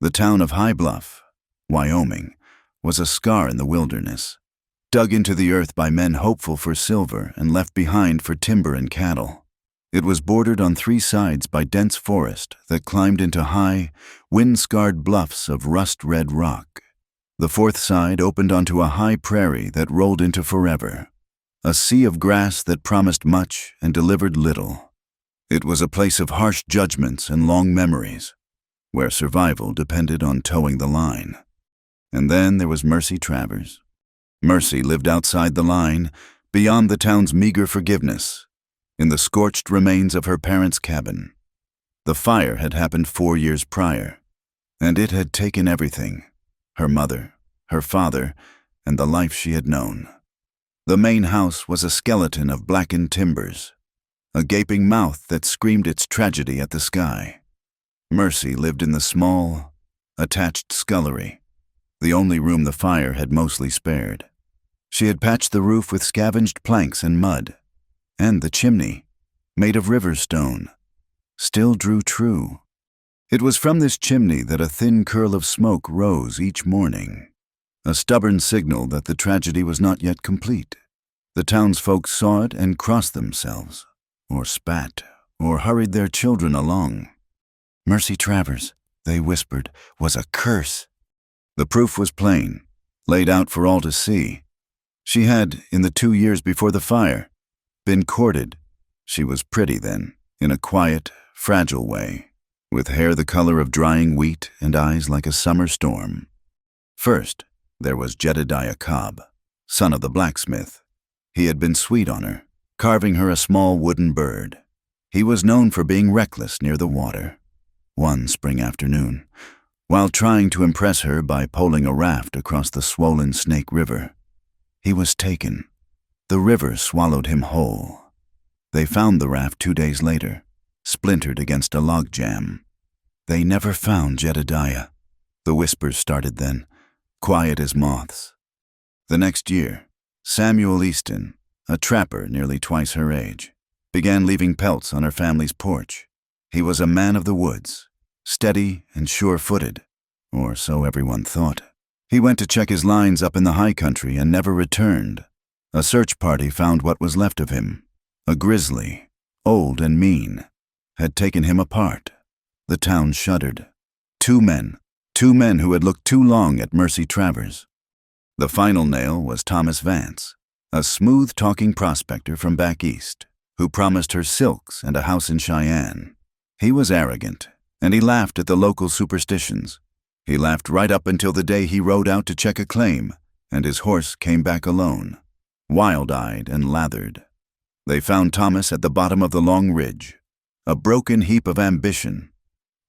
The town of High Bluff, Wyoming, was a scar in the wilderness, dug into the earth by men hopeful for silver and left behind for timber and cattle. It was bordered on three sides by dense forest that climbed into high, wind-scarred bluffs of rust-red rock. The fourth side opened onto a high prairie that rolled into forever, a sea of grass that promised much and delivered little. It was a place of harsh judgments and long memories, where survival depended on towing the line. And then there was Mercy Travers. Mercy lived outside the line, beyond the town's meager forgiveness, in the scorched remains of her parents' cabin. The fire had happened 4 years prior, and it had taken everything: her mother, her father, and the life she had known. The main house was a skeleton of blackened timbers, a gaping mouth that screamed its tragedy at the sky. Mercy lived in the small, attached scullery, the only room the fire had mostly spared. She had patched the roof with scavenged planks and mud, and the chimney, made of river stone, still drew true. It was from this chimney that a thin curl of smoke rose each morning, a stubborn signal that the tragedy was not yet complete. The townsfolk saw it and crossed themselves, or spat, or hurried their children along. Mercy Travers, they whispered, was a curse. The proof was plain, laid out for all to see. She had, in the 2 years before the fire, been courted. She was pretty then, in a quiet, fragile way, with hair the color of drying wheat and eyes like a summer storm. First, there was Jedediah Cobb, son of the blacksmith. He had been sweet on her, carving her a small wooden bird. He was known for being reckless near the water. One spring afternoon, while trying to impress her by poling a raft across the swollen Snake River, he was taken. The river swallowed him whole. They found the raft 2 days later, splintered against a log jam. They never found Jedediah. The whispers started then, quiet as moths. The next year, Samuel Easton, a trapper nearly twice her age, began leaving pelts on her family's porch. He was a man of the woods, steady and sure-footed, or so everyone thought. He went to check his lines up in the high country and never returned. A search party found what was left of him. A grizzly, old and mean, had taken him apart. The town shuddered. Two men who had looked too long at Mercy Travers. The final nail was Thomas Vance, a smooth-talking prospector from back east, who promised her silks and a house in Cheyenne. He was arrogant, and he laughed at the local superstitions. He laughed right up until the day he rode out to check a claim, and his horse came back alone, wild-eyed and lathered. They found Thomas at the bottom of the long ridge, a broken heap of ambition.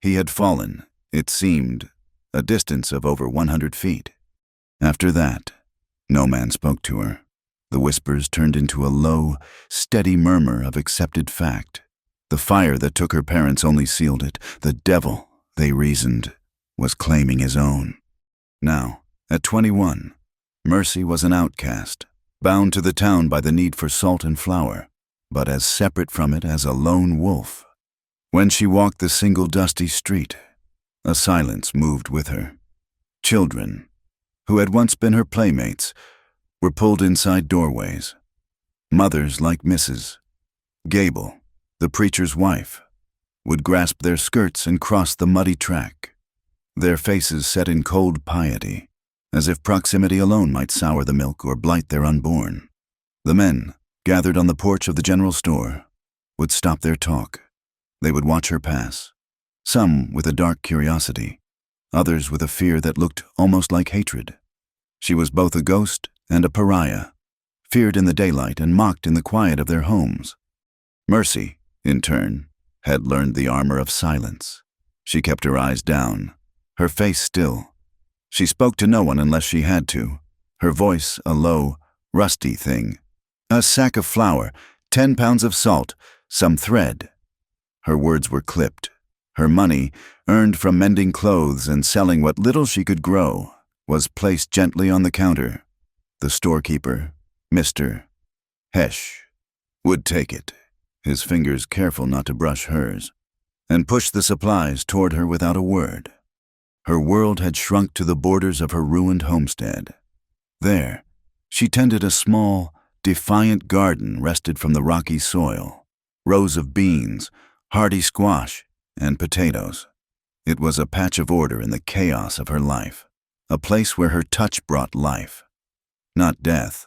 He had fallen, it seemed, a distance of over 100 feet. After that, no man spoke to her. The whispers turned into a low, steady murmur of accepted fact. The fire that took her parents only sealed it. The devil, they reasoned, was claiming his own. Now, at 21, Mercy was an outcast, bound to the town by the need for salt and flour, but as separate from it as a lone wolf. When she walked the single dusty street, a silence moved with her. Children, who had once been her playmates, were pulled inside doorways. Mothers like Mrs. Gable, the preacher's wife, would grasp their skirts and cross the muddy track, their faces set in cold piety, as if proximity alone might sour the milk or blight their unborn. The men, gathered on the porch of the general store, would stop their talk. They would watch her pass, some with a dark curiosity, others with a fear that looked almost like hatred. She was both a ghost and a pariah, feared in the daylight and mocked in the quiet of their homes. Mercy, in turn, had learned the armor of silence. She kept her eyes down, her face still. She spoke to no one unless she had to, her voice a low, rusty thing. A sack of flour, 10 pounds of salt, some thread. Her words were clipped. Her money, earned from mending clothes and selling what little she could grow, was placed gently on the counter. The storekeeper, Mr. Hesh, would take it, his fingers careful not to brush hers, and push the supplies toward her without a word. Her world had shrunk to the borders of her ruined homestead. There, she tended a small, defiant garden wrested from the rocky soil, rows of beans, hardy squash, and potatoes. It was a patch of order in the chaos of her life, a place where her touch brought life, not death.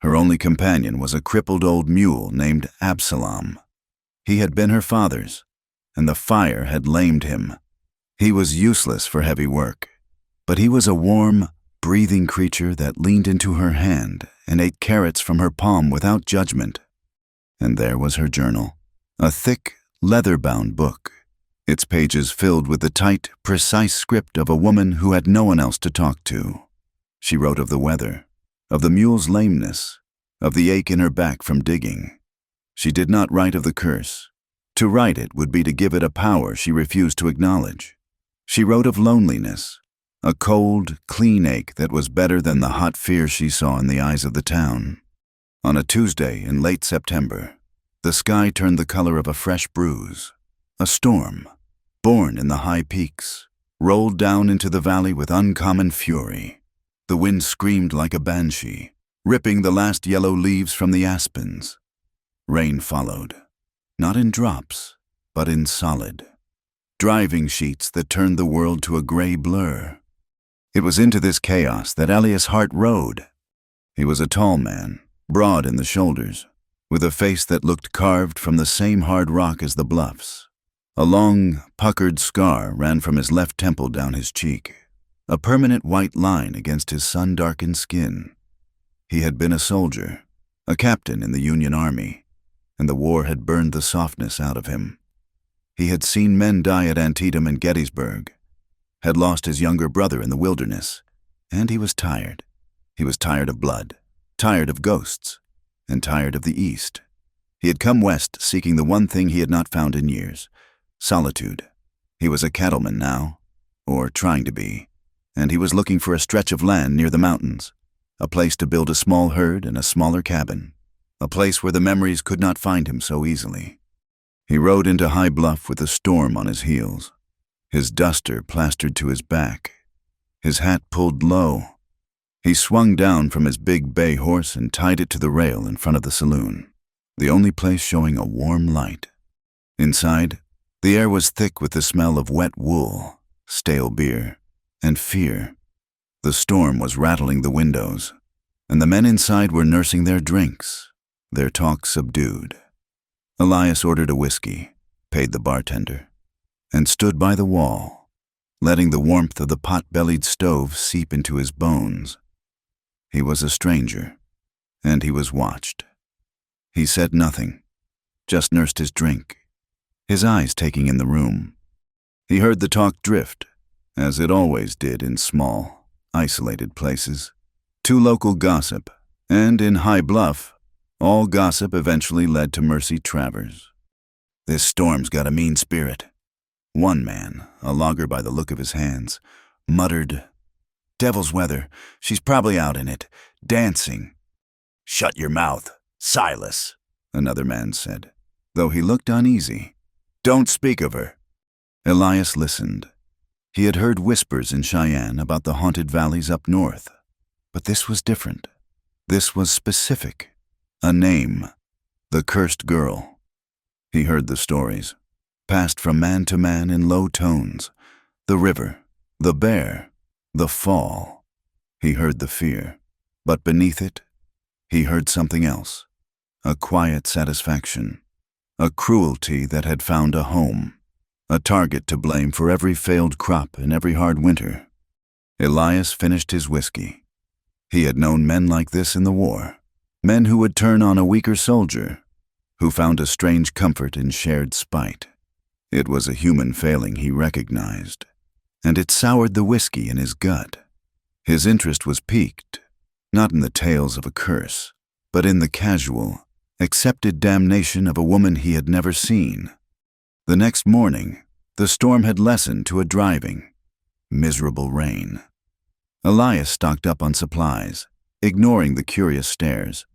Her only companion was a crippled old mule named Absalom. He had been her father's, and the fire had lamed him. He was useless for heavy work, but he was a warm, breathing creature that leaned into her hand and ate carrots from her palm without judgment. And there was her journal, a thick, leather-bound book, its pages filled with the tight, precise script of a woman who had no one else to talk to. She wrote of the weather, of the mule's lameness, of the ache in her back from digging. She did not write of the curse. To write it would be to give it a power she refused to acknowledge. She wrote of loneliness, a cold, clean ache that was better than the hot fear she saw in the eyes of the town. On a Tuesday in late September, the sky turned the color of a fresh bruise. A storm, born in the high peaks, rolled down into the valley with uncommon fury. The wind screamed like a banshee, ripping the last yellow leaves from the aspens. Rain followed, not in drops, but in solid, driving sheets that turned the world to a gray blur. It was into this chaos that Elias Hart rode. He was a tall man, broad in the shoulders, with a face that looked carved from the same hard rock as the bluffs. A long, puckered scar ran from his left temple down his cheek, a permanent white line against his sun-darkened skin. He had been a soldier, a captain in the Union Army, and the war had burned the softness out of him. He had seen men die at Antietam and Gettysburg, had lost his younger brother in the wilderness, and he was tired. He was tired of blood, tired of ghosts, and tired of the East. He had come west seeking the one thing he had not found in years, solitude. He was a cattleman now, or trying to be, and he was looking for a stretch of land near the mountains, a place to build a small herd and a smaller cabin, a place where the memories could not find him so easily. He rode into High Bluff with a storm on his heels, his duster plastered to his back, his hat pulled low. He swung down from his big bay horse and tied it to the rail in front of the saloon, the only place showing a warm light. Inside, the air was thick with the smell of wet wool, stale beer, and fear. The storm was rattling the windows, and the men inside were nursing their drinks, their talk subdued. Elias ordered a whiskey, paid the bartender, and stood by the wall, letting the warmth of the pot-bellied stove seep into his bones. He was a stranger, and he was watched. He said nothing, just nursed his drink, his eyes taking in the room. He heard the talk drift, as it always did in small, isolated places, to local gossip, and in High Bluff, all gossip eventually led to Mercy Travers. "This storm's got a mean spirit." One man, a logger by the look of his hands, muttered, "Devil's weather. She's probably out in it, dancing." "Shut your mouth, Silas," another man said, though he looked uneasy. "Don't speak of her." Elias listened. He had heard whispers in Cheyenne about the haunted valleys up north, but this was different. This was specific. A name, the cursed girl. He heard the stories, passed from man to man in low tones, the river, the bear, the fall. He heard the fear, but beneath it, he heard something else, a quiet satisfaction, a cruelty that had found a home, a target to blame for every failed crop and every hard winter. Elias finished his whiskey. He had known men like this in the war, men who would turn on a weaker soldier, who found a strange comfort in shared spite. It was a human failing he recognized, and it soured the whiskey in his gut. His interest was piqued, not in the tales of a curse, but in the casual, accepted damnation of a woman he had never seen. The next morning, the storm had lessened to a driving, miserable rain. Elias stocked up on supplies, ignoring the curious stares,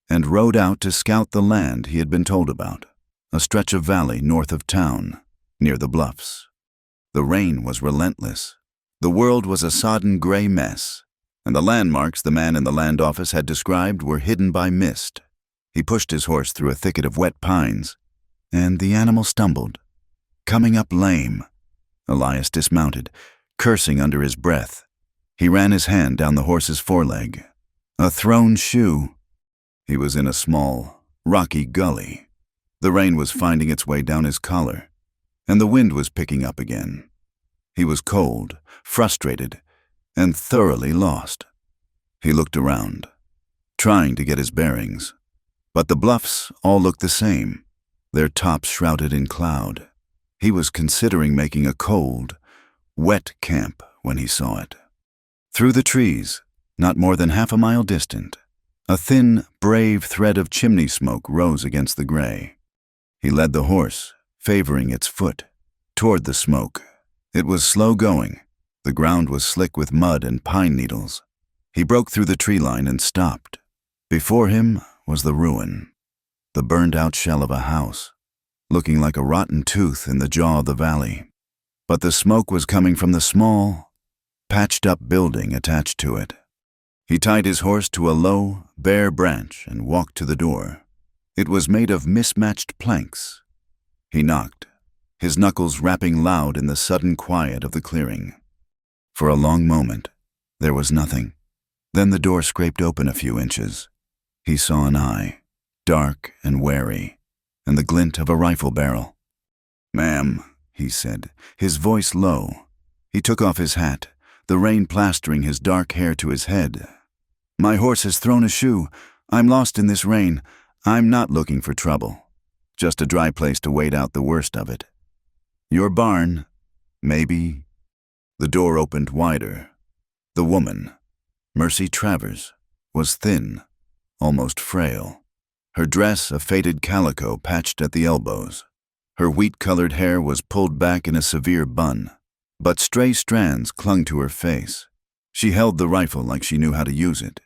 and rode out to scout the land he had been told about, a stretch of valley north of town, near the bluffs. The rain was relentless. The world was a sodden gray mess, and the landmarks the man in the land office had described were hidden by mist. He pushed his horse through a thicket of wet pines, and the animal stumbled, coming up lame. Elias dismounted, cursing under his breath. He ran his hand down the horse's foreleg. A thrown shoe. He was in a small, rocky gully. The rain was finding its way down his collar, and the wind was picking up again. He was cold, frustrated, and thoroughly lost. He looked around, trying to get his bearings. But the bluffs all looked the same, their tops shrouded in cloud. He was considering making a cold, wet camp when he saw it. Through the trees, not more than half a mile distant, a thin, brave thread of chimney smoke rose against the gray. He led the horse, favoring its foot, toward the smoke. It was slow going. The ground was slick with mud and pine needles. He broke through the tree line and stopped. Before him was the ruin, the burned-out shell of a house, looking like a rotten tooth in the jaw of the valley. But the smoke was coming from the small, patched-up building attached to it. He tied his horse to a low, bare branch and walked to the door. It was made of mismatched planks. He knocked, his knuckles rapping loud in the sudden quiet of the clearing. For a long moment, there was nothing. Then the door scraped open a few inches. He saw an eye, dark and wary, and the glint of a rifle barrel. "Ma'am," he said, his voice low. He took off his hat, the rain plastering his dark hair to his head. "My horse has thrown a shoe. I'm lost in this rain. I'm not looking for trouble. Just a dry place to wait out the worst of it. Your barn, maybe." The door opened wider. The woman, Mercy Travers, was thin, almost frail. Her dress a faded calico patched at the elbows. Her wheat-colored hair was pulled back in a severe bun, but stray strands clung to her face. She held the rifle like she knew how to use it,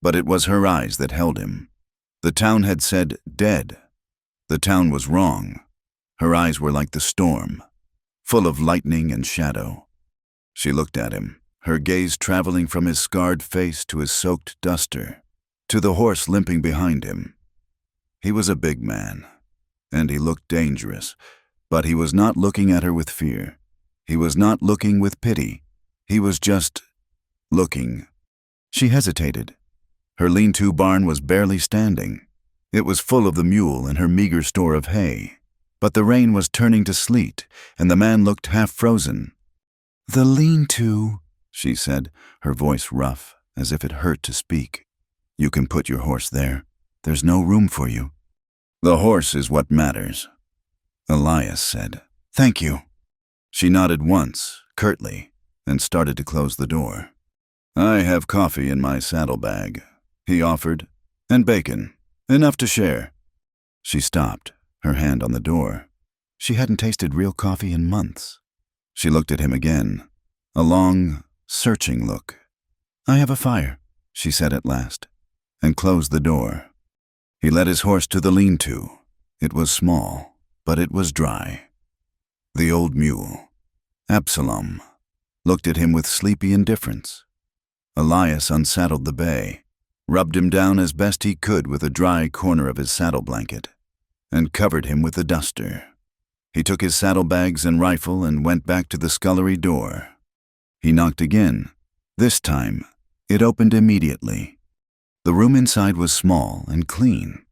but it was her eyes that held him. The town had said dead. The town was wrong. Her eyes were like the storm, full of lightning and shadow. She looked at him, her gaze traveling from his scarred face to his soaked duster, to the horse limping behind him. He was a big man, and he looked dangerous, but he was not looking at her with fear. He was not looking with pity. He was just looking. She hesitated. Her lean-to barn was barely standing. It was full of the mule and her meager store of hay. But the rain was turning to sleet, and the man looked half-frozen. "The lean-to," she said, her voice rough, as if it hurt to speak. "You can put your horse there. There's no room for you." "The horse is what matters," Elias said. "Thank you." She nodded once, curtly, and started to close the door. "I have coffee in my saddlebag," he offered, "and bacon, enough to share." She stopped, her hand on the door. She hadn't tasted real coffee in months. She looked at him again, a long, searching look. "I have a fire," she said at last, and closed the door. He led his horse to the lean-to. It was small, but it was dry. The old mule, Absalom, looked at him with sleepy indifference. Elias unsaddled the bay, rubbed him down as best he could with a dry corner of his saddle blanket, and covered him with the duster. He took his saddlebags and rifle and went back to the scullery door. He knocked again. This time, it opened immediately. The room inside was small and clean.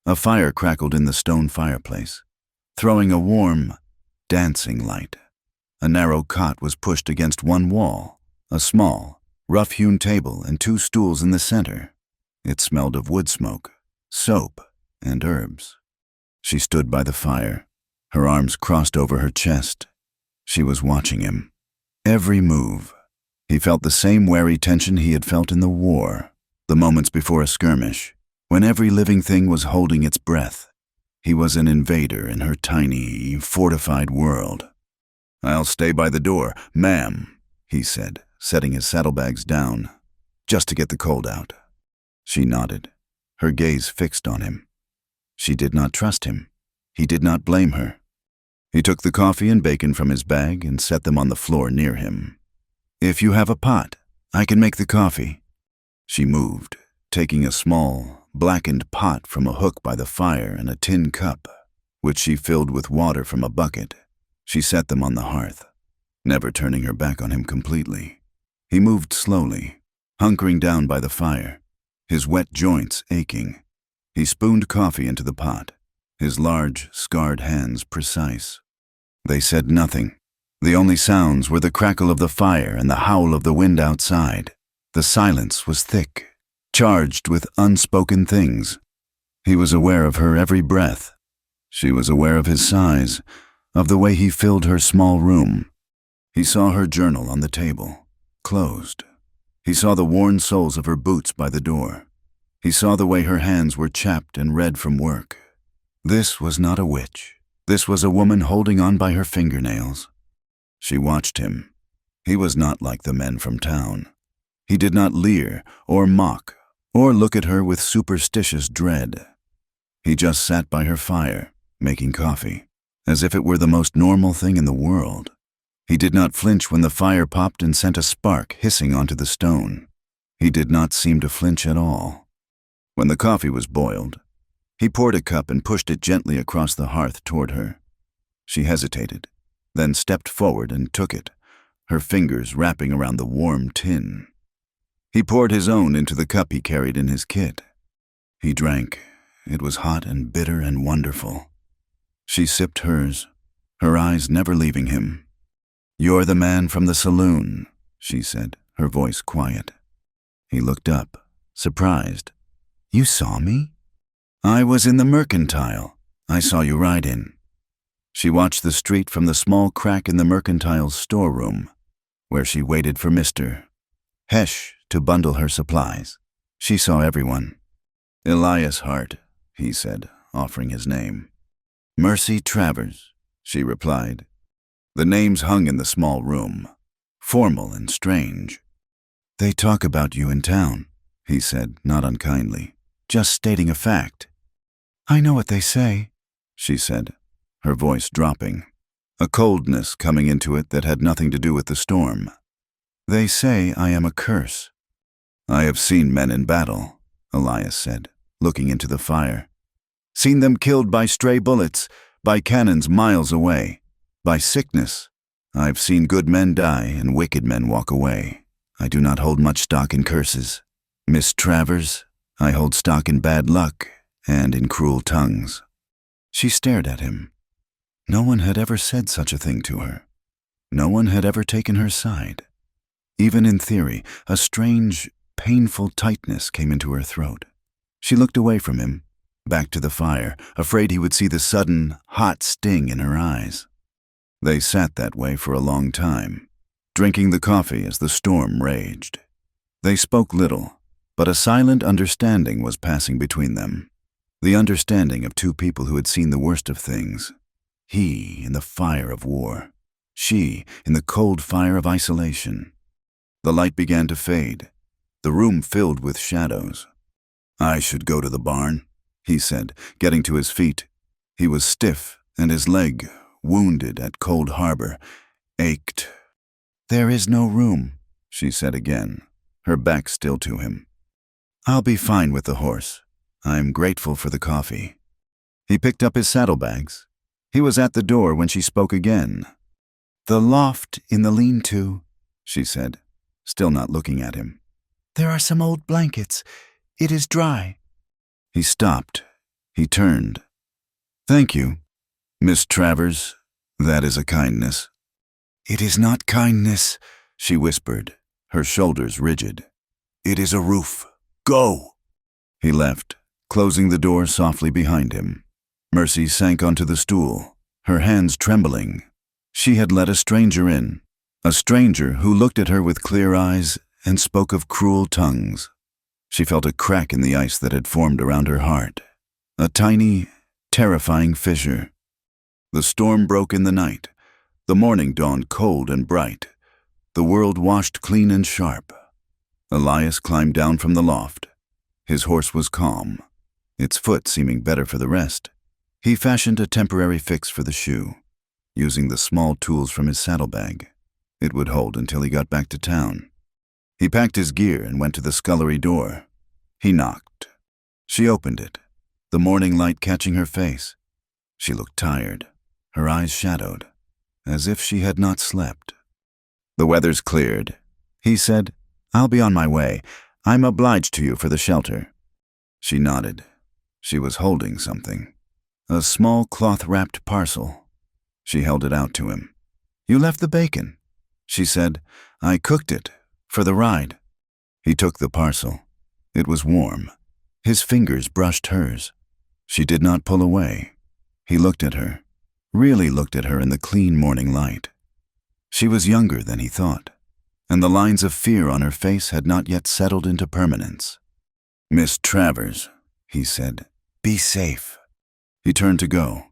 A fire crackled in the stone fireplace, throwing a warm, dancing light. A narrow cot was pushed against one wall, a small, rough-hewn table and 2 stools in the center. It smelled of wood smoke, soap, and herbs. She stood by the fire, her arms crossed over her chest. She was watching him. Every move. He felt the same wary tension he had felt in the war, the moments before a skirmish, when every living thing was holding its breath. He was an invader in her tiny, fortified world. "I'll stay by the door, ma'am," he said, setting his saddlebags down, "just to get the cold out." She nodded, her gaze fixed on him. She did not trust him. He did not blame her. He took the coffee and bacon from his bag and set them on the floor near him. If you have a pot, I can make the coffee. She moved, taking a small, blackened pot from a hook by the fire and a tin cup, which she filled with water from a bucket. She set them on the hearth, never turning her back on him completely. He moved slowly, hunkering down by the fire, his wet joints aching. He spooned coffee into the pot, his large, scarred hands precise. They said nothing. The only sounds were the crackle of the fire and the howl of the wind outside. The silence was thick, charged with unspoken things. He was aware of her every breath. She was aware of his size, of the way he filled her small room. He saw her journal on the table, closed. He saw the worn soles of her boots by the door. He saw the way her hands were chapped and red from work. This was not a witch. This was a woman holding on by her fingernails. She watched him. He was not like the men from town. He did not leer or mock or look at her with superstitious dread. He just sat by her fire, making coffee, as if it were the most normal thing in the world. He did not flinch when the fire popped and sent a spark hissing onto the stone. He did not seem to flinch at all. When the coffee was boiled, he poured a cup and pushed it gently across the hearth toward her. She hesitated, then stepped forward and took it, her fingers wrapping around the warm tin. He poured his own into the cup he carried in his kit. He drank. It was hot and bitter and wonderful. She sipped hers, her eyes never leaving him. "You're the man from the saloon," she said, her voice quiet. He looked up, surprised. "You saw me?" "I was in the mercantile. I saw you ride in." She watched the street from the small crack in the mercantile's storeroom, where she waited for Mr. Hesh to bundle her supplies. She saw everyone. "Elias Hart," he said, offering his name. "Mercy Travers," she replied. The names hung in the small room, formal and strange. "They talk about you in town," he said, not unkindly, "just stating a fact." "I know what they say," she said, her voice dropping, a coldness coming into it that had nothing to do with the storm. "They say I am a curse." "I have seen men in battle," Elias said, looking into the fire. "Seen them killed by stray bullets, by cannons miles away, by sickness. I've seen good men die and wicked men walk away. I do not hold much stock in curses. Miss Travers, I hold stock in bad luck and in cruel tongues." She stared at him. No one had ever said such a thing to her. No one had ever taken her side. Even in theory, a strange, painful tightness came into her throat. She looked away from him, back to the fire, afraid he would see the sudden, hot sting in her eyes. They sat that way for a long time, drinking the coffee as the storm raged. They spoke little, but a silent understanding was passing between them. The understanding of two people who had seen the worst of things. He in the fire of war, she in the cold fire of isolation. The light began to fade, the room filled with shadows. "I should go to the barn," he said, getting to his feet. He was stiff, and his leg, wounded at Cold Harbor, ached. "There is no room," she said again, her back still to him. "I'll be fine with the horse. I'm grateful for the coffee." He picked up his saddlebags. He was at the door when she spoke again. "The loft in the lean-to," she said, still not looking at him. "There are some old blankets. It is dry." He stopped. He turned. "Thank you, Miss Travers. That is a kindness." "It is not kindness," she whispered, her shoulders rigid. "It is a roof. Go!" He left, closing the door softly behind him. Mercy sank onto the stool, her hands trembling. She had let a stranger in, a stranger who looked at her with clear eyes and spoke of cruel tongues. She felt a crack in the ice that had formed around her heart, a tiny, terrifying fissure. The storm broke in the night. The morning dawned cold and bright. The world washed clean and sharp. Elias climbed down from the loft. His horse was calm, its foot seeming better for the rest. He fashioned a temporary fix for the shoe, using the small tools from his saddlebag. It would hold until he got back to town. He packed his gear and went to the scullery door. He knocked. She opened it, the morning light catching her face. She looked tired, her eyes shadowed, as if she had not slept. "The weather's cleared," he said. "I'll be on my way. I'm obliged to you for the shelter." She nodded. She was holding something. A small cloth-wrapped parcel. She held it out to him. "You left the bacon," she said. "I cooked it for the ride." He took the parcel. It was warm. His fingers brushed hers. She did not pull away. He looked at her, really looked at her in the clean morning light. She was younger than he thought, and the lines of fear on her face had not yet settled into permanence. "Miss Travers," he said, "be safe." He turned to go.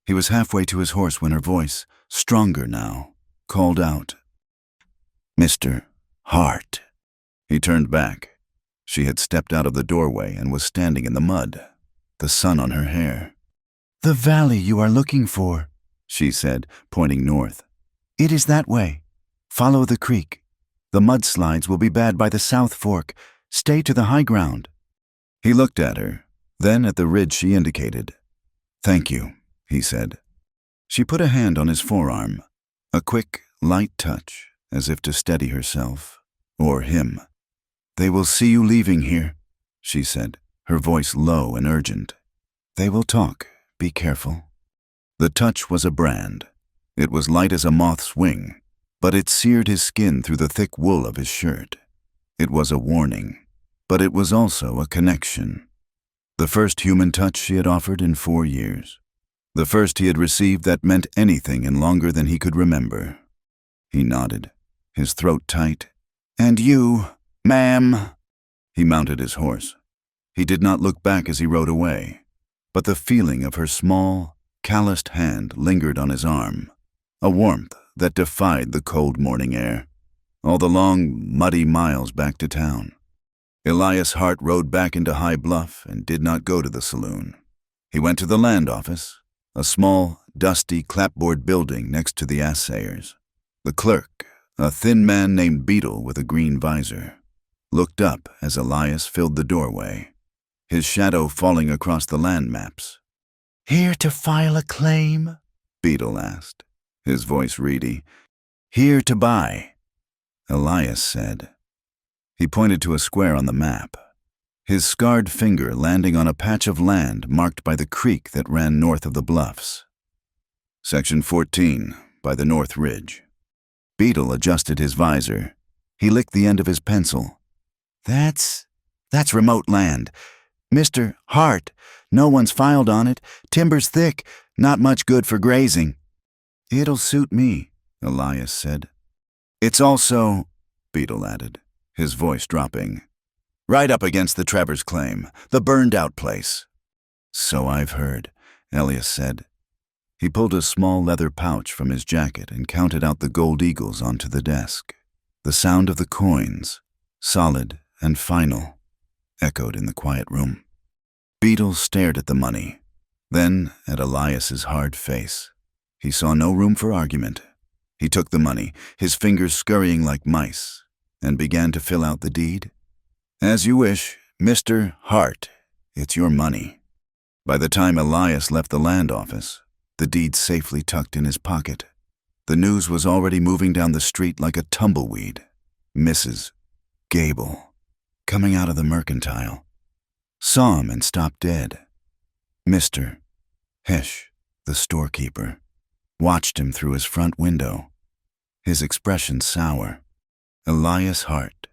He was halfway to his horse when her voice, stronger now, called out, "Mr. Hart." He turned back. She had stepped out of the doorway and was standing in the mud, the sun on her hair. "The valley you are looking for," she said, pointing north. "It is that way. Follow the creek. The mudslides will be bad by the South Fork. Stay to the high ground." He looked at her, then at the ridge she indicated. "Thank you," he said. She put a hand on his forearm, a quick, light touch, as if to steady herself, or him. "They will see you leaving here," she said, her voice low and urgent. "They will talk. Be careful." The touch was a brand. It was light as a moth's wing, but it seared his skin through the thick wool of his shirt. It was a warning, but it was also a connection. The first human touch she had offered in 4 years. The first he had received that meant anything in longer than he could remember. He nodded, his throat tight. "And you, ma'am?" He mounted his horse. He did not look back as he rode away, but the feeling of her small, calloused hand lingered on his arm, a warmth that defied the cold morning air, all the long, muddy miles back to town. Elias Hart rode back into High Bluff and did not go to the saloon. He went to the land office, a small, dusty clapboard building next to the assayers. The clerk, a thin man named Beetle with a green visor, looked up as Elias filled the doorway, his shadow falling across the land maps. "Here to file a claim?" Beetle asked, his voice reedy. "Here to buy," Elias said. He pointed to a square on the map, his scarred finger landing on a patch of land marked by the creek that ran north of the bluffs. Section 14, by the North Ridge. Beetle adjusted his visor. He licked the end of his pencil. That's remote land. Mr. Hart, no one's filed on it. Timber's thick, not much good for grazing." "It'll suit me," Elias said. "It's also," Beetle added, his voice dropping, "right up against the Travers claim, the burned-out place." "So I've heard," Elias said. He pulled a small leather pouch from his jacket and counted out the gold eagles onto the desk. The sound of the coins, solid and final, echoed in the quiet room. Beetle stared at the money, then at Elias's hard face. He saw no room for argument. He took the money, his fingers scurrying like mice, and began to fill out the deed. "As you wish, Mr. Hart. It's your money." By the time Elias left the land office, the deed safely tucked in his pocket, the news was already moving down the street like a tumbleweed. Mrs. Gable, coming out of the mercantile, saw him and stopped dead. Mr. Hesh, the storekeeper, watched him through his front window, his expression sour. Elias Hart,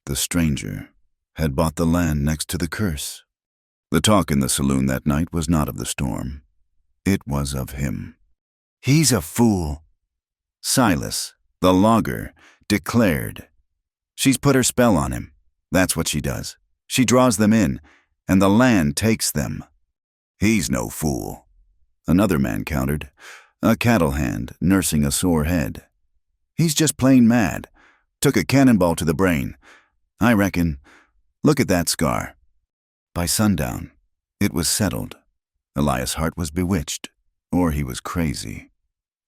the stranger, had bought the land next to the curse. The talk in the saloon that night was not of the storm. It was of him. "He's a fool," Silas, the logger, declared. "She's put her spell on him. That's what she does. She draws them in, and the land takes them." "He's no fool," another man countered, a cattle hand nursing a sore head. "He's just plain mad. Took a cannonball to the brain. I reckon. Look at that scar." By sundown, it was settled. Elias Hart was bewitched, or he was crazy.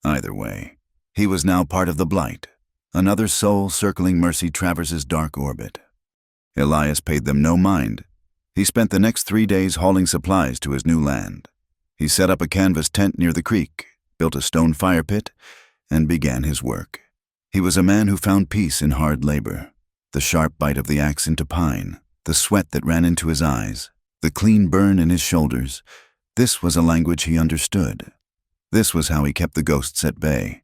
Either way, he was now part of the blight, another soul circling Mercy Travers's dark orbit. Elias paid them no mind. He spent the next 3 days hauling supplies to his new land. He set up a canvas tent near the creek, built a stone fire pit, and began his work. He was a man who found peace in hard labor. The sharp bite of the axe into pine, the sweat that ran into his eyes, the clean burn in his shoulders. This was a language he understood. This was how he kept the ghosts at bay.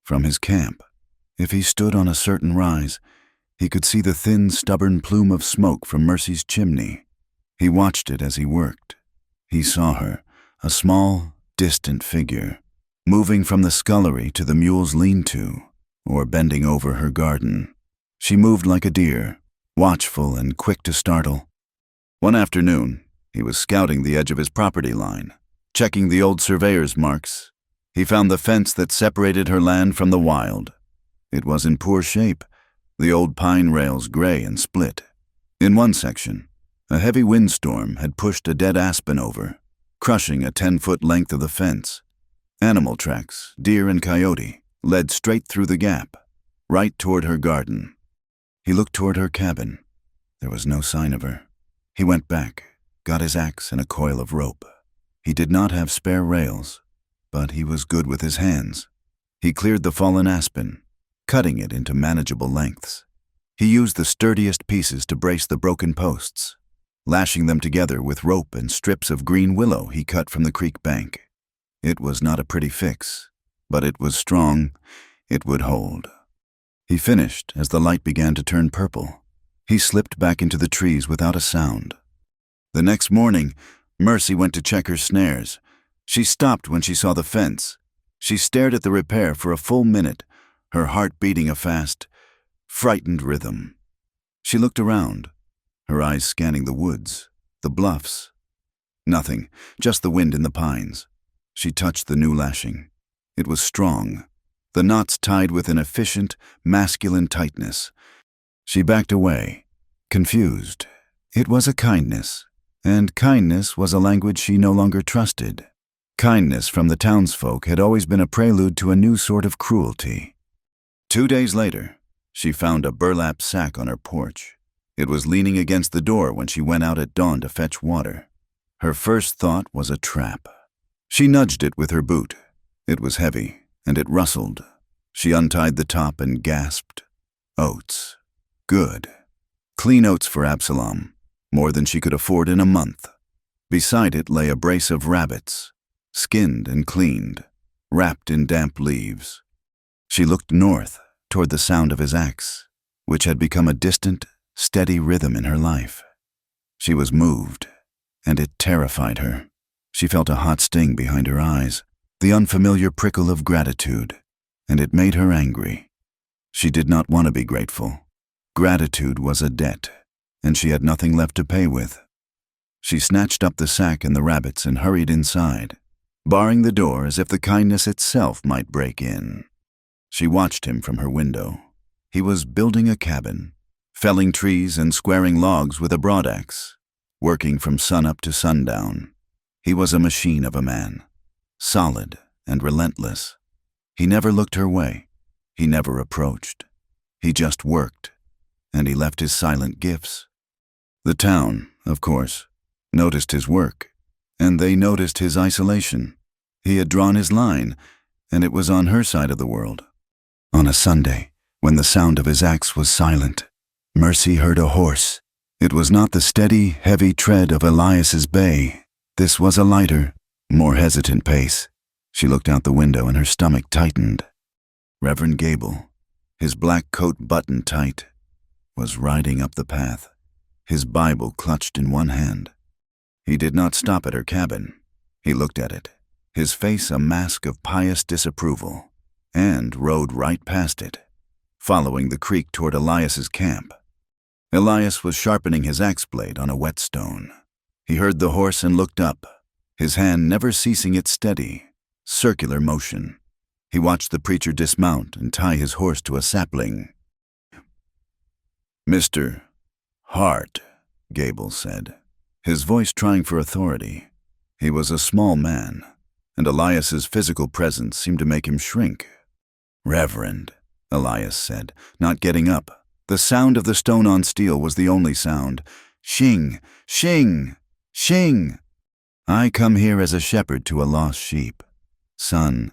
From his camp, if he stood on a certain rise, he could see the thin, stubborn plume of smoke from Mercy's chimney. He watched it as he worked. He saw her, a small, distant figure, moving from the scullery to the mule's lean-to, or bending over her garden. She moved like a deer, watchful and quick to startle. One afternoon, he was scouting the edge of his property line, checking the old surveyor's marks. He found the fence that separated her land from the wild. It was in poor shape, the old pine rails gray and split. In one section, a heavy windstorm had pushed a dead aspen over, crushing a 10-foot length of the fence. Animal tracks, deer and coyote, led straight through the gap, right toward her garden. He looked toward her cabin. There was no sign of her. He went back, got his axe and a coil of rope. He did not have spare rails, but he was good with his hands. He cleared the fallen aspen, cutting it into manageable lengths. He used the sturdiest pieces to brace the broken posts, lashing them together with rope and strips of green willow he cut from the creek bank. It was not a pretty fix, but it was strong. It would hold. He finished as the light began to turn purple. He slipped back into the trees without a sound. The next morning, Mercy went to check her snares. She stopped when she saw the fence. She stared at the repair for a full minute, her heart beating a fast, frightened rhythm. She looked around, her eyes scanning the woods, the bluffs. Nothing, just the wind in the pines. She touched the new lashing. It was strong, the knots tied with an efficient, masculine tightness. She backed away, confused. It was a kindness, and kindness was a language she no longer trusted. Kindness from the townsfolk had always been a prelude to a new sort of cruelty. 2 days later, she found a burlap sack on her porch. It was leaning against the door when she went out at dawn to fetch water. Her first thought was a trap. She nudged it with her boot. It was heavy, and it rustled. She untied the top and gasped. Oats. Good. Clean oats for Absalom, more than she could afford in a month. Beside it lay a brace of rabbits, skinned and cleaned, wrapped in damp leaves. She looked north, toward the sound of his axe, which had become a distant, steady rhythm in her life. She was moved, and it terrified her. She felt a hot sting behind her eyes, the unfamiliar prickle of gratitude, and it made her angry. She did not want to be grateful. Gratitude was a debt, and she had nothing left to pay with. She snatched up the sack and the rabbits and hurried inside, barring the door as if the kindness itself might break in. She watched him from her window. He was building a cabin, felling trees and squaring logs with a broadaxe, working from sunup to sundown. He was a machine of a man, solid and relentless. He never looked her way. He never approached. He just worked, and he left his silent gifts. The town, of course, noticed his work, and they noticed his isolation. He had drawn his line, and it was on her side of the world. On a Sunday, when the sound of his axe was silent, Mercy heard a horse. It was not the steady, heavy tread of Elias's bay. This was a lighter, more hesitant pace. She looked out the window and her stomach tightened. Reverend Gable, his black coat buttoned tight, was riding up the path, his Bible clutched in one hand. He did not stop at her cabin. He looked at it, his face a mask of pious disapproval, and rode right past it, following the creek toward Elias's camp. Elias was sharpening his axe blade on a whetstone. He heard the horse and looked up, his hand never ceasing its steady, circular motion. He watched the preacher dismount and tie his horse to a sapling. "Mr. Hart," Gable said, his voice trying for authority. He was a small man, and Elias's physical presence seemed to make him shrink. "Reverend," Elias said, not getting up. The sound of the stone on steel was the only sound. Shing, shing, shing. I come here as a shepherd to a lost sheep. Son,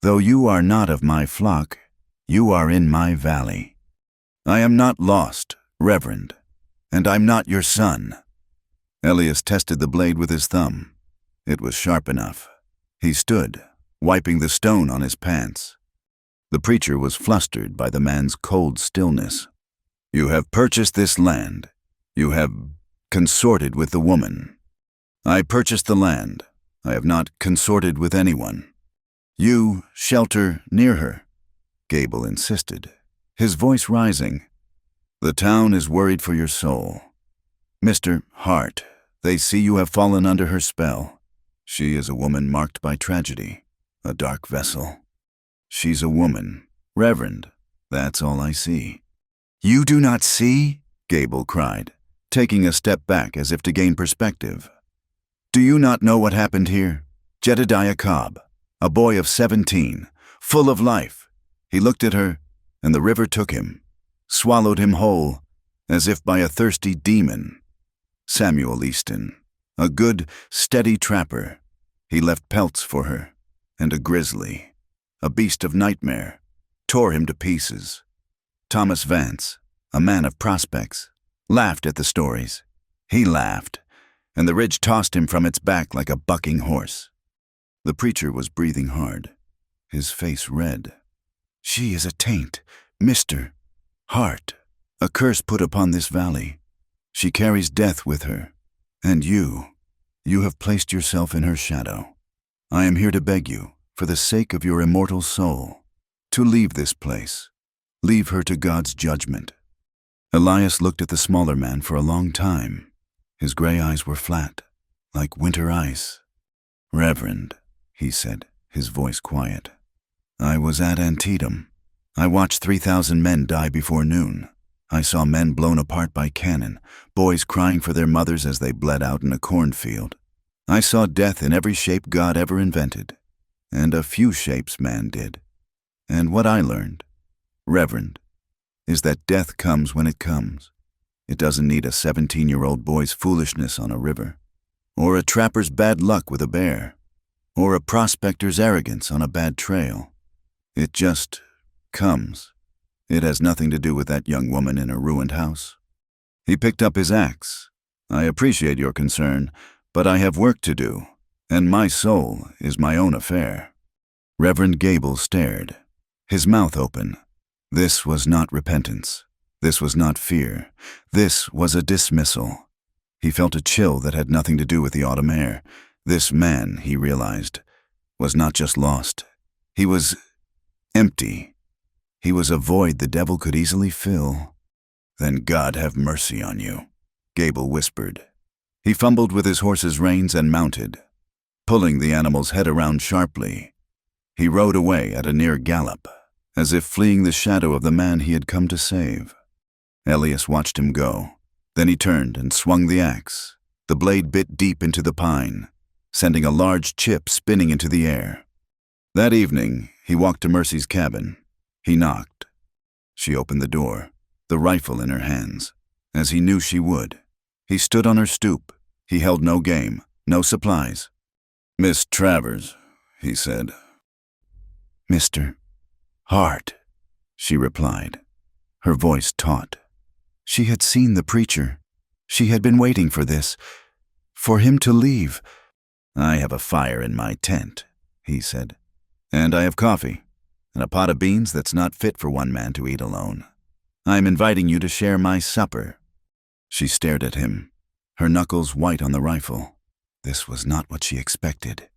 though you are not of my flock, you are in my valley. I am not lost, Reverend, and I'm not your son. Elias tested the blade with his thumb. It was sharp enough. He stood, wiping the stone on his pants. The preacher was flustered by the man's cold stillness. You have purchased this land. You have consorted with the woman. I purchased the land. I have not consorted with anyone. You shelter near her, Gable insisted, his voice rising. The town is worried for your soul. Mr. Hart, they see you have fallen under her spell. She is a woman marked by tragedy, a dark vessel. She's a woman, Reverend, that's all I see. You do not see? Gable cried, taking a step back as if to gain perspective. Do you not know what happened here? Jedediah Cobb, a boy of 17, full of life. He looked at her, and the river took him, swallowed him whole, as if by a thirsty demon. Samuel Easton, a good, steady trapper. He left pelts for her, and a grizzly, a beast of nightmare, tore him to pieces. Thomas Vance, a man of prospects, laughed at the stories. He laughed, and the ridge tossed him from its back like a bucking horse. The preacher was breathing hard, his face red. She is a taint, Mr. Hart, a curse put upon this valley. She carries death with her, and you have placed yourself in her shadow. I am here to beg you, for the sake of your immortal soul, to leave this place. Leave her to God's judgment. Elias looked at the smaller man for a long time. His gray eyes were flat, like winter ice. Reverend, he said, his voice quiet. I was at Antietam. I watched 3,000 men die before noon. I saw men blown apart by cannon, boys crying for their mothers as they bled out in a cornfield. I saw death in every shape God ever invented, and a few shapes man did. And what I learned, Reverend, is that death comes when it comes. It doesn't need a 17-year-old boy's foolishness on a river, or a trapper's bad luck with a bear, or a prospector's arrogance on a bad trail. It just comes. It has nothing to do with that young woman in her ruined house. He picked up his axe. I appreciate your concern, but I have work to do, and my soul is my own affair. Reverend Gable stared, his mouth open. This was not repentance. This was not fear. This was a dismissal. He felt a chill that had nothing to do with the autumn air. This man, he realized, was not just lost. He was empty. He was a void the devil could easily fill. Then God have mercy on you, Gable whispered. He fumbled with his horse's reins and mounted, pulling the animal's head around sharply. He rode away at a near gallop, as if fleeing the shadow of the man he had come to save. Elias watched him go. Then he turned and swung the axe. The blade bit deep into the pine, sending a large chip spinning into the air. That evening, he walked to Mercy's cabin. He knocked. She opened the door, the rifle in her hands, as he knew she would. He stood on her stoop. He held no game, no supplies. Miss Travers, he said. Mr. Hart, she replied, her voice taut. She had seen the preacher. She had been waiting for this, for him to leave. I have a fire in my tent, he said, and I have coffee, and a pot of beans that's not fit for one man to eat alone. I am inviting you to share my supper. She stared at him, her knuckles white on the rifle. This was not what she expected.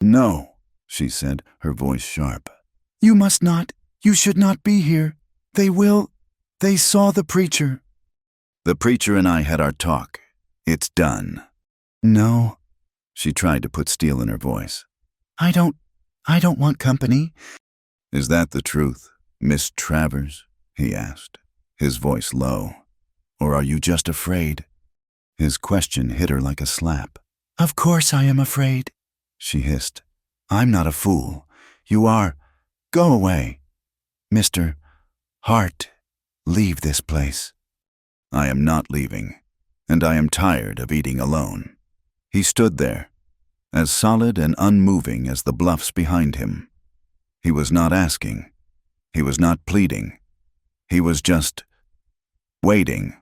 No, she said, her voice sharp. You must not. You should not be here. They saw the preacher. The preacher and I had our talk. It's done. No. She tried to put steel in her voice. I don't want company. Is that the truth, Miss Travers? He asked, his voice low. Or are you just afraid? His question hit her like a slap. Of course I am afraid, she hissed. I'm not a fool. You are. Go away. Mr. Heart, leave this place." "I am not leaving, and I am tired of eating alone." He stood there, as solid and unmoving as the bluffs behind him. He was not asking. He was not pleading. He was just waiting.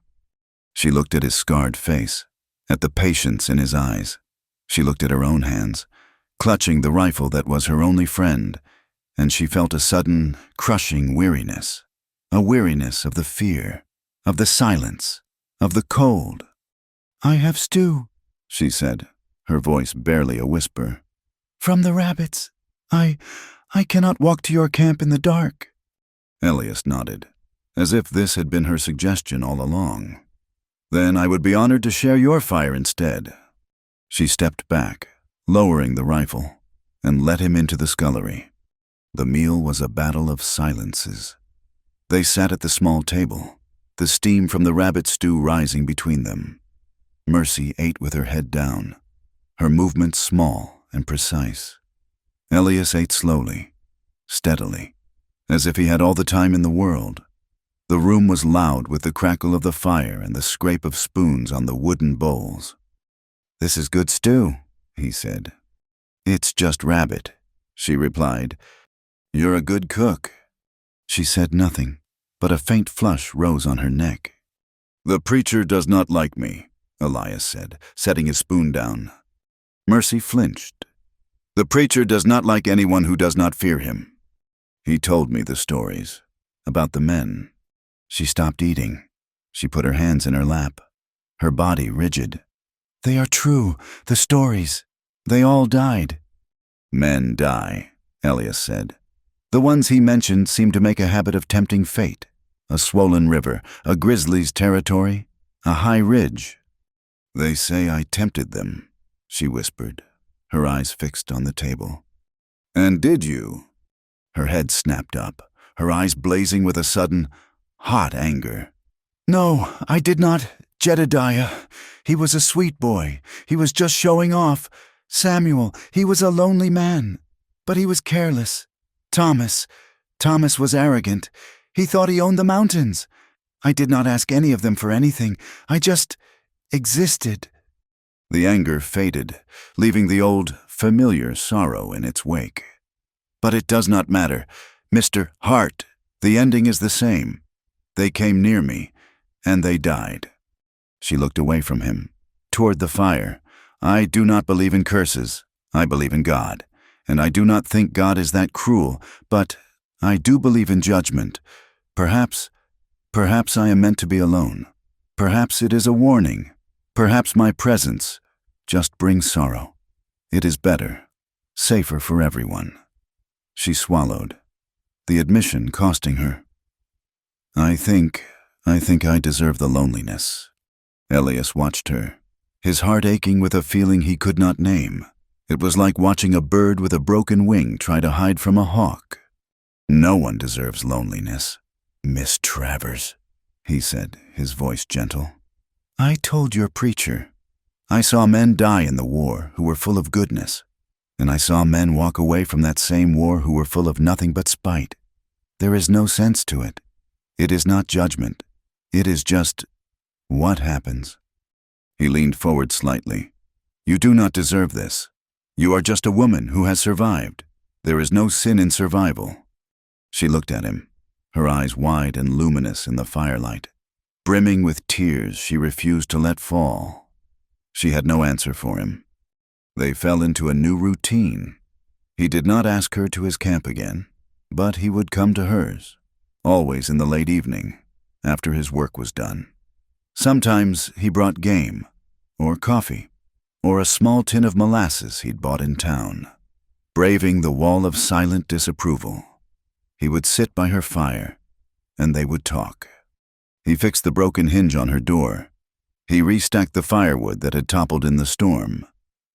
She looked at his scarred face, at the patience in his eyes. She looked at her own hands, clutching the rifle that was her only friend, and she felt a sudden, crushing weariness. A weariness of the fear, of the silence, of the cold. "I have stew," she said, her voice barely a whisper. "From the rabbits. I cannot walk to your camp in the dark." Elias nodded, as if this had been her suggestion all along. "Then I would be honored to share your fire instead." She stepped back, lowering the rifle, and let him into the scullery. The meal was a battle of silences. They sat at the small table, the steam from the rabbit stew rising between them. Mercy ate with her head down, her movements small and precise. Elias ate slowly, steadily, as if he had all the time in the world. The room was loud with the crackle of the fire and the scrape of spoons on the wooden bowls. "This is good stew," he said. "It's just rabbit," she replied. "You're a good cook." She said nothing, but a faint flush rose on her neck. "The preacher does not like me," Elias said, setting his spoon down. Mercy flinched. "The preacher does not like anyone who does not fear him." He told me the stories, about the men. She stopped eating. She put her hands in her lap, her body rigid. "They are true, the stories. They all died." "Men die," Elias said. The ones he mentioned seemed to make a habit of tempting fate. A swollen river, a grizzly's territory, a high ridge. "They say I tempted them," she whispered, her eyes fixed on the table. "And did you?" Her head snapped up, her eyes blazing with a sudden, hot anger. "No, I did not. Jedediah. He was a sweet boy. He was just showing off. Samuel, he was a lonely man. But he was careless. Thomas was arrogant. He thought he owned the mountains. I did not ask any of them for anything. I just existed." The anger faded, leaving the old, familiar sorrow in its wake. "But it does not matter. Mr. Hart, the ending is the same. They came near me, and they died." She looked away from him, toward the fire. "I do not believe in curses. I believe in God. And I do not think God is that cruel, but I do believe in judgment. Perhaps I am meant to be alone. Perhaps it is a warning. Perhaps my presence just brings sorrow. It is better, safer for everyone." She swallowed, the admission costing her. I think I deserve the loneliness." Elias watched her, his heart aching with a feeling he could not name. It was like watching a bird with a broken wing try to hide from a hawk. "No one deserves loneliness, Miss Travers," he said, his voice gentle. "I told your preacher. I saw men die in the war who were full of goodness, and I saw men walk away from that same war who were full of nothing but spite. There is no sense to it. It is not judgment. It is just what happens." He leaned forward slightly. "You do not deserve this. You are just a woman who has survived. There is no sin in survival." She looked at him, her eyes wide and luminous in the firelight. Brimming with tears she refused to let fall. She had no answer for him. They fell into a new routine. He did not ask her to his camp again, but he would come to hers, always in the late evening, after his work was done. Sometimes he brought game, or coffee, or a small tin of molasses he'd bought in town. Braving the wall of silent disapproval, he would sit by her fire, and they would talk. He fixed the broken hinge on her door. He restacked the firewood that had toppled in the storm.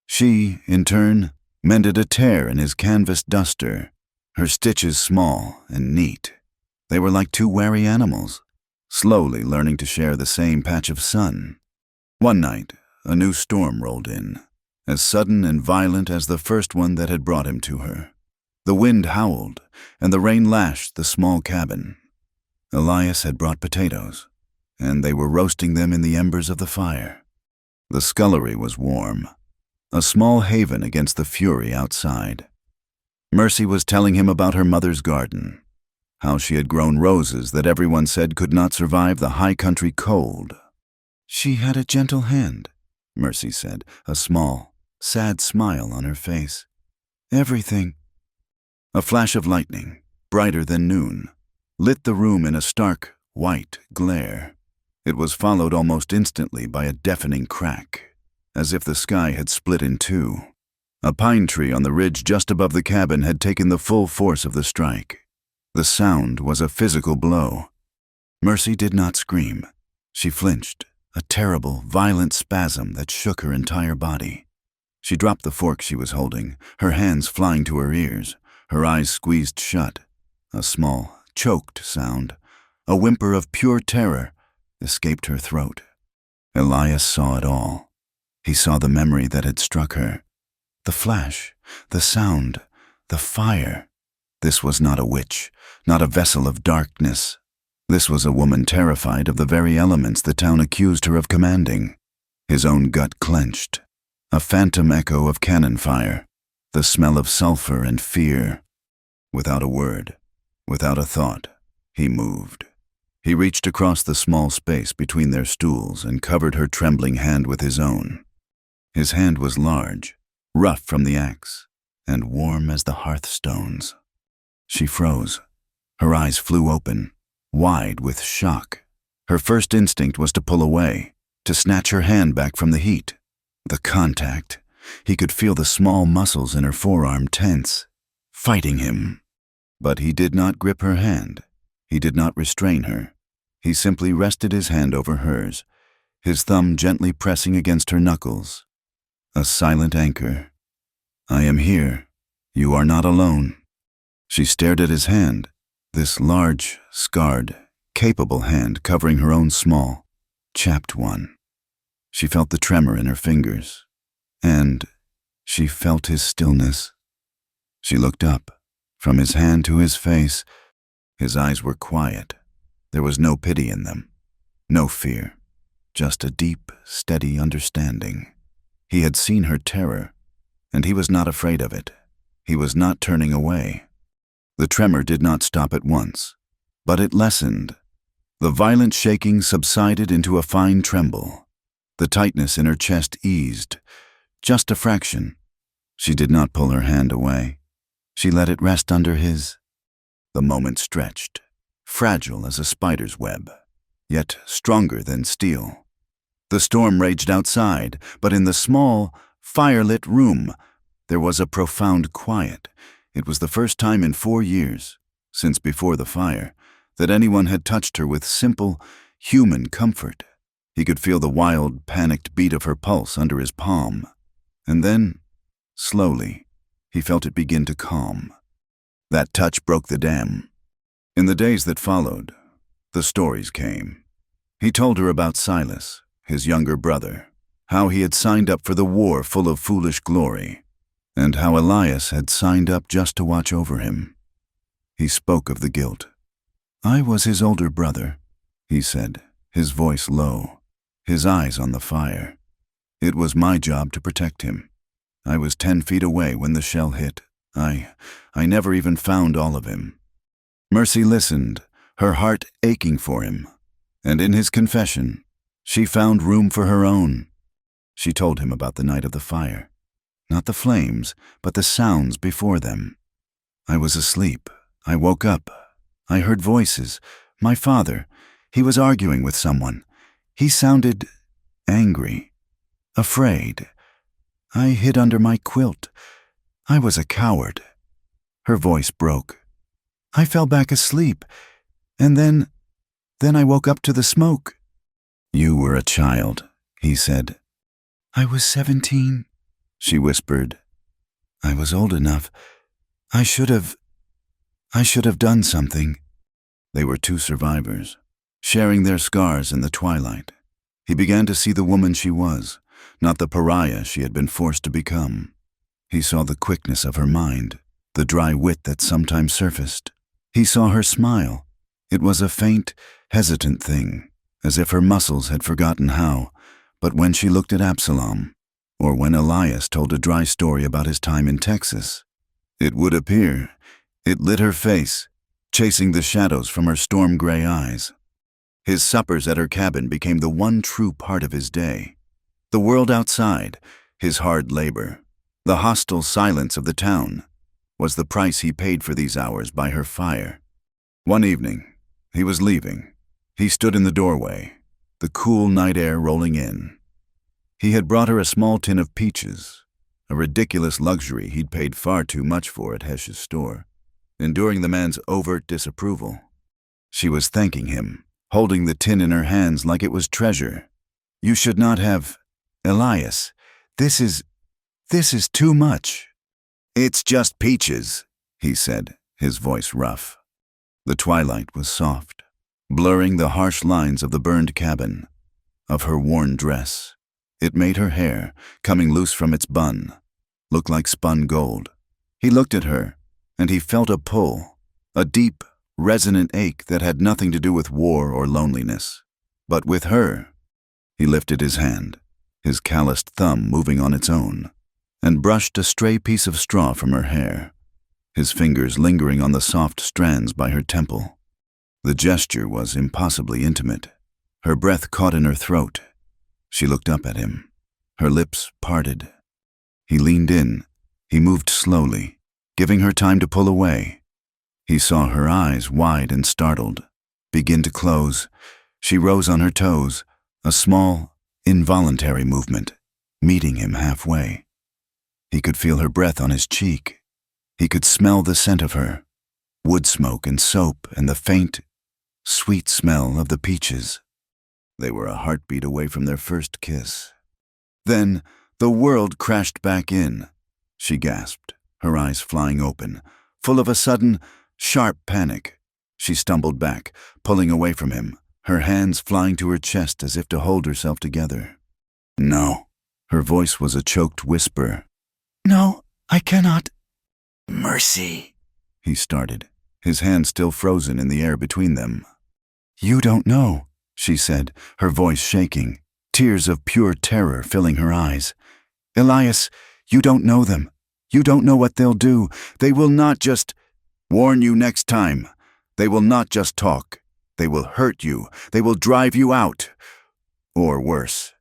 She, in turn, mended a tear in his canvas duster, her stitches small and neat. They were like two wary animals, slowly learning to share the same patch of sun. One night, a new storm rolled in, as sudden and violent as the first one that had brought him to her. The wind howled, and the rain lashed the small cabin. Elias had brought potatoes, and they were roasting them in the embers of the fire. The scullery was warm, a small haven against the fury outside. Mercy was telling him about her mother's garden, how she had grown roses that everyone said could not survive the high country cold. She had a gentle hand, Mercy said, a small, sad smile on her face. Everything. A flash of lightning, brighter than noon, lit the room in a stark, white glare. It was followed almost instantly by a deafening crack, as if the sky had split in two. A pine tree on the ridge just above the cabin had taken the full force of the strike. The sound was a physical blow. Mercy did not scream. She flinched, a terrible, violent spasm that shook her entire body. She dropped the fork she was holding, her hands flying to her ears, her eyes squeezed shut. A small, choked sound, a whimper of pure terror, escaped her throat. Elias saw it all. He saw the memory that had struck her. The flash, the sound, the fire. This was not a witch, not a vessel of darkness. This was a woman terrified of the very elements the town accused her of commanding. His own gut clenched. A phantom echo of cannon fire, the smell of sulfur and fear. Without a word, without a thought, he moved. He reached across the small space between their stools and covered her trembling hand with his own. His hand was large, rough from the axe, and warm as the hearthstones. She froze. Her eyes flew open, wide with shock. Her first instinct was to pull away, to snatch her hand back from the heat. The contact. He could feel the small muscles in her forearm tense, fighting him. But he did not grip her hand. He did not restrain her. He simply rested his hand over hers, his thumb gently pressing against her knuckles. A silent anchor. I am here. You are not alone. She stared at his hand, this large, scarred, capable hand covering her own small, chapped one. She felt the tremor in her fingers, and she felt his stillness. She looked up, from his hand to his face. His eyes were quiet. There was no pity in them, no fear, just a deep, steady understanding. He had seen her terror, and he was not afraid of it. He was not turning away. The tremor did not stop at once, but it lessened. The violent shaking subsided into a fine tremble. The tightness in her chest eased, just a fraction. She did not pull her hand away. She let it rest under his. The moment stretched, fragile as a spider's web, yet stronger than steel. The storm raged outside, but in the small, fire-lit room, there was a profound quiet. It was the first time in 4 years, since before the fire, that anyone had touched her with simple, human comfort. He could feel the wild, panicked beat of her pulse under his palm. And then, slowly, he felt it begin to calm. That touch broke the dam. In the days that followed, the stories came. He told her about Silas, his younger brother, how he had signed up for the war full of foolish glory, and how Elias had signed up just to watch over him. He spoke of the guilt. I was his older brother, he said, his voice low, his eyes on the fire. It was my job to protect him. I was 10 feet away when the shell hit. I never even found all of him. Mercy listened, her heart aching for him, and in his confession, she found room for her own. She told him about the night of the fire. Not the flames, but the sounds before them. I was asleep. I woke up. I heard voices. My father. He was arguing with someone. He sounded angry, afraid. I hid under my quilt. I was a coward. Her voice broke. I fell back asleep, and then I woke up to the smoke. You were a child, he said. I was 17, she whispered. I was old enough. I should have done something. They were 2 survivors, sharing their scars in the twilight. He began to see the woman she was, not the pariah she had been forced to become. He saw the quickness of her mind, the dry wit that sometimes surfaced. He saw her smile. It was a faint, hesitant thing, as if her muscles had forgotten how, but when she looked at Absalom, or when Elias told a dry story about his time in Texas, it would appear it lit her face, chasing the shadows from her storm-gray eyes. His suppers at her cabin became the one true part of his day. The world outside, his hard labor, the hostile silence of the town, was the price he paid for these hours by her fire. One evening, he was leaving. He stood in the doorway, the cool night air rolling in. He had brought her a small tin of peaches, a ridiculous luxury he'd paid far too much for at Hesch's store, enduring the man's overt disapproval. She was thanking him, holding the tin in her hands like it was treasure. "You should not have... Elias, this is too much." "It's just peaches," he said, his voice rough. The twilight was soft, blurring the harsh lines of the burned cabin, of her worn dress. It made her hair, coming loose from its bun, look like spun gold. He looked at her, and he felt a pull, a deep, resonant ache that had nothing to do with war or loneliness, but with her. He lifted his hand, his calloused thumb moving on its own, and brushed a stray piece of straw from her hair, his fingers lingering on the soft strands by her temple. The gesture was impossibly intimate. Her breath caught in her throat. She looked up at him, her lips parted. He leaned in. He moved slowly, giving her time to pull away. He saw her eyes, wide and startled, begin to close. She rose on her toes, a small, involuntary movement, meeting him halfway. He could feel her breath on his cheek. He could smell the scent of her, wood smoke and soap and the faint, sweet smell of the peaches. They were a heartbeat away from their first kiss. Then the world crashed back in. She gasped, her eyes flying open, full of a sudden, sharp panic. She stumbled back, pulling away from him, her hands flying to her chest as if to hold herself together. "No." Her voice was a choked whisper. "No, I cannot." "Mercy," he started, his hand still frozen in the air between them. "You don't know," she said, her voice shaking, tears of pure terror filling her eyes. "Elias, you don't know them. You don't know what they'll do. They will not just..." "Warn you next time. They will not just talk. They will hurt you. They will drive you out. Or worse."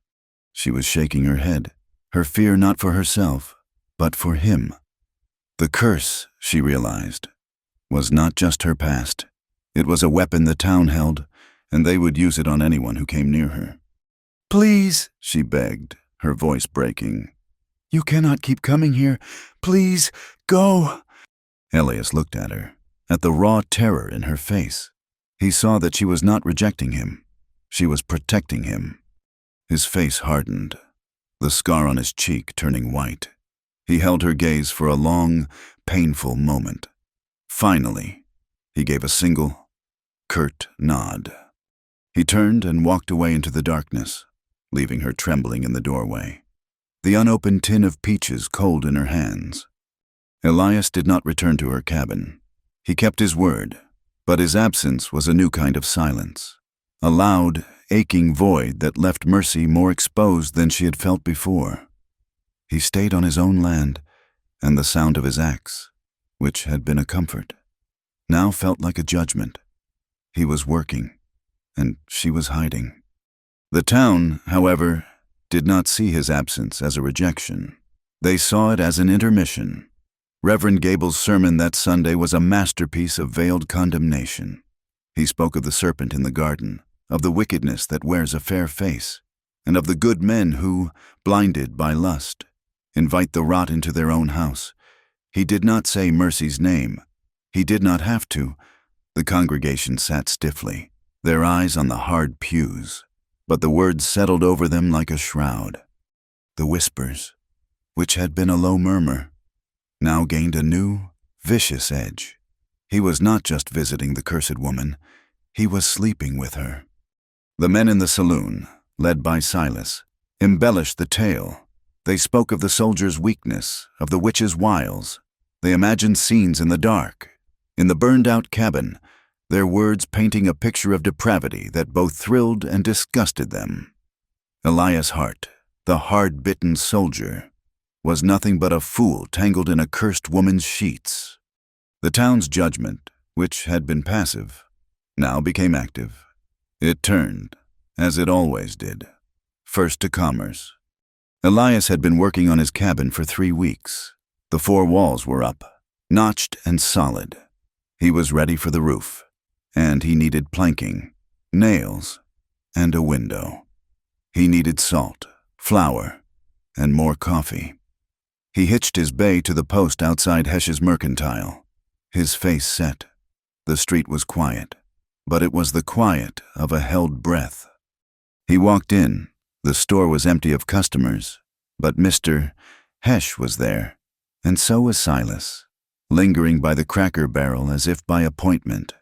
She was shaking her head, her fear not for herself, but for him. The curse, she realized, was not just her past. It was a weapon the town held, and they would use it on anyone who came near her. "Please," she begged, her voice breaking. "You cannot keep coming here. Please, go." Elias looked at her, at the raw terror in her face. He saw that she was not rejecting him. She was protecting him. His face hardened, the scar on his cheek turning white. He held her gaze for a long, painful moment. Finally, he gave a single, curt nod. He turned and walked away into the darkness, leaving her trembling in the doorway, the unopened tin of peaches cold in her hands. Elias did not return to her cabin. He kept his word, but his absence was a new kind of silence, a loud, aching void that left Mercy more exposed than she had felt before. He stayed on his own land, and the sound of his axe, which had been a comfort, now felt like a judgment. He was working, and she was hiding. The town, however, did not see his absence as a rejection. They saw it as an intermission. Reverend Gable's sermon that Sunday was a masterpiece of veiled condemnation. He spoke of the serpent in the garden, of the wickedness that wears a fair face, and of the good men who, blinded by lust, invite the rot into their own house. He did not say Mercy's name. He did not have to. The congregation sat stiffly, their eyes on the hard pews, but the words settled over them like a shroud. The whispers, which had been a low murmur, now gained a new, vicious edge. He was not just visiting the cursed woman, he was sleeping with her. The men in the saloon, led by Silas, embellished the tale. They spoke of the soldier's weakness, of the witch's wiles. They imagined scenes in the dark. In the burned-out cabin, their words painting a picture of depravity that both thrilled and disgusted them. Elias Hart, the hard-bitten soldier, was nothing but a fool tangled in a cursed woman's sheets. The town's judgment, which had been passive, now became active. It turned, as it always did, first to commerce. Elias had been working on his cabin for 3 weeks. The 4 walls were up, notched and solid. He was ready for the roof, and he needed planking, nails, and a window. He needed salt, flour, and more coffee. He hitched his bay to the post outside Hesch's mercantile, his face set. The street was quiet, but it was the quiet of a held breath. He walked in. The store was empty of customers, but Mr. Hesch was there, and so was Silas, lingering by the cracker barrel as if by appointment.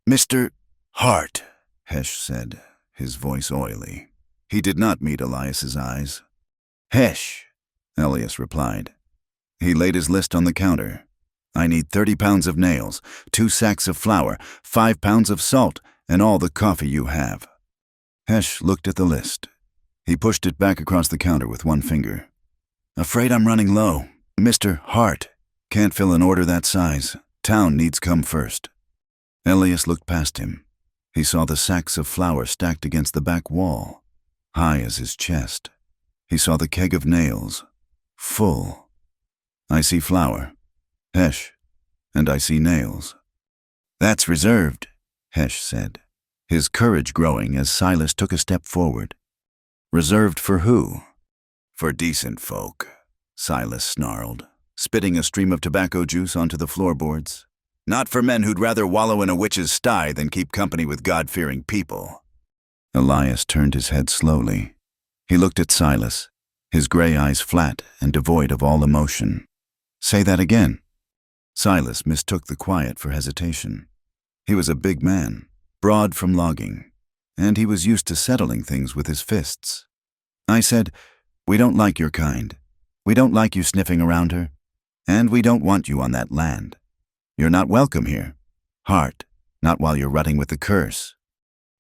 "Mr. Hart," Hesch said, his voice oily. He did not meet Elias's eyes. "Hesch," Elias replied. He laid his list on the counter. "I need 30 pounds of nails, 2 sacks of flour, 5 pounds of salt, and all the coffee you have." Hesch looked at the list. He pushed it back across the counter with one finger. "Afraid I'm running low. Mr. Hart can't fill an order that size. Town needs come first." Elias looked past him. He saw the sacks of flour stacked against the back wall, high as his chest. He saw the keg of nails, full. "I see flour, Hesch, and I see nails." "That's reserved," Hesch said, his courage growing as Silas took a step forward. "Reserved for who?" "For decent folk," Silas snarled, spitting a stream of tobacco juice onto the floorboards. "Not for men who'd rather wallow in a witch's sty than keep company with God-fearing people." Elias turned his head slowly. He looked at Silas, his gray eyes flat and devoid of all emotion. "Say that again." Silas mistook the quiet for hesitation. He was a big man, broad from logging, and he was used to settling things with his fists. "I said, we don't like your kind. We don't like you sniffing around her, and we don't want you on that land. You're not welcome here. Hart, not while you're rutting with the curse."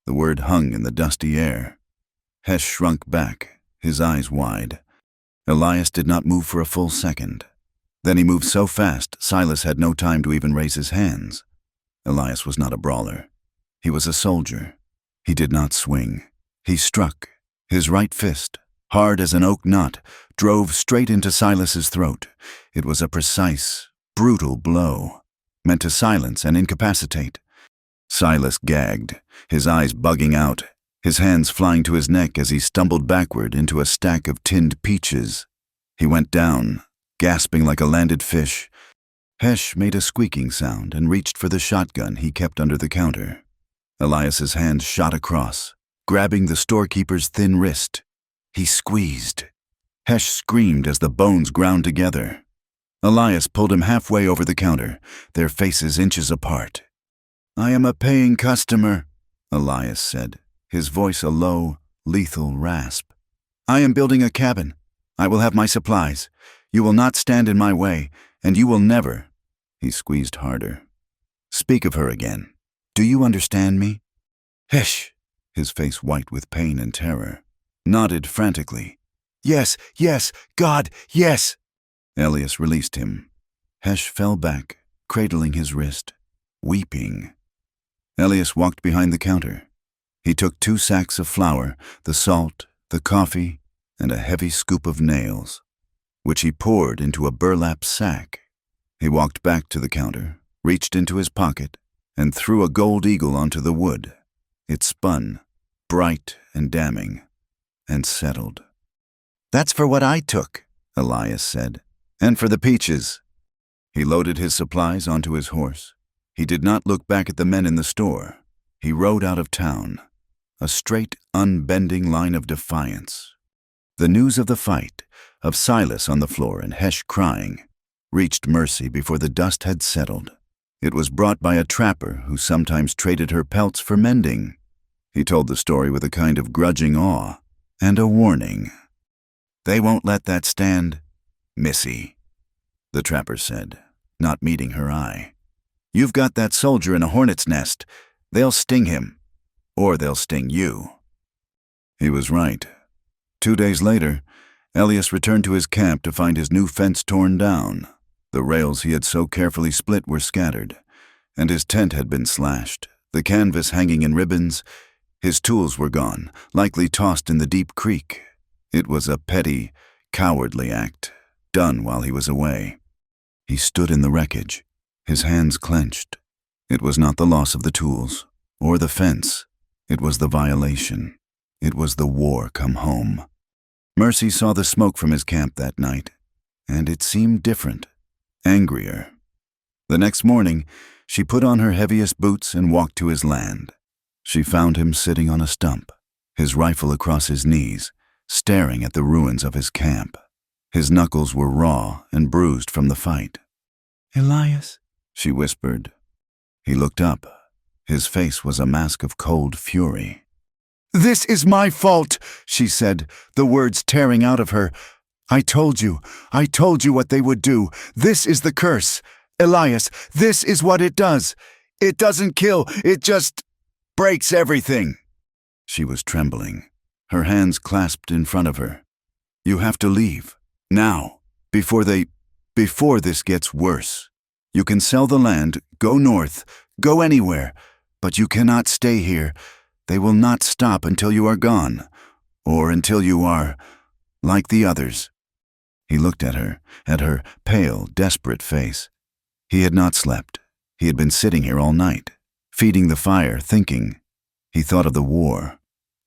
The word hung in the dusty air. Hesch shrunk back, his eyes wide. Elias did not move for a full second. Then he moved so fast, Silas had no time to even raise his hands. Elias was not a brawler. He was a soldier. He did not swing. He struck. His right fist, hard as an oak knot, drove straight into Silas's throat. It was a precise, brutal blow, meant to silence and incapacitate. Silas gagged, his eyes bugging out, his hands flying to his neck as he stumbled backward into a stack of tinned peaches. He went down, gasping like a landed fish. Hesch made a squeaking sound and reached for the shotgun he kept under the counter. Elias's hand shot across, grabbing the storekeeper's thin wrist. He squeezed. Hesch screamed as the bones ground together. Elias pulled him halfway over the counter, their faces inches apart. "I am a paying customer," Elias said, his voice a low, lethal rasp. "I am building a cabin. I will have my supplies. You will not stand in my way, and you will never." He squeezed harder. "Speak of her again. Do you understand me?" Hesch, his face white with pain and terror, nodded frantically. "Yes, yes, God, yes!" Elias released him. Hesch fell back, cradling his wrist, weeping. Elias walked behind the counter. He took 2 sacks of flour, the salt, the coffee, and a heavy scoop of nails, which he poured into a burlap sack. He walked back to the counter, reached into his pocket, and threw a gold eagle onto the wood. It spun, bright and damning, and settled. "That's for what I took," Elias said, "and for the peaches." He loaded his supplies onto his horse. He did not look back at the men in the store. He rode out of town, a straight, unbending line of defiance. The news of the fight, of Silas on the floor and Hesch crying, reached Mercy before the dust had settled. It was brought by a trapper who sometimes traded her pelts for mending. He told the story with a kind of grudging awe and a warning. "They won't let that stand, Missy," the trapper said, not meeting her eye. You've got that soldier in a hornet's nest. They'll sting him, or they'll sting you." He was right. 2 days later, Elias returned to his camp to find his new fence torn down. The rails he had so carefully split were scattered, and his tent had been slashed, the canvas hanging in ribbons. His tools were gone, likely tossed in the deep creek. It was a petty, cowardly act, done while he was away. He stood in the wreckage, his hands clenched. It was not the loss of the tools, or the fence. It was the violation. It was the war come home. Mercy saw the smoke from his camp that night, and it seemed different, angrier. The next morning, she put on her heaviest boots and walked to his land. She found him sitting on a stump, his rifle across his knees, staring at the ruins of his camp. His knuckles were raw and bruised from the fight. "Elias," she whispered. He looked up. His face was a mask of cold fury. "This is my fault," she said, the words tearing out of her. I told you what they would do. This is the curse. Elias, this is what it does. It doesn't kill, it just breaks everything." She was trembling, her hands clasped in front of her. "You have to leave, now, before this gets worse. You can sell the land, go north, go anywhere, but you cannot stay here. They will not stop until you are gone, or until you are like the others." He looked at her pale, desperate face. He had not slept. He had been sitting here all night, feeding the fire, thinking. He thought of the war.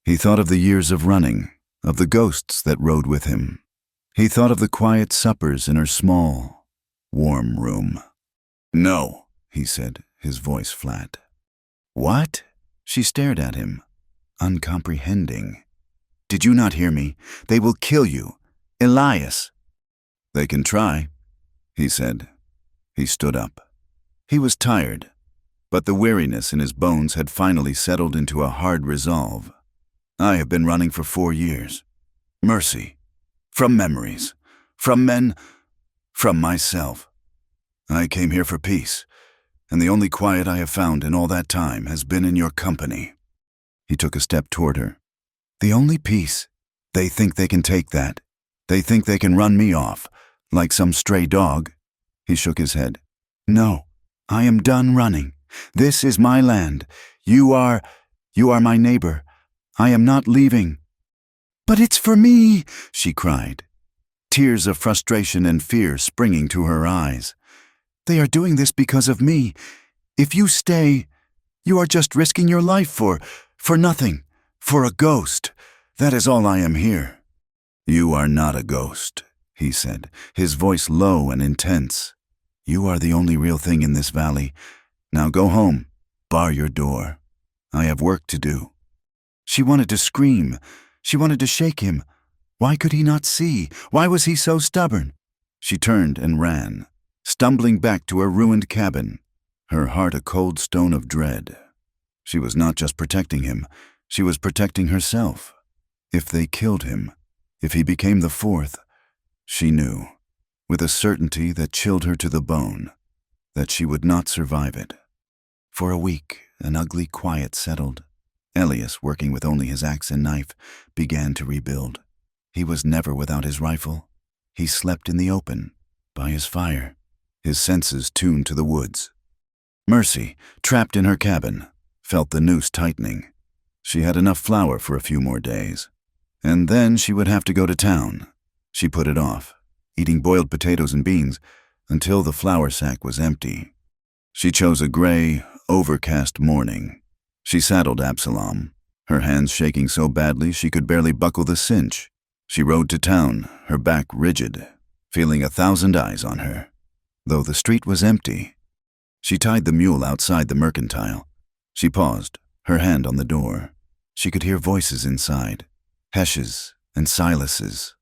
He thought of the years of running, of the ghosts that rode with him. He thought of the quiet suppers in her small, warm room. "No," he said, his voice flat. "What?" She stared at him, uncomprehending. "Did you not hear me? They will kill you. Elias." "They can try," he said. He stood up. He was tired, but the weariness in his bones had finally settled into a hard resolve. "I have been running for 4 years. Mercy. From memories. From men. From myself. I came here for peace, and the only quiet I have found in all that time has been in your company." He took a step toward her. "The only peace? They think they can take that. They think they can run me off, like some stray dog." He shook his head. "No, I am done running. This is my land. You are my neighbor. I am not leaving." "But it's for me," she cried, tears of frustration and fear springing to her eyes. "They are doing this because of me. If you stay, you are just risking your life for nothing, for a ghost. That is all I am here." "You are not a ghost," he said, his voice low and intense. "You are the only real thing in this valley. Now go home, bar your door. I have work to do." She wanted to scream. She wanted to shake him. Why could he not see? Why was he so stubborn? She turned and ran, stumbling back to her ruined cabin, her heart a cold stone of dread. She was not just protecting him, she was protecting herself. If they killed him, if he became the fourth, she knew, with a certainty that chilled her to the bone, that she would not survive it. For a week, an ugly quiet settled. Elias, working with only his axe and knife, began to rebuild. He was never without his rifle. He slept in the open, by his fire, his senses tuned to the woods. Mercy, trapped in her cabin, felt the noose tightening. She had enough flour for a few more days. And then she would have to go to town. She put it off, eating boiled potatoes and beans, until the flour sack was empty. She chose a gray, overcast morning. She saddled Absalom, her hands shaking so badly she could barely buckle the cinch. She rode to town, her back rigid, feeling 1,000 eyes on her, though the street was empty. She tied the mule outside the mercantile. She paused, her hand on the door. She could hear voices inside, Hesh's and Silas's.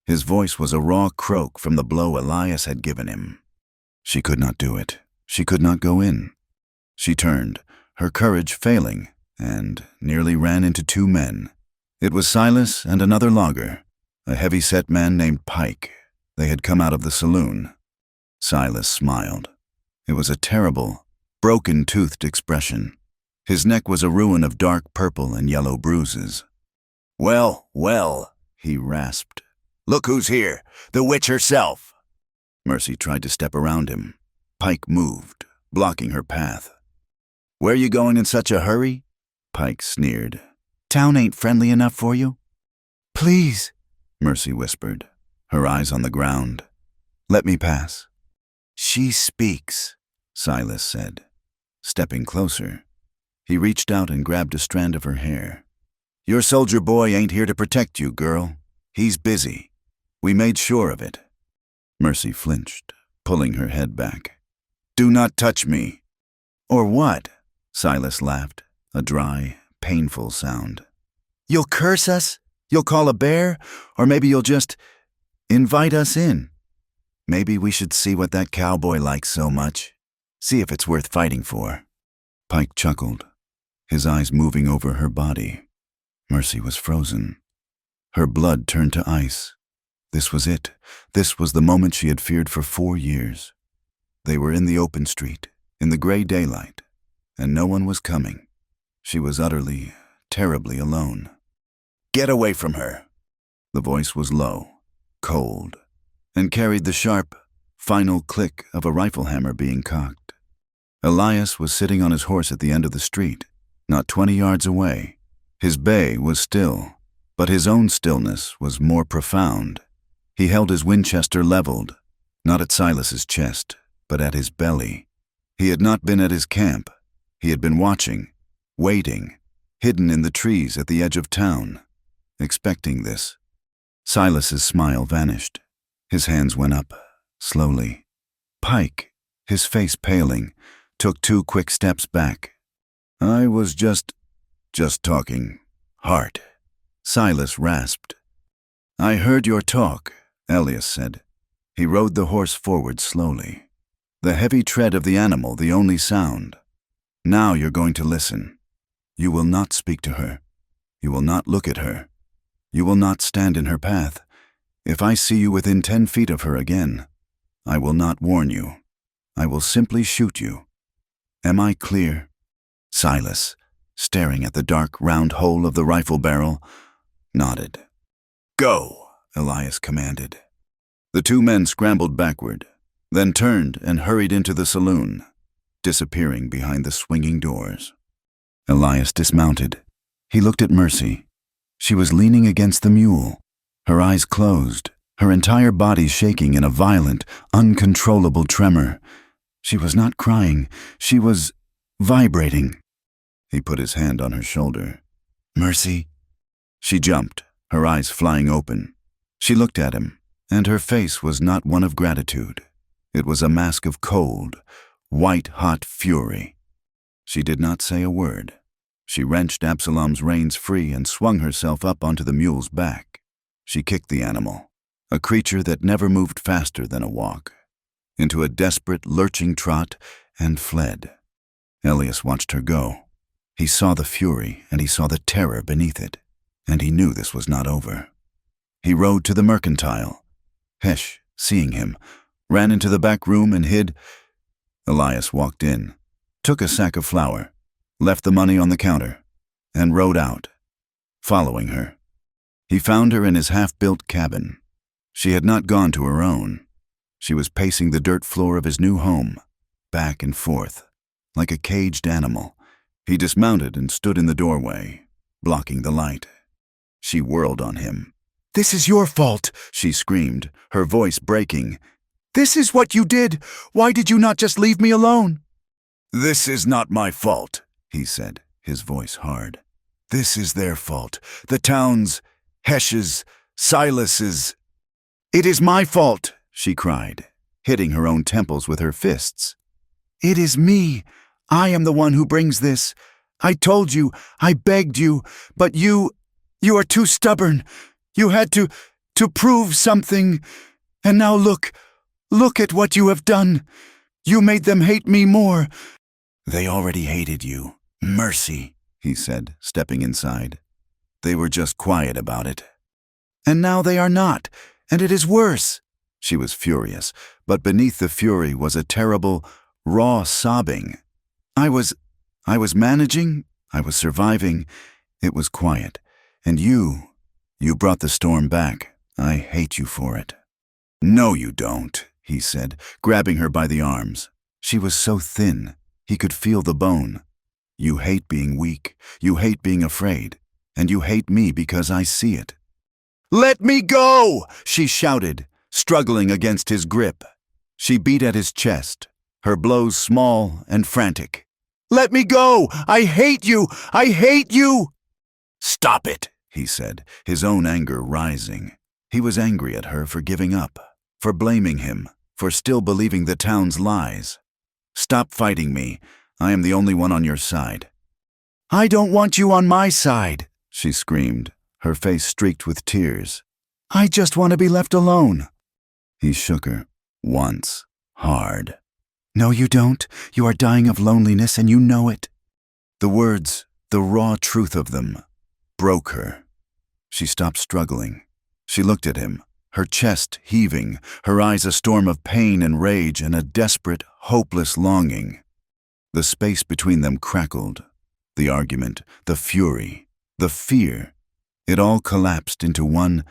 His voice was a raw croak from the blow Elias had given him. She could not do it. She could not go in. She turned, her courage failing, and nearly ran into 2 men. It was Silas and another logger, a heavy-set man named Pike. They had come out of the saloon. Silas smiled. It was a terrible, broken-toothed expression. His neck was a ruin of dark purple and yellow bruises. "Well, well," he rasped. "Look who's here, the witch herself." Mercy tried to step around him. Pike moved, blocking her path. "Where you going in such a hurry?" Pike sneered. "Town ain't friendly enough for you?" "Please," Mercy whispered, her eyes on the ground. "Let me pass." "She speaks," Silas said. Stepping closer, he reached out and grabbed a strand of her hair. "Your soldier boy ain't here to protect you, girl. He's busy. We made sure of it." Mercy flinched, pulling her head back. "Do not touch me." "Or what?" Silas laughed, a dry, painful sound. "You'll curse us? You'll call a bear? Or maybe you'll just invite us in? Maybe we should see what that cowboy likes so much. See if it's worth fighting for." Pike chuckled, his eyes moving over her body. Mercy was frozen. Her blood turned to ice. This was it. This was the moment she had feared for 4 years. They were in the open street, in the gray daylight, and no one was coming. She was utterly, terribly alone. "Get away from her." The voice was low, cold, and carried the sharp, final click of a rifle hammer being cocked. Elias was sitting on his horse at the end of the street, not 20 yards away. His bay was still, but his own stillness was more profound. He held his Winchester leveled, not at Silas's chest, but at his belly. He had not been at his camp. He had been watching, waiting, hidden in the trees at the edge of town, expecting this. Silas's smile vanished. His hands went up, slowly. Pike, his face paling, took 2 quick steps back. "I was just talking. Heart." Silas rasped. "I heard your talk," Elias said. He rode the horse forward slowly. The heavy tread of the animal the only sound. "Now you're going to listen. You will not speak to her. You will not look at her. You will not stand in her path. If I see you within 10 feet of her again, I will not warn you. I will simply shoot you. Am I clear?" Silas, staring at the dark, round hole of the rifle barrel, nodded. "Go," Elias commanded. The 2 men scrambled backward, then turned and hurried into the saloon, disappearing behind the swinging doors. Elias dismounted. He looked at Mercy. She was leaning against the mule, her eyes closed, her entire body shaking in a violent, uncontrollable tremor. She was not crying. She was vibrating. He put his hand on her shoulder. "Mercy?" She jumped, her eyes flying open. She looked at him, and her face was not one of gratitude. It was a mask of cold, white-hot fury. She did not say a word. She wrenched Absalom's reins free and swung herself up onto the mule's back. She kicked the animal, a creature that never moved faster than a walk, into a desperate, lurching trot and fled. Elias watched her go. He saw the fury and he saw the terror beneath it, and he knew this was not over. He rode to the mercantile. Hesh, seeing him, ran into the back room and hid. Elias walked in, took a sack of flour, left the money on the counter, and rode out, following her. He found her in his half-built cabin. She had not gone to her own. She was pacing the dirt floor of his new home, back and forth, like a caged animal. He dismounted and stood in the doorway, blocking the light. She whirled on him. "This is your fault," she screamed, her voice breaking. "This is what you did. Why did you not just leave me alone?" "This is not my fault," he said, his voice hard. "This is their fault. The town's, Hesh's, Silas's." "It is my fault," she cried, hitting her own temples with her fists. "It is me. I am the one who brings this. I told you, I begged you, but you are too stubborn. You had to prove something. And now look at what you have done. You made them hate me more." "They already hated you. Mercy," he said, stepping inside. "They were just quiet about it." "And now they are not, and it is worse." She was furious, but beneath the fury was a terrible, raw sobbing. I was managing, I was surviving. It was quiet. And you brought the storm back. I hate you for it. No, you don't, he said, grabbing her by the arms. She was so thin, he could feel the bone. You hate being weak, you hate being afraid, and you hate me because I see it. Let me go, she shouted, struggling against his grip. She beat at his chest, her blows small and frantic. Let me go! I hate you! I hate you! Stop it, he said, his own anger rising. He was angry at her for giving up, for blaming him, for still believing the town's lies. Stop fighting me. I am the only one on your side. I don't want you on my side, she screamed, her face streaked with tears. I just want to be left alone. He shook her, once, hard. No, you don't. You are dying of loneliness and you know it. The words, the raw truth of them, broke her. She stopped struggling. She looked at him, her chest heaving, her eyes a storm of pain and rage and a desperate, hopeless longing. The space between them crackled. The argument, the fury, the fear, it all collapsed into one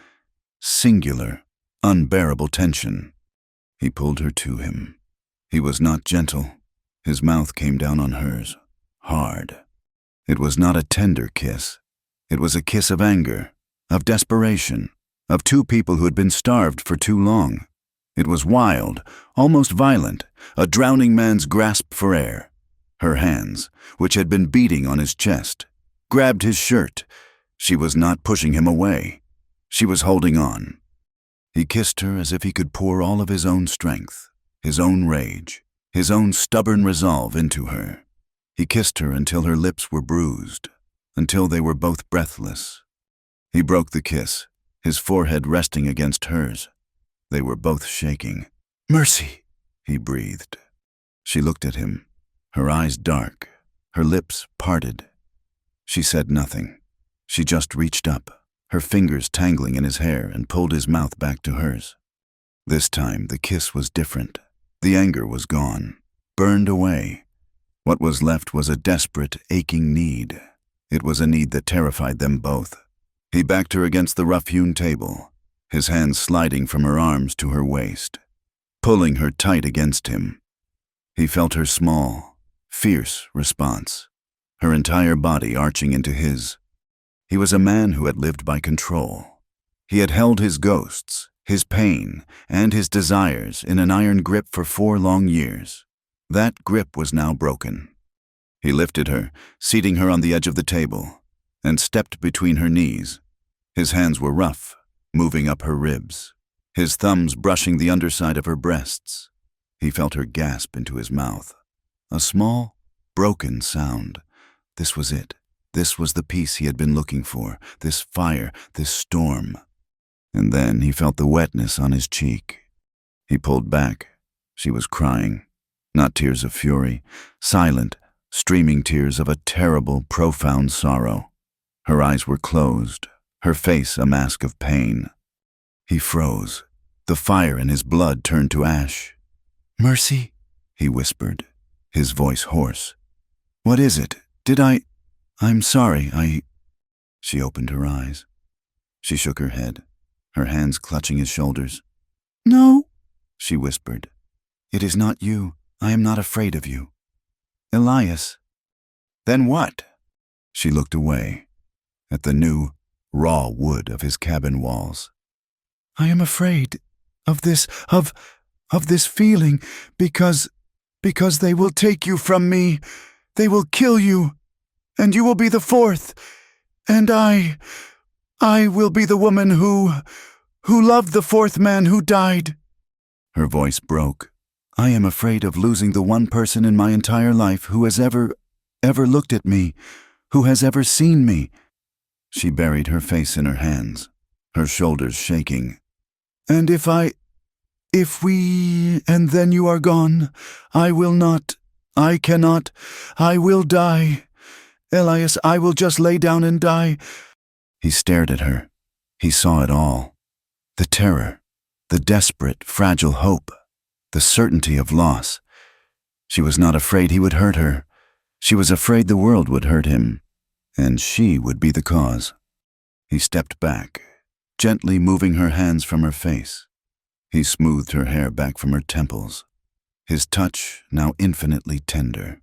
singular, unbearable tension. He pulled her to him. He was not gentle. His mouth came down on hers, hard. It was not a tender kiss. It was a kiss of anger, of desperation, of two people who had been starved for too long. It was wild, almost violent, a drowning man's grasp for air. Her hands, which had been beating on his chest, grabbed his shirt. She was not pushing him away. She was holding on. He kissed her as if he could pour all of his own strength, his own rage, his own stubborn resolve into her. He kissed her until her lips were bruised, until they were both breathless. He broke the kiss, his forehead resting against hers. They were both shaking. Mercy, he breathed. She looked at him, her eyes dark, her lips parted. She said nothing. She just reached up, her fingers tangling in his hair, and pulled his mouth back to hers. This time the kiss was different. The anger was gone, burned away. What was left was a desperate, aching need. It was a need that terrified them both. He backed her against the rough-hewn table, his hands sliding from her arms to her waist, pulling her tight against him. He felt her small, fierce response, her entire body arching into his. He was a man who had lived by control. He had held his ghosts, his pain, and his desires in an iron grip for 4 long years. That grip was now broken. He lifted her, seating her on the edge of the table, and stepped between her knees. His hands were rough, moving up her ribs, his thumbs brushing the underside of her breasts. He felt her gasp into his mouth. A small, broken sound. This was it. This was the peace he had been looking for, this fire, this storm. And then he felt the wetness on his cheek. He pulled back. She was crying. Not tears of fury, silent, streaming tears of a terrible, profound sorrow. Her eyes were closed, her face a mask of pain. He froze. The fire in his blood turned to ash. Mercy, he whispered, his voice hoarse. What is it? I'm sorry, She opened her eyes. She shook her head, her hands clutching his shoulders. No, she whispered. It is not you. I am not afraid of you. Elias. Then what? She looked away, at the new, raw wood of his cabin walls. I am afraid of this feeling because they will take you from me. They will kill you, and you will be the 4th, and I will be the woman who loved the 4th man who died. Her voice broke. I am afraid of losing the one person in my entire life who has ever looked at me, who has ever seen me. She buried her face in her hands, her shoulders shaking. And if we, and then you are gone, I cannot, I will die. Elias, I will just lay down and die. He stared at her. He saw it all. The terror, the desperate, fragile hope, the certainty of loss. She was not afraid he would hurt her. She was afraid the world would hurt him, and she would be the cause. He stepped back, gently moving her hands from her face. He smoothed her hair back from her temples, his touch now infinitely tender.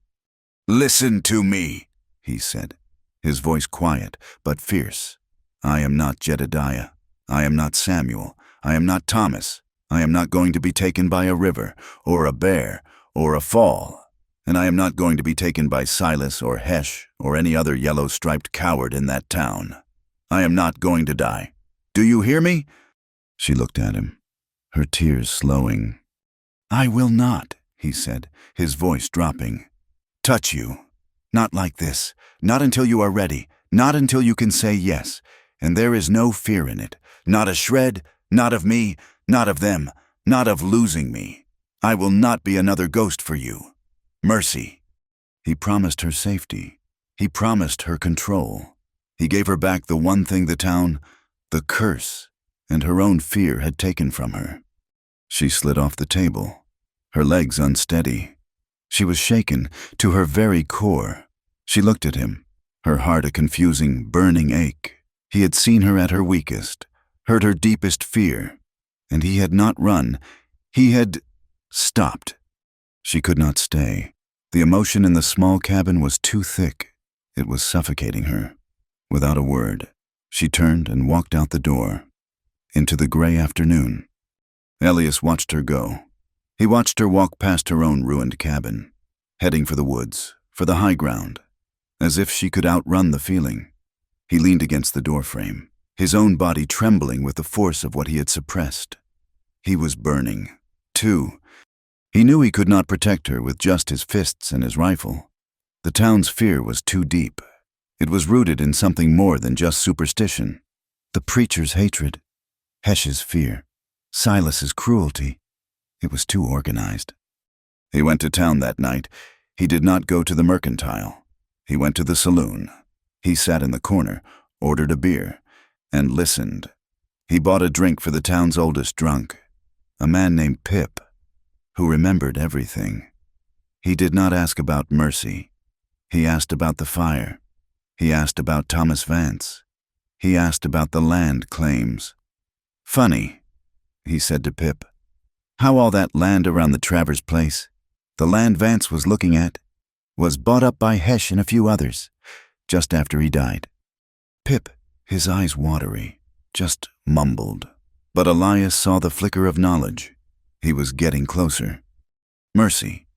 "Listen to me," he said, his voice quiet but fierce. "I am not Jedediah. I am not Samuel. I am not Thomas. I am not going to be taken by a river, or a bear, or a fall. And I am not going to be taken by Silas or Hesh or any other yellow-striped coward in that town. I am not going to die. Do you hear me?" She looked at him, her tears slowing. "I will not," he said, his voice dropping. "Touch you. Not like this. Not until you are ready. Not until you can say yes. And there is no fear in it. Not a shred. Not of me. Not of them. Not of losing me. I will not be another ghost for you. Mercy." He promised her safety. He promised her control. He gave her back the one thing the curse, and her own fear had taken from her. She slid off the table, her legs unsteady. She was shaken to her very core. She looked at him, her heart a confusing, burning ache. He had seen her at her weakest, heard her deepest fear, and he had not run. He had stopped. She could not stay. The emotion in the small cabin was too thick. It was suffocating her. Without a word, she turned and walked out the door, into the gray afternoon. Elias watched her go. He watched her walk past her own ruined cabin, heading for the woods, for the high ground, as if she could outrun the feeling. He leaned against the doorframe, his own body trembling with the force of what he had suppressed. He was burning, too. He knew he could not protect her with just his fists and his rifle. The town's fear was too deep. It was rooted in something more than just superstition. The preacher's hatred, Hesh's fear, Silas's cruelty. It was too organized. He went to town that night. He did not go to the mercantile. He went to the saloon. He sat in the corner, ordered a beer, and listened. He bought a drink for the town's oldest drunk, a man named Pip, who remembered everything. He did not ask about Mercy. He asked about the fire. He asked about Thomas Vance. He asked about the land claims. "Funny," he said to Pip, "how all that land around the Travers place, the land Vance was looking at, was bought up by Hesh and a few others, just after he died." Pip, his eyes watery, just mumbled. But Elias saw the flicker of knowledge. He was getting closer. Mercy,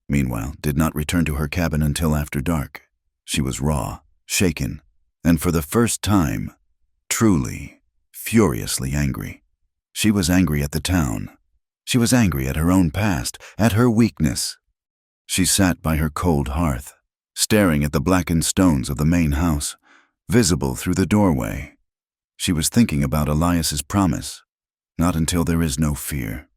meanwhile, did not return to her cabin until after dark. She was raw, shaken, and for the first time, truly, furiously angry. She was angry at the town. She was angry at her own past, at her weakness. She sat by her cold hearth, staring at the blackened stones of the main house, visible through the doorway. She was thinking about Elias's promise. Not until there is no fear.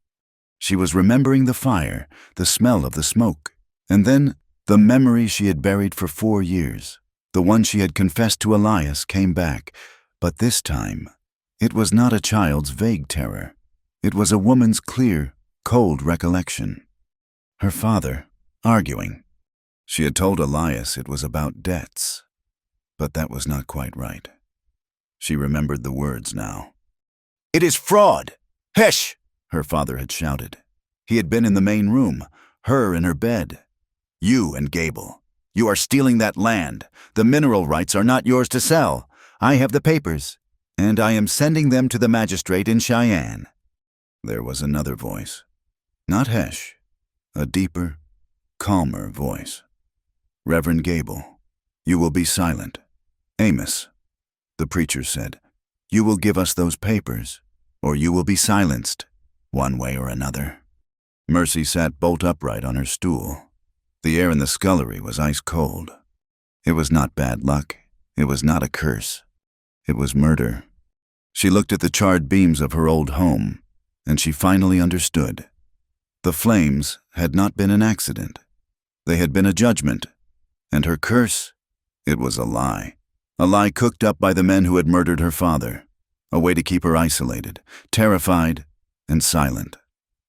She was remembering the fire, the smell of the smoke, and then the memory she had buried for 4 years. The one she had confessed to Elias came back, but this time, it was not a child's vague terror. It was a woman's clear, cold recollection. Her father, arguing. She had told Elias it was about debts, but that was not quite right. She remembered the words now. "It is fraud! Hesh!" her father had shouted. He had been in the main room, her in her bed. "You and Gable, you are stealing that land. The mineral rights are not yours to sell. I have the papers, and I am sending them to the magistrate in Cheyenne." There was another voice. Not Hesh, a deeper, calmer voice. "Reverend Gable, you will be silent." "Amos," the preacher said, "you will give us those papers, or you will be silenced, one way or another." Mercy sat bolt upright on her stool. The air in the scullery was ice cold. It was not bad luck. It was not a curse. It was murder. She looked at the charred beams of her old home, and she finally understood. The flames had not been an accident. They had been a judgment. And her curse, it was a lie. A lie cooked up by the men who had murdered her father. A way to keep her isolated, terrified, and silent.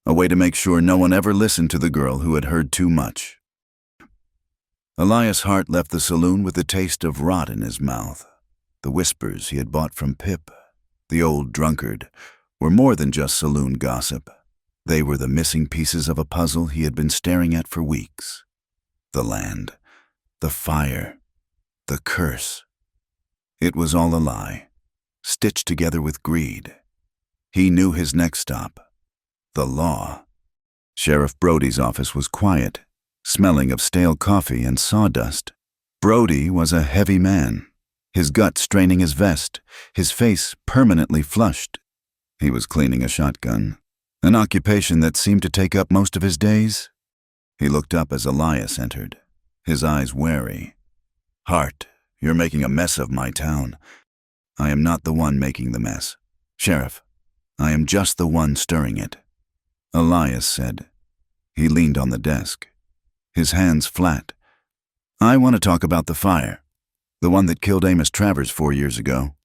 A way to make sure no one ever listened to the girl who had heard too much. Elias Hart left the saloon with the taste of rot in his mouth. The whispers he had bought from Pip, the old drunkard, were more than just saloon gossip. They were the missing pieces of a puzzle he had been staring at for weeks. The land, the fire, the curse. It was all a lie, stitched together with greed. He knew his next stop, the law. Sheriff Brody's office was quiet, smelling of stale coffee and sawdust. Brody was a heavy man, his gut straining his vest, his face permanently flushed. He was cleaning a shotgun, an occupation that seemed to take up most of his days. He looked up as Elias entered, his eyes wary. "Hart, you're making a mess of my town." "I am not the one making the mess, Sheriff. I am just the one stirring it," Elias said. He leaned on the desk, his hands flat. "I want to talk about the fire, the one that killed Amos Travers 4 years ago."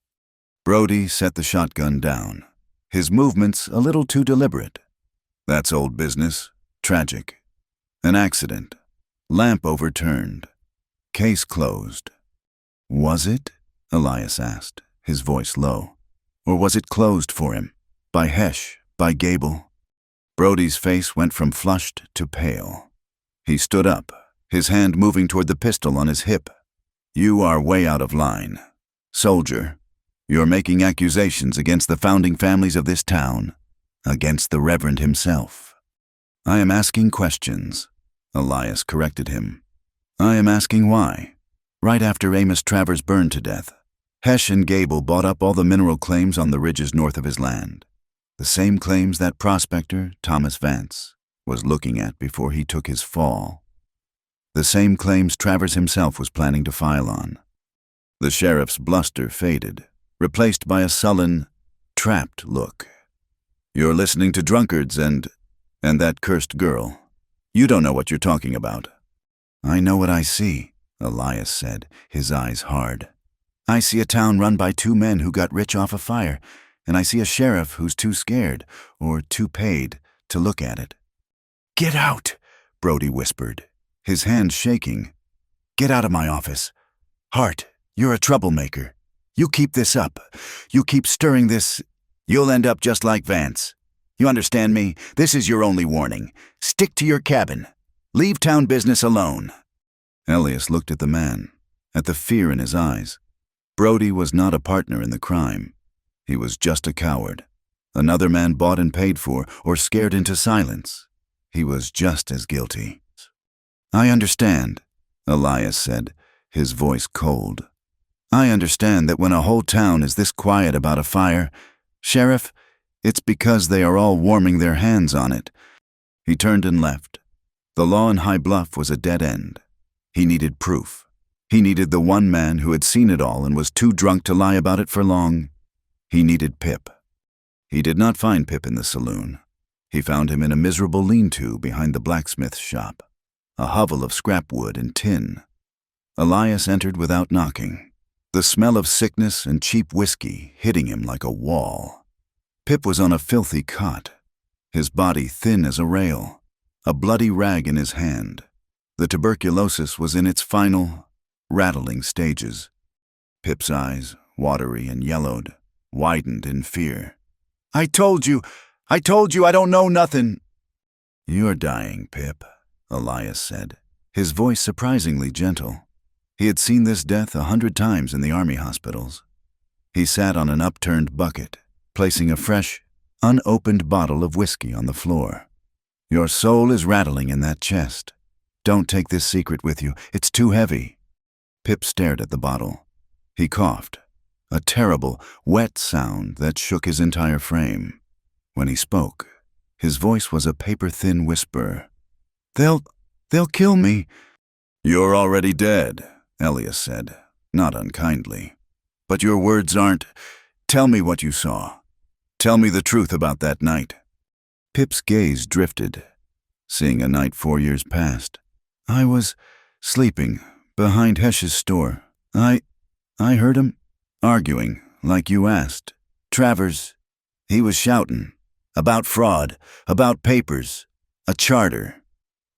Brody set the shotgun down, his movements a little too deliberate. "That's old business. Tragic. An accident. Lamp overturned. Case closed." "Was it?" Elias asked, his voice low. "Or was it closed for him? By Hesh? By Gable?" Brody's face went from flushed to pale. He stood up, his hand moving toward the pistol on his hip. "You are way out of line. Soldier, you're making accusations against the founding families of this town, against the Reverend himself." "I am asking questions," Elias corrected him. "I am asking why. Right after Amos Travers burned to death, Hesh and Gable bought up all the mineral claims on the ridges north of his land. The same claims that prospector, Thomas Vance, was looking at before he took his fall. The same claims Travers himself was planning to file on." The sheriff's bluster faded, replaced by a sullen, trapped look. "You're listening to drunkards and that cursed girl. You don't know what you're talking about." "I know what I see," Elias said, his eyes hard. "I see a town run by 2 men who got rich off a fire, and I see a sheriff who's too scared, or too paid, to look at it." "Get out," Brody whispered, his hands shaking. "Get out of my office. Hart, you're a troublemaker. You keep this up. You keep stirring this. You'll end up just like Vance. You understand me? This is your only warning. Stick to your cabin. Leave town business alone." Elias looked at the man, at the fear in his eyes. Brody was not a partner in the crime. He was just a coward. Another man bought and paid for, or scared into silence. He was just as guilty. "I understand," Elias said, his voice cold. "I understand that when a whole town is this quiet about a fire, Sheriff, it's because they are all warming their hands on it." He turned and left. The law in High Bluff was a dead end. He needed proof. He needed the one man who had seen it all and was too drunk to lie about it for long. He needed Pip. He did not find Pip in the saloon. He found him in a miserable lean-to behind the blacksmith's shop, a hovel of scrap wood and tin. Elias entered without knocking, the smell of sickness and cheap whiskey hitting him like a wall. Pip was on a filthy cot, his body thin as a rail, a bloody rag in his hand. The tuberculosis was in its final, rattling stages. Pip's eyes, watery and yellowed, widened in fear. I told you I don't know nothing." "You're dying, Pip," Elias said, his voice surprisingly gentle. He had seen this death 100 times in the army hospitals. He sat on an upturned bucket, placing a fresh, unopened bottle of whiskey on the floor. "Your soul is rattling in that chest. Don't take this secret with you. It's too heavy." Pip stared at the bottle. He coughed, a terrible, wet sound that shook his entire frame. When he spoke, his voice was a paper-thin whisper. They'll kill me." "You're already dead," Elias said, not unkindly. "But your words aren't. Tell me what you saw. Tell me the truth about that night." Pip's gaze drifted, seeing a night 4 years past. "I was sleeping behind Hesh's store. I heard him arguing, like you asked. Travers, he was shouting. About fraud, about papers, a charter.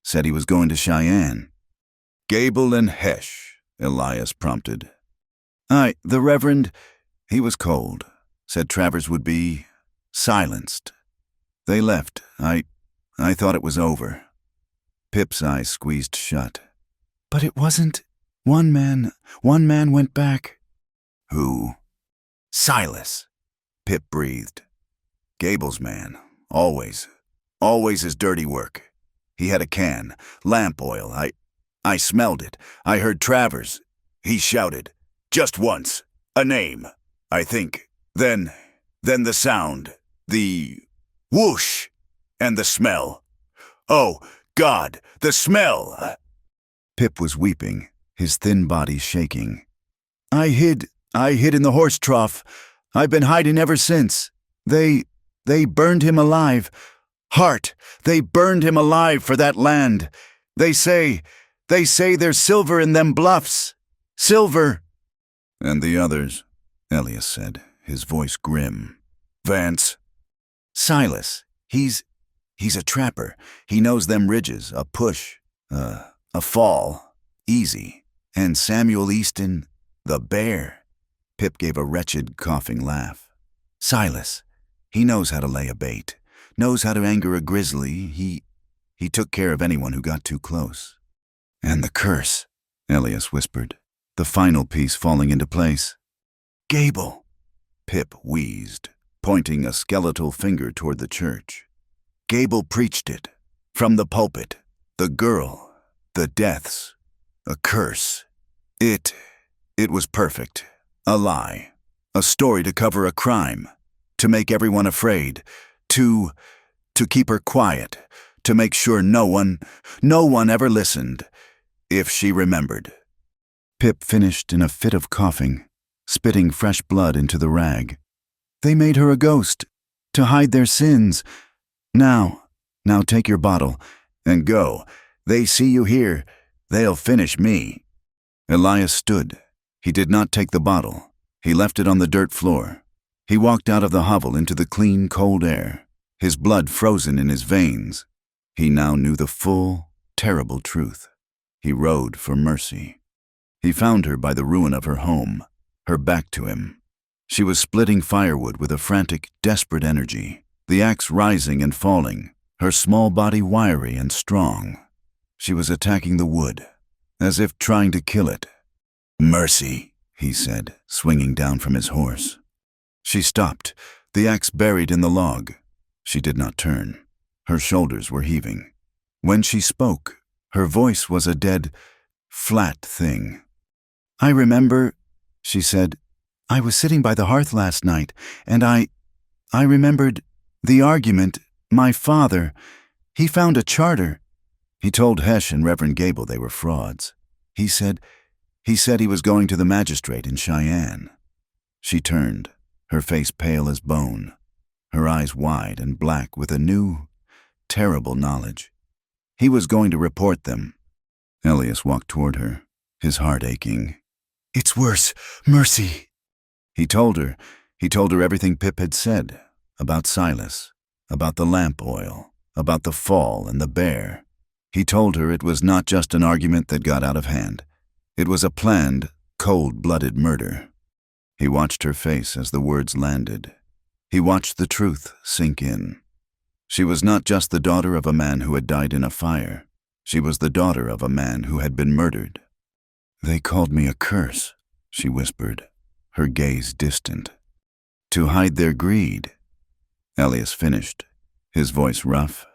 Said he was going to Cheyenne." Gable and Hesh, Elias prompted. The Reverend, he was cold, said Travers would be silenced. They left. I thought it was over. Pip's eyes squeezed shut. But it wasn't. One man went back. Who? Silas, Pip breathed. Gable's man. Always his dirty work. He had a can, lamp oil. I smelled it. I heard Travers. He shouted. Just once. A name, I think. Then the sound. The whoosh. And the smell. Oh, God, the smell! Pip was weeping, his thin body shaking. I hid in the horse trough. I've been hiding ever since. They burned him alive. Hart, they burned him alive for that land. They say there's silver in them bluffs. Silver. And the others, Elias said, his voice grim. Vance. Silas, he's a trapper. He knows them ridges, a push, a fall, easy. And Samuel Easton, the bear. Pip gave a wretched, coughing laugh. Silas, he knows how to lay a bait, knows how to anger a grizzly. He took care of anyone who got too close. And the curse, Elias whispered, the final piece falling into place. Gable, Pip wheezed, pointing a skeletal finger toward the church. Gable preached it, from the pulpit, the girl, the deaths, a curse. It was perfect, a lie, a story to cover a crime, to make everyone afraid, to keep her quiet, to make sure no one ever listened, if she remembered. Pip finished in a fit of coughing, spitting fresh blood into the rag. They made her a ghost, to hide their sins. Now take your bottle, and go. They see you here. They'll finish me. Elias stood. He did not take the bottle. He left it on the dirt floor. He walked out of the hovel into the clean, cold air, his blood frozen in his veins. He now knew the full, terrible truth. He rode for mercy. He found her by the ruin of her home, her back to him. She was splitting firewood with a frantic, desperate energy, the axe rising and falling, her small body wiry and strong. She was attacking the wood, as if trying to kill it. Mercy, he said, swinging down from his horse. She stopped, the axe buried in the log. She did not turn. Her shoulders were heaving. When she spoke, her voice was a dead, flat thing. I remember, she said, I was sitting by the hearth last night, and I remembered the argument. My father, he found a charter. He told Hesh and Reverend Gable they were frauds. He said he was going to the magistrate in Cheyenne. She turned, her face pale as bone, her eyes wide and black with a new, terrible knowledge. He was going to report them. Elias walked toward her, his heart aching. It's worse. Mercy. He told her everything Pip had said, about Silas, about the lamp oil, about the fall and the bear. He told her it was not just an argument that got out of hand. It was a planned, cold-blooded murder. He watched her face as the words landed. He watched the truth sink in. She was not just the daughter of a man who had died in a fire. She was the daughter of a man who had been murdered. They called me a curse, she whispered, her gaze distant. To hide their greed. Elias finished, his voice rough.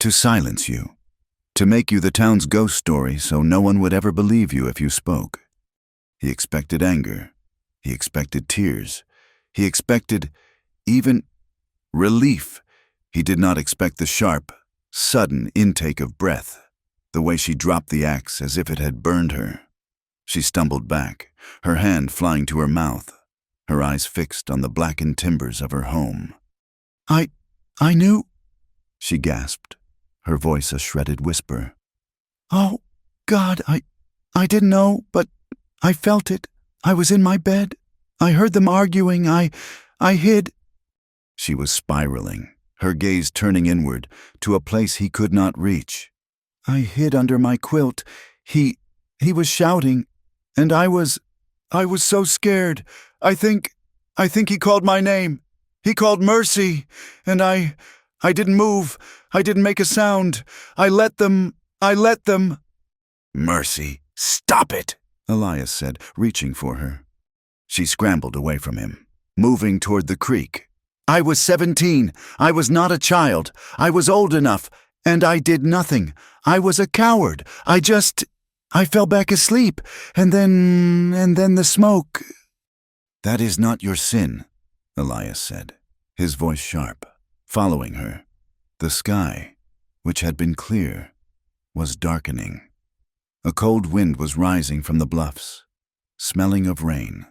To silence you. To make you the town's ghost story so no one would ever believe you if you spoke. He expected anger. He expected tears. He expected even relief. He did not expect the sharp, sudden intake of breath, the way she dropped the axe as if it had burned her. She stumbled back, her hand flying to her mouth, her eyes fixed on the blackened timbers of her home. I knew, she gasped, her voice a shredded whisper. Oh, God, I didn't know, but I felt it. I was in my bed. I heard them arguing. I hid. She was spiraling, her gaze turning inward to a place he could not reach. I hid under my quilt. He He was shouting, and I was so scared. I think he called my name. He called Mercy, and I didn't move. I didn't make a sound. I let them. Mercy, stop it, Elias said, reaching for her. She scrambled away from him, moving toward the creek. I was 17. I was not a child. I was old enough, and I did nothing. I was a coward. I fell back asleep, and then the smoke. That is not your sin, Elias said, his voice sharp, following her. The sky, which had been clear, was darkening. A cold wind was rising from the bluffs, smelling of rain.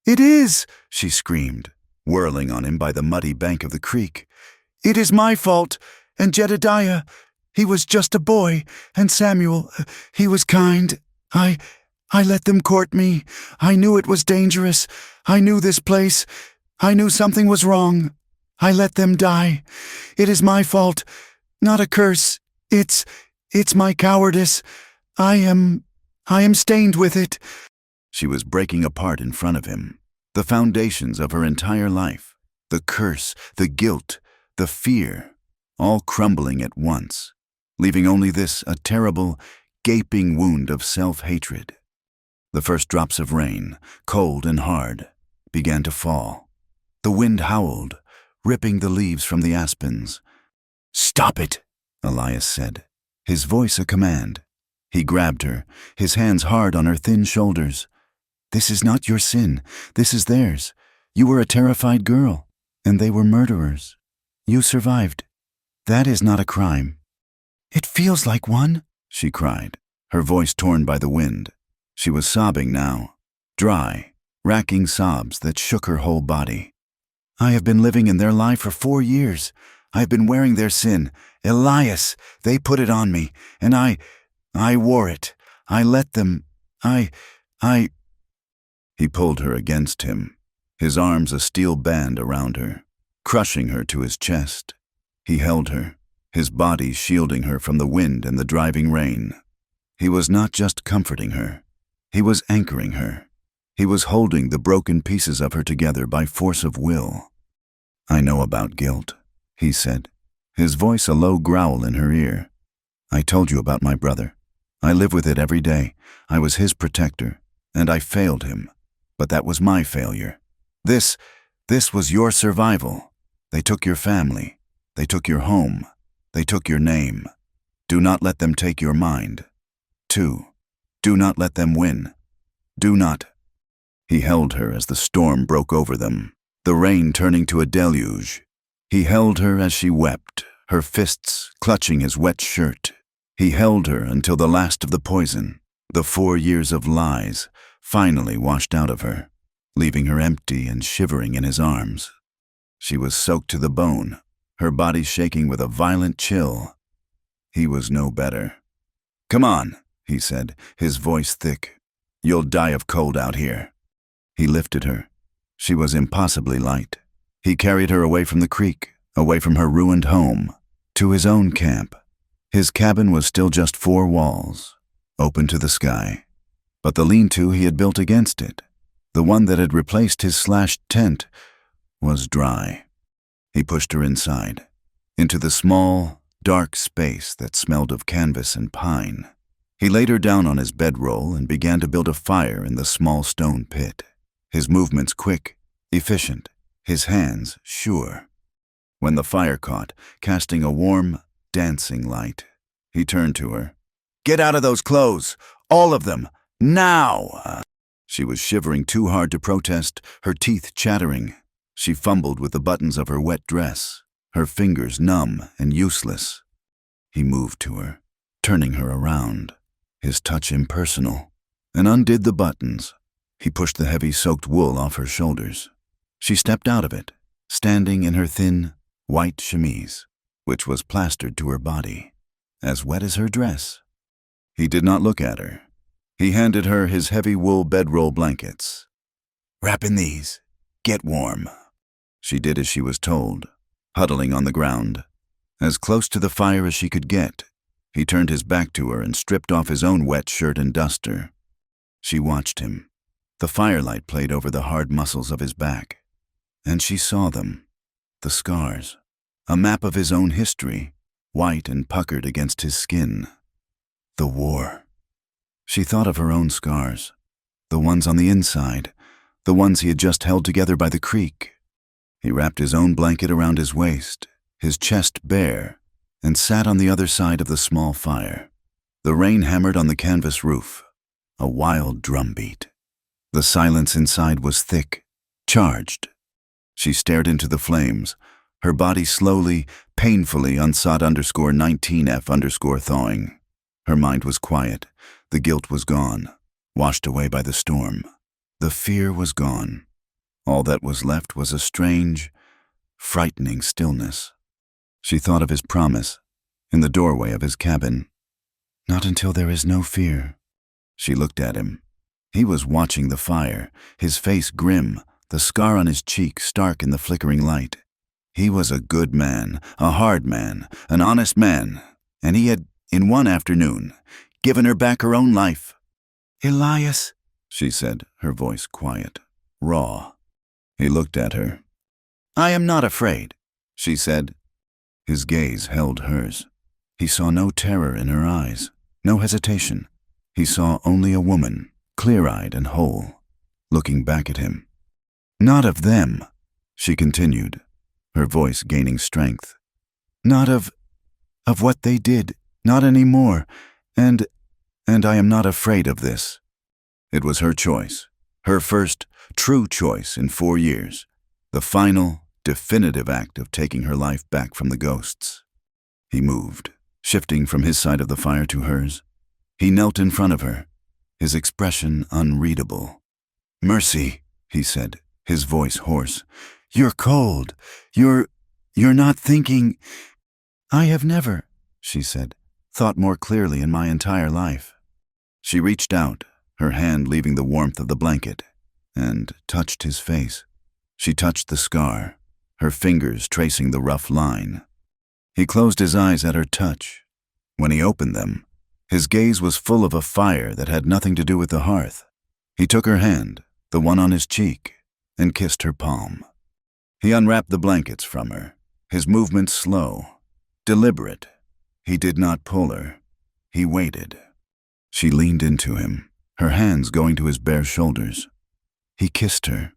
It is, she screamed, whirling on him by the muddy bank of the creek. It is my fault, and Jedediah, he was just a boy, and Samuel, he was kind. I let them court me. I knew it was dangerous. I knew this place. I knew something was wrong. I let them die. It is my fault, not a curse. It's my cowardice. I am stained with it. She was breaking apart in front of him. The foundations of her entire life, the curse, the guilt, the fear, all crumbling at once, leaving only this, a terrible, gaping wound of self-hatred. The first drops of rain, cold and hard, began to fall. The wind howled, ripping the leaves from the aspens. Stop it, Elias said, his voice a command. He grabbed her, his hands hard on her thin shoulders. This is not your sin. This is theirs. You were a terrified girl, and they were murderers. You survived. That is not a crime. It feels like one, she cried, her voice torn by the wind. She was sobbing now, dry, racking sobs that shook her whole body. I have been living in their life for 4 years. I have been wearing their sin. Elias, they put it on me, and I wore it. I let them. He pulled her against him, his arms a steel band around her, crushing her to his chest. He held her, his body shielding her from the wind and the driving rain. He was not just comforting her. He was anchoring her. He was holding the broken pieces of her together by force of will. I know about guilt, he said, his voice a low growl in her ear. I told you about my brother. I live with it every day. I was his protector, and I failed him. But that was my failure. This was your survival. They took your family. They took your home. They took your name. Do not let them take your mind. 2. Do not let them win. Do not. He held her as the storm broke over them, the rain turning to a deluge. He held her as she wept, her fists clutching his wet shirt. He held her until the last of the poison, the 4 years of lies, finally washed out of her, leaving her empty and shivering in his arms. She was soaked to the bone, her body shaking with a violent chill. He was no better. Come on, he said, his voice thick. You'll die of cold out here. He lifted her. She was impossibly light. He carried her away from the creek, away from her ruined home, to his own camp. His cabin was still just 4 walls, open to the sky. But the lean-to he had built against it, the one that had replaced his slashed tent, was dry. He pushed her inside, into the small, dark space that smelled of canvas and pine. He laid her down on his bedroll and began to build a fire in the small stone pit, his movements quick, efficient, his hands sure. When the fire caught, casting a warm, dancing light, he turned to her. Get out of those clothes, all of them, now! She was shivering too hard to protest, her teeth chattering. She fumbled with the buttons of her wet dress, her fingers numb and useless. He moved to her, turning her around, his touch impersonal, and undid the buttons. He pushed the heavy soaked wool off her shoulders. She stepped out of it, standing in her thin, white chemise, which was plastered to her body, as wet as her dress. He did not look at her. He handed her his heavy wool bedroll blankets. Wrap in these. Get warm. She did as she was told, huddling on the ground, as close to the fire as she could get. He turned his back to her and stripped off his own wet shirt and duster. She watched him. The firelight played over the hard muscles of his back. And she saw them. The scars. A map of his own history, white and puckered against his skin. The war. She thought of her own scars. The ones on the inside. The ones he had just held together by the creek. He wrapped his own blanket around his waist, his chest bare, and sat on the other side of the small fire. The rain hammered on the canvas roof, a wild drumbeat. The silence inside was thick, charged. She stared into the flames, her body slowly, painfully unsought_19F_thawing. Her mind was quiet. The guilt was gone, washed away by the storm. The fear was gone. All that was left was a strange, frightening stillness. She thought of his promise, in the doorway of his cabin. Not until there is no fear. She looked at him. He was watching the fire, his face grim, the scar on his cheek stark in the flickering light. He was a good man, a hard man, an honest man, and he had, in one afternoon, given her back her own life. "Elias," she said, her voice quiet, raw. He looked at her. "I am not afraid," she said. His gaze held hers. He saw no terror in her eyes, no hesitation. He saw only a woman, clear-eyed and whole, looking back at him. "Not of them," she continued, her voice gaining strength. "Not of what they did, not anymore, and I am not afraid of this." It was her choice, her first true choice in 4 years, the final, definitive act of taking her life back from the ghosts. He moved, shifting from his side of the fire to hers. He knelt in front of her, his expression unreadable. "Mercy," he said, his voice hoarse. "You're cold. You're not thinking—" "I have never," she said, "thought more clearly in my entire life." She reached out, her hand leaving the warmth of the blanket, and touched his face. She touched the scar, her fingers tracing the rough line. He closed his eyes at her touch. When he opened them, his gaze was full of a fire that had nothing to do with the hearth. He took her hand, the one on his cheek, and kissed her palm. He unwrapped the blankets from her, his movements slow, deliberate. He did not pull her. He waited. She leaned into him, her hands going to his bare shoulders. He kissed her.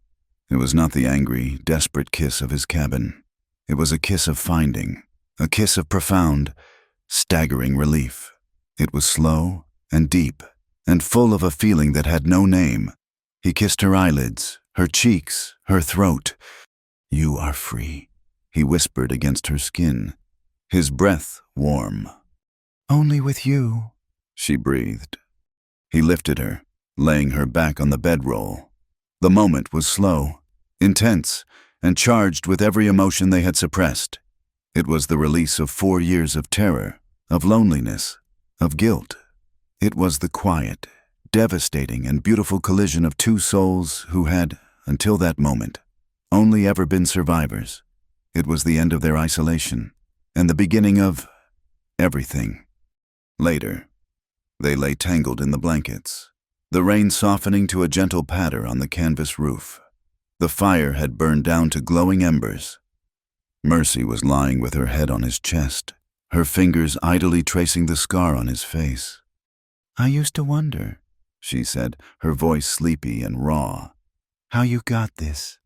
It was not the angry, desperate kiss of his cabin. It was a kiss of finding, a kiss of profound, staggering relief. It was slow and deep and full of a feeling that had no name. He kissed her eyelids, her cheeks, her throat. "You are free," he whispered against her skin, his breath warm. "Only with you," she breathed. He lifted her, laying her back on the bedroll. The moment was slow, intense, and charged with every emotion they had suppressed. It was the release of 4 years of terror, of loneliness, of guilt. It was the quiet, devastating, and beautiful collision of 2 souls who had, until that moment, only ever been survivors. It was the end of their isolation, and the beginning of everything. Later, they lay tangled in the blankets, the rain softening to a gentle patter on the canvas roof. The fire had burned down to glowing embers. Mercy was lying with her head on his chest, her fingers idly tracing the scar on his face. "I used to wonder," she said, her voice sleepy and raw, "how you got this."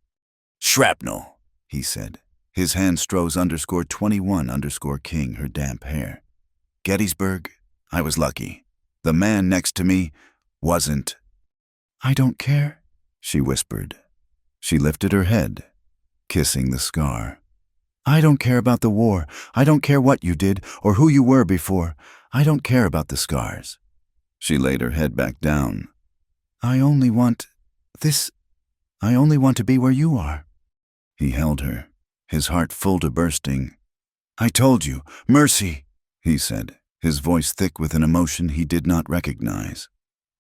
"Shrapnel," he said, his hand strokes _21_King her damp hair. "Gettysburg, I was lucky. The man next to me wasn't." "I don't care," she whispered. She lifted her head, kissing the scar. "I don't care about the war. I don't care what you did or who you were before. I don't care about the scars." She laid her head back down. I only want to be where you are." He held her, his heart full to bursting. "I told you, Mercy," he said, his voice thick with an emotion he did not recognize.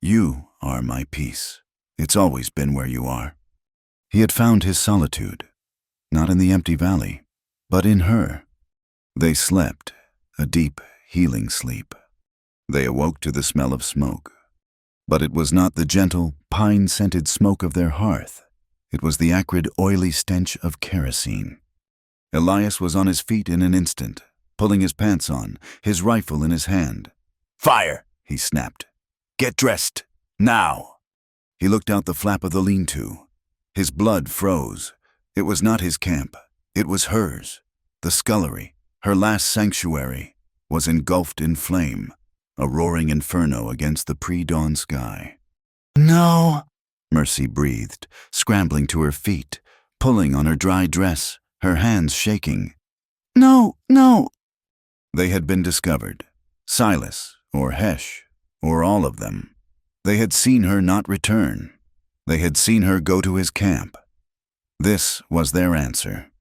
"You are my peace. It's always been where you are." He had found his solitude, not in the empty valley, but in her. They slept, a deep, healing sleep. They awoke to the smell of smoke. But it was not the gentle, pine-scented smoke of their hearth. It was the acrid, oily stench of kerosene. Elias was on his feet in an instant, pulling his pants on, his rifle in his hand. "Fire!" he snapped. "Get dressed! Now!" He looked out the flap of the lean-to. His blood froze. It was not his camp. It was hers. The scullery, her last sanctuary, was engulfed in flame, a roaring inferno against the pre-dawn sky. "No," Mercy breathed, scrambling to her feet, pulling on her dry dress, her hands shaking. "No, no." They had been discovered. Silas, or Hesh, or all of them. They had seen her not return. They had seen her go to his camp. This was their answer.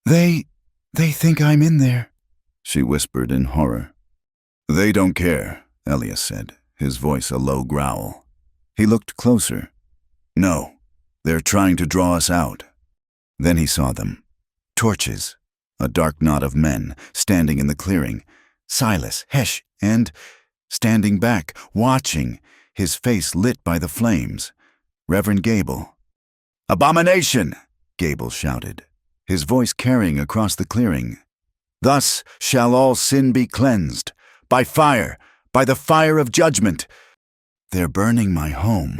They think I'm in there," she whispered in horror. "They don't care," Elias said, his voice a low growl. He looked closer. "No, they're trying to draw us out." Then he saw them. Torches, a dark knot of men, standing in the clearing. Silas, Hesh, and, standing back, watching, his face lit by the flames, Reverend Gable. "Abomination!" Gable shouted, his voice carrying across the clearing. "Thus shall all sin be cleansed, by fire, by the fire of judgment." "They're burning my home,"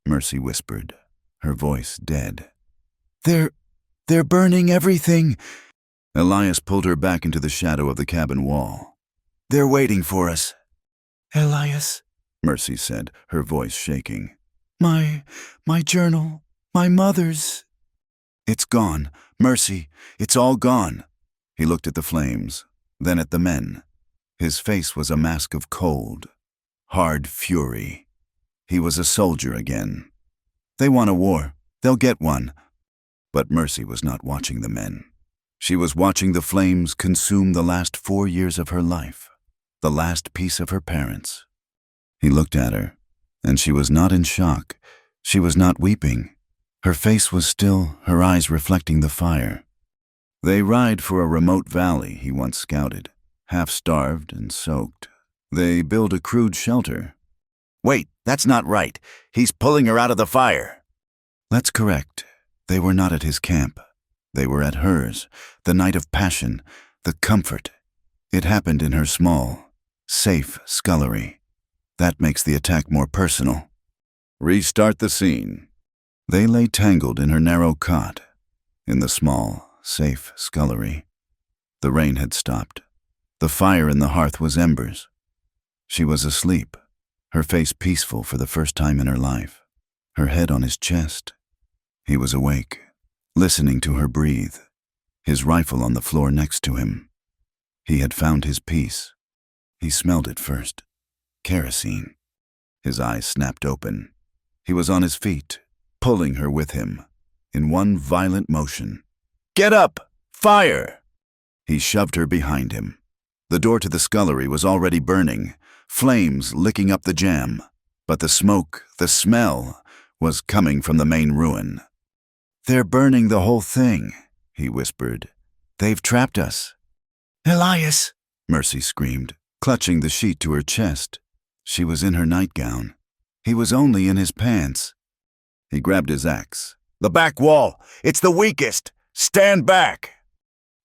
Mercy whispered, her voice dead. They're burning everything." Elias pulled her back into the shadow of the cabin wall. "They're waiting for us." "Elias," Mercy said, her voice shaking. My journal, my mother's." "It's gone, Mercy, it's all gone." He looked at the flames, then at the men. His face was a mask of cold, hard fury. He was a soldier again. "They want a war. They'll get one." But Mercy was not watching the men. She was watching the flames consume the last 4 years of her life, the last piece of her parents. He looked at her, and she was not in shock. She was not weeping. Her face was still, her eyes reflecting the fire. They ride for a remote valley he once scouted, half-starved and soaked. They build a crude shelter. "Wait, that's not right. He's pulling her out of the fire." "Let's correct. They were not at his camp. They were at hers, the night of passion, the comfort. It happened in her small, safe scullery. That makes the attack more personal." "Restart the scene." They lay tangled in her narrow cot, in the small, safe scullery. The rain had stopped. The fire in the hearth was embers. She was asleep, her face peaceful for the first time in her life, her head on his chest. He was awake, listening to her breathe, his rifle on the floor next to him. He had found his peace. He smelled it first. Kerosene. His eyes snapped open. He was on his feet, pulling her with him, in one violent motion. "Get up! Fire!" He shoved her behind him. The door to the scullery was already burning, flames licking up the jamb, but the smoke, the smell, was coming from the main ruin. "They're burning the whole thing," he whispered. "They've trapped us." "Elias!" Mercy screamed, clutching the sheet to her chest. She was in her nightgown. He was only in his pants. He grabbed his axe. "The back wall! It's the weakest! Stand back!"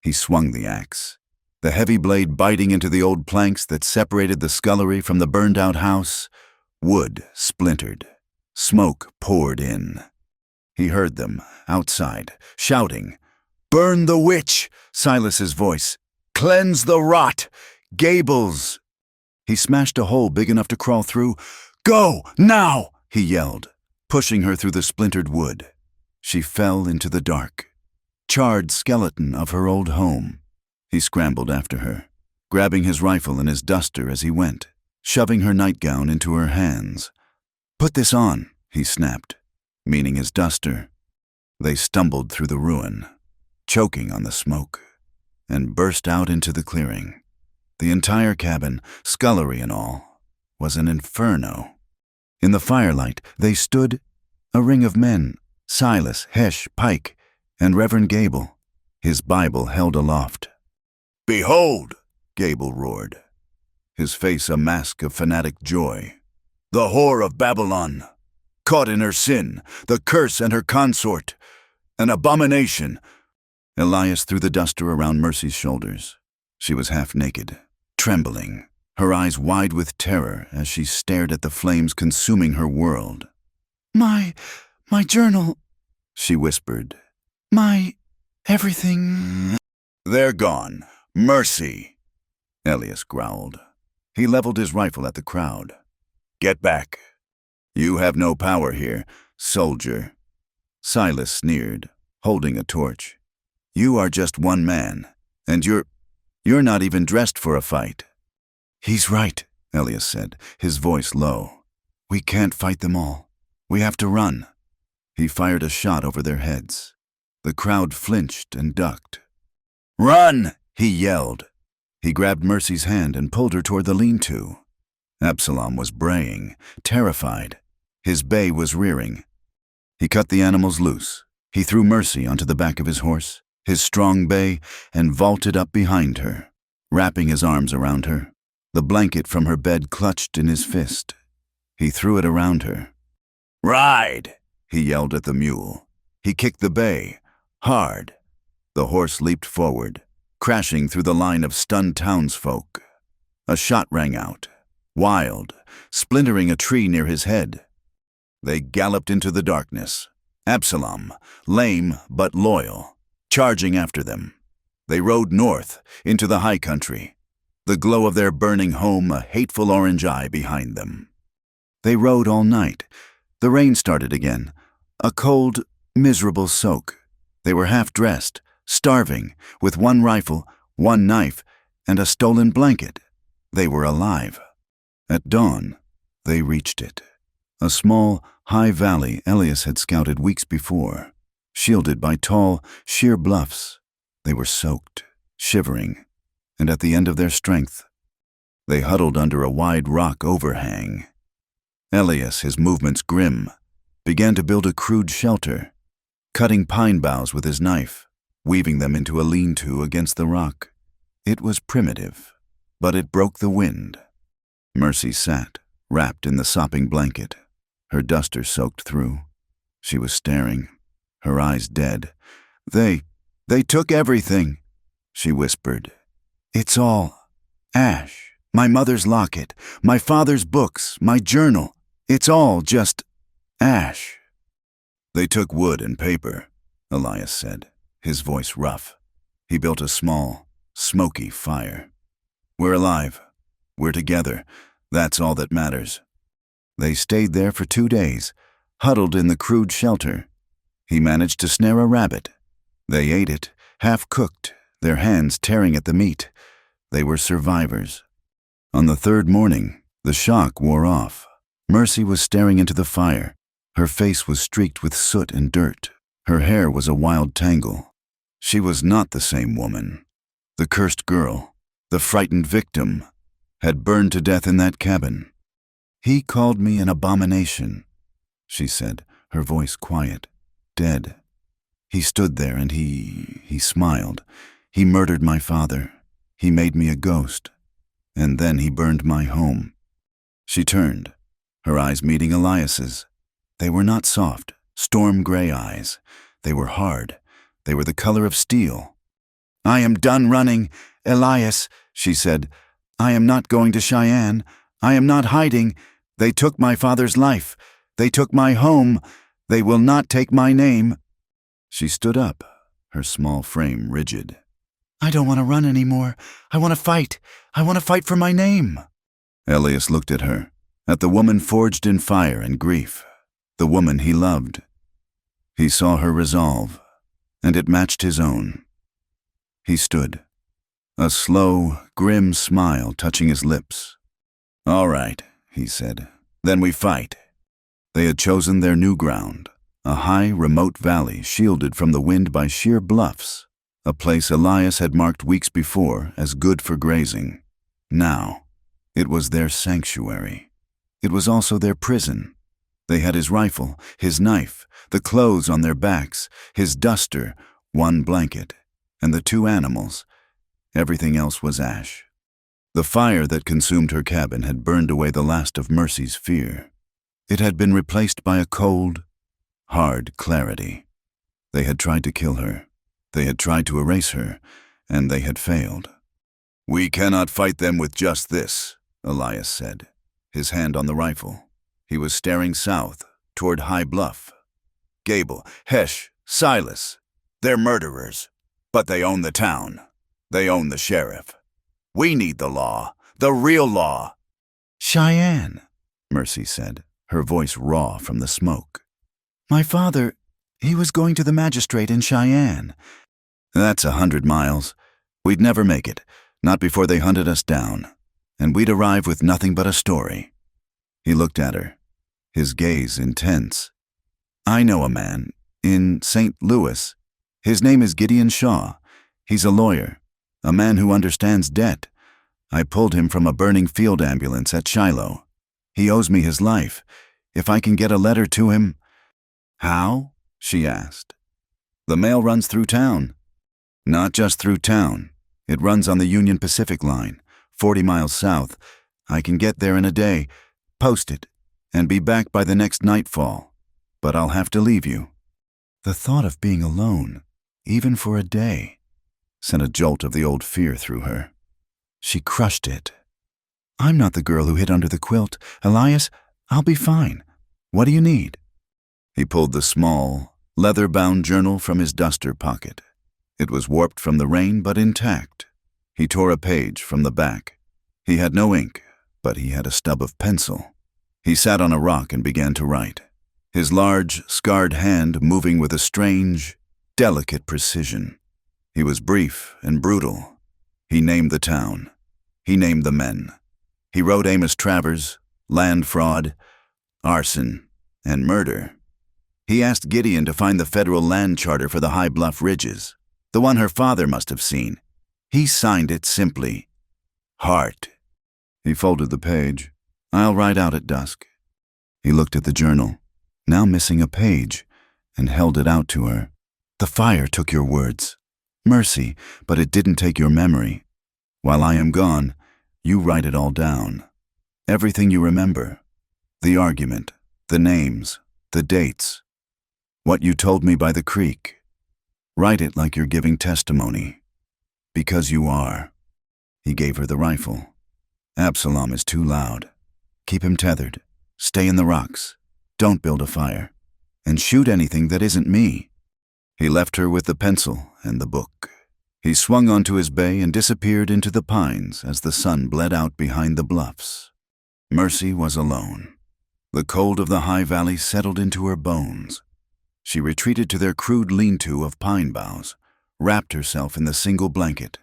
He swung the axe, the heavy blade biting into the old planks that separated the scullery from the burned-out house. Wood splintered. Smoke poured in. He heard them, outside, shouting. "Burn the witch!" Silas's voice. "Cleanse the rot! Gables!" He smashed a hole big enough to crawl through. "Go, now!" he yelled, pushing her through the splintered wood. She fell into the dark, charred skeleton of her old home. He scrambled after her, grabbing his rifle and his duster as he went, shoving her nightgown into her hands. "Put this on," he snapped, meaning his duster. They stumbled through the ruin, choking on the smoke, and burst out into the clearing. The entire cabin, scullery and all, was an inferno. In the firelight, they stood, a ring of men, Silas, Hesh, Pike, and Reverend Gable, his Bible held aloft. "Behold!" Gable roared. his face a mask of fanatic joy. "The whore of Babylon, caught in her sin, the curse and her consort, an abomination." Elias threw the duster around Mercy's shoulders. She was half naked, trembling, her eyes wide with terror as she stared at the flames consuming her world. My journal," she whispered. "My everything." "They're gone. Mercy," Elias growled. He leveled his rifle at the crowd. "Get back. You have no power here, soldier." Silas sneered, holding a torch. "You are just one man, and you're not even dressed for a fight." "He's right," Elias said, his voice low. "We can't fight them all. We have to run." He fired a shot over their heads. The crowd flinched and ducked. "Run!" he yelled. He grabbed Mercy's hand and pulled her toward the lean-to. Absalom was braying, terrified. His bay was rearing. He cut the animals loose. He threw Mercy onto the back of his horse, his strong bay, and vaulted up behind her, wrapping his arms around her, the blanket from her bed clutched in his fist. He threw it around her. "Ride!" he yelled at the mule. He kicked the bay, hard. The horse leaped forward, crashing through the line of stunned townsfolk. A shot rang out, wild, splintering a tree near his head. They galloped into the darkness, Absalom, lame but loyal, charging after them. They rode north into the high country, the glow of their burning home a hateful orange eye behind them. They rode all night. The rain started again, a cold, miserable soak. They were half-dressed, starving, with one rifle, one knife, and a stolen blanket. They were alive. At dawn, they reached it. A small, high valley Elias had scouted weeks before, shielded by tall, sheer bluffs. They were soaked, shivering, and at the end of their strength, they huddled under a wide rock overhang. Elias, his movements grim, began to build a crude shelter, cutting pine boughs with his knife, weaving them into a lean-to against the rock. It was primitive, but it broke the wind. Mercy sat, wrapped in the sopping blanket, her duster soaked through. She was staring, her eyes dead. They took everything," she whispered. "It's all ash, my mother's locket, my father's books, my journal. It's all just ash." "They took wood and paper," Elias said, his voice rough. He built a small, smoky fire. "We're alive. We're together. That's all that matters." They stayed there for 2 days, huddled in the crude shelter. He managed to snare a rabbit. They ate it, half-cooked, their hands tearing at the meat. They were survivors. On the 3rd morning, the shock wore off. Mercy was staring into the fire. Her face was streaked with soot and dirt. Her hair was a wild tangle. She was not the same woman. The cursed girl, the frightened victim, had burned to death in that cabin. "He called me an abomination," she said, her voice quiet, dead. "He stood there and he smiled. He murdered my father. He made me a ghost. And then he burned my home." She turned, her eyes meeting Elias's. They were not soft, storm-gray eyes. They were hard. They were the color of steel. "I am done running, Elias," she said. "I am not going to Cheyenne. I am not hiding. They took my father's life. They took my home. They will not take my name." She stood up, her small frame rigid. "I don't want to run anymore. I want to fight. I want to fight for my name." Elias looked at her, at the woman forged in fire and grief, the woman he loved. He saw her resolve, and it matched his own. He stood, a slow, grim smile touching his lips. "All right," he said, "then we fight." They had chosen their new ground, a high, remote valley shielded from the wind by sheer bluffs, a place Elias had marked weeks before as good for grazing. Now, it was their sanctuary. It was also their prison. They had his rifle, his knife, the clothes on their backs, his duster, one blanket, and the 2 animals. Everything else was ash. The fire that consumed her cabin had burned away the last of Mercy's fear. It had been replaced by a cold, hard clarity. They had tried to kill her. They had tried to erase her, and they had failed. "We cannot fight them with just this," Elias said, his hand on the rifle. He was staring south, toward High Bluff. "Gable, Hesh, Silas, they're murderers, but they own the town. They own the sheriff. We need the law, the real law." "Cheyenne," Mercy said, her voice raw from the smoke. "My father, he was going to the magistrate in Cheyenne." "That's 100 miles. We'd never make it, not before they hunted us down, and we'd arrive with nothing but a story." He looked at her, his gaze intense. "I know a man, in St. Louis. His name is Gideon Shaw. He's a lawyer, a man who understands debt. I pulled him from a burning field ambulance at Shiloh. He owes me his life. If I can get a letter to him—" "How?" she asked. "The mail runs through town." "Not just through town. It runs on the Union Pacific line, 40 miles south. I can get there in a day, post it, and be back by the next nightfall. But I'll have to leave you." The thought of being alone, even for a day, sent a jolt of the old fear through her. She crushed it. "I'm not the girl who hid under the quilt. Elias, I'll be fine. What do you need?" He pulled the small, leather-bound journal from his duster pocket. It was warped from the rain, but intact. He tore a page from the back. He had no ink, but he had a stub of pencil. He sat on a rock and began to write, his large, scarred hand moving with a strange, delicate precision. He was brief and brutal. He named the town. He named the men. He wrote Amos Travers, land fraud, arson, and murder. He asked Gideon to find the federal land charter for the High Bluff Ridges, the one her father must have seen. He signed it simply, Hart. He folded the page. "I'll write out at dusk." He looked at the journal, now missing a page, and held it out to her. "The fire took your words, Mercy, but it didn't take your memory. While I am gone, you write it all down. Everything you remember. The argument, the names, the dates. What you told me by the creek. Write it like you're giving testimony. Because you are." He gave her the rifle. "Absalom is too loud. Keep him tethered. Stay in the rocks. Don't build a fire. And shoot anything that isn't me." He left her with the pencil and the book. He swung onto his bay and disappeared into the pines as the sun bled out behind the bluffs. Mercy was alone. The cold of the high valley settled into her bones. She retreated to their crude lean-to of pine boughs, wrapped herself in the single blanket,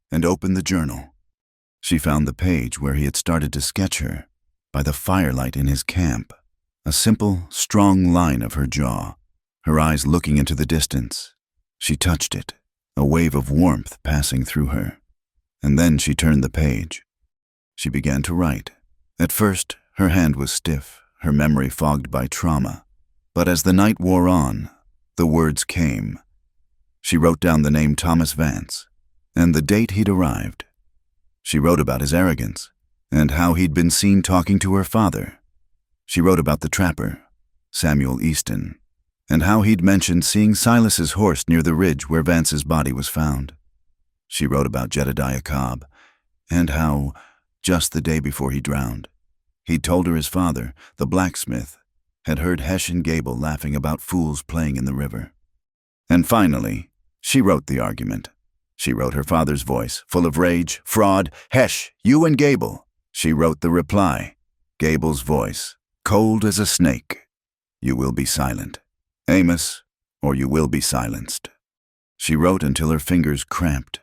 and opened the journal. She found the page where he had started to sketch her, by the firelight in his camp, a simple, strong line of her jaw, her eyes looking into the distance. She touched it, a wave of warmth passing through her, and then she turned the page. She began to write. At first, her hand was stiff, her memory fogged by trauma. But as the night wore on, the words came. She wrote down the name Thomas Vance, and the date he'd arrived. She wrote about his arrogance, and how he'd been seen talking to her father. She wrote about the trapper, Samuel Easton, and how he'd mentioned seeing Silas's horse near the ridge where Vance's body was found. She wrote about Jedediah Cobb, and how, just the day before he drowned, he'd told her his father, the blacksmith, had heard Hesh and Gable laughing about fools playing in the river. And finally, she wrote the argument. She wrote her father's voice, full of rage, fraud, "Hesh, you and Gable." She wrote the reply, Gable's voice, cold as a snake, "You will be silent, Amos, or you will be silenced." She wrote until her fingers cramped,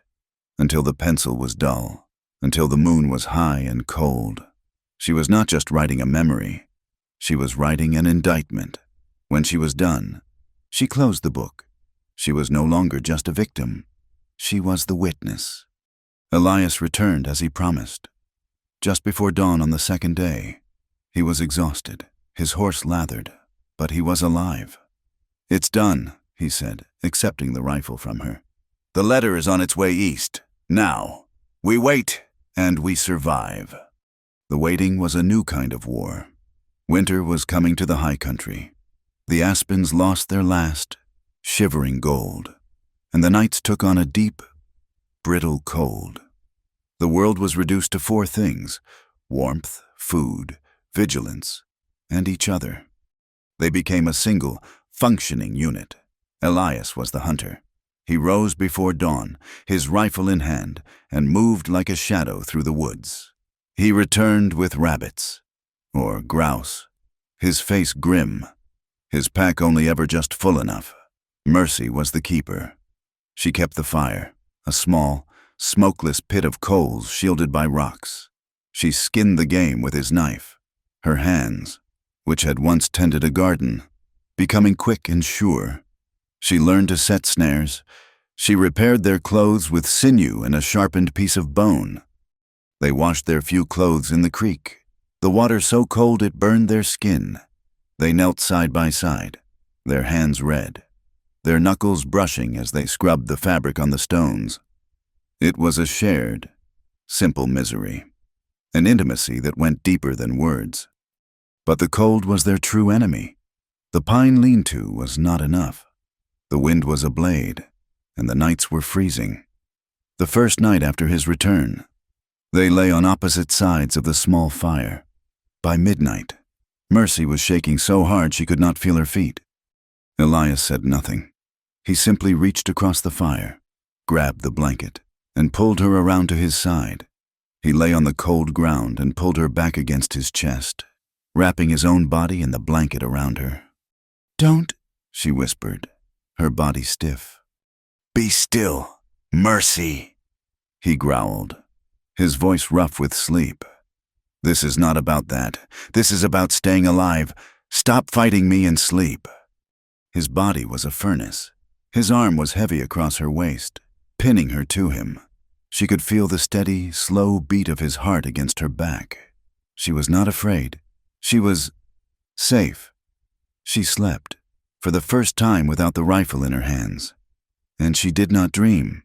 until the pencil was dull, until the moon was high and cold. She was not just writing a memory. She was writing an indictment. When she was done, she closed the book. She was no longer just a victim. She was the witness. Elias returned as he promised. Just before dawn on the second day, he was exhausted, his horse lathered, but he was alive. "It's done," he said, accepting the rifle from her. "The letter is on its way east. Now, we wait And we survive. The waiting was a new kind of war. Winter was coming to the high country. The aspens lost their last, shivering gold, and the nights took on a deep, brittle cold. The world was reduced to four things: warmth, food, vigilance, and each other. They became a single, functioning unit. Elias was the hunter. He rose before dawn, his rifle in hand, and moved like a shadow through the woods. He returned with rabbits, or grouse, his face grim, his pack only ever just full enough. Mercy was the keeper. She kept the fire, a small, smokeless pit of coals shielded by rocks. She skinned the game with his knife, her hands, which had once tended a garden, becoming quick and sure. She learned to set snares. She repaired their clothes with sinew and a sharpened piece of bone. They washed their few clothes in the creek, the water so cold it burned their skin. They knelt side by side, their hands red, their knuckles brushing as they scrubbed the fabric on the stones. It was a shared, simple misery, an intimacy that went deeper than words. But the cold was their true enemy. The pine lean-to was not enough. The wind was a blade, and the nights were freezing. The first night after his return, they lay on opposite sides of the small fire. By midnight, Mercy was shaking so hard she could not feel her feet. Elias said nothing. He simply reached across the fire, grabbed the blanket, and pulled her around to his side. He lay on the cold ground and pulled her back against his chest, wrapping his own body in the blanket around her. "Don't," she whispered, her body stiff. "Be still, Mercy," he growled, his voice rough with sleep. "This is not about that. This is about staying alive. Stop fighting me and sleep." His body was a furnace. His arm was heavy across her waist, pinning her to him. She could feel the steady, slow beat of his heart against her back. She was not afraid. She was safe. She slept, for the first time without the rifle in her hands. And she did not dream.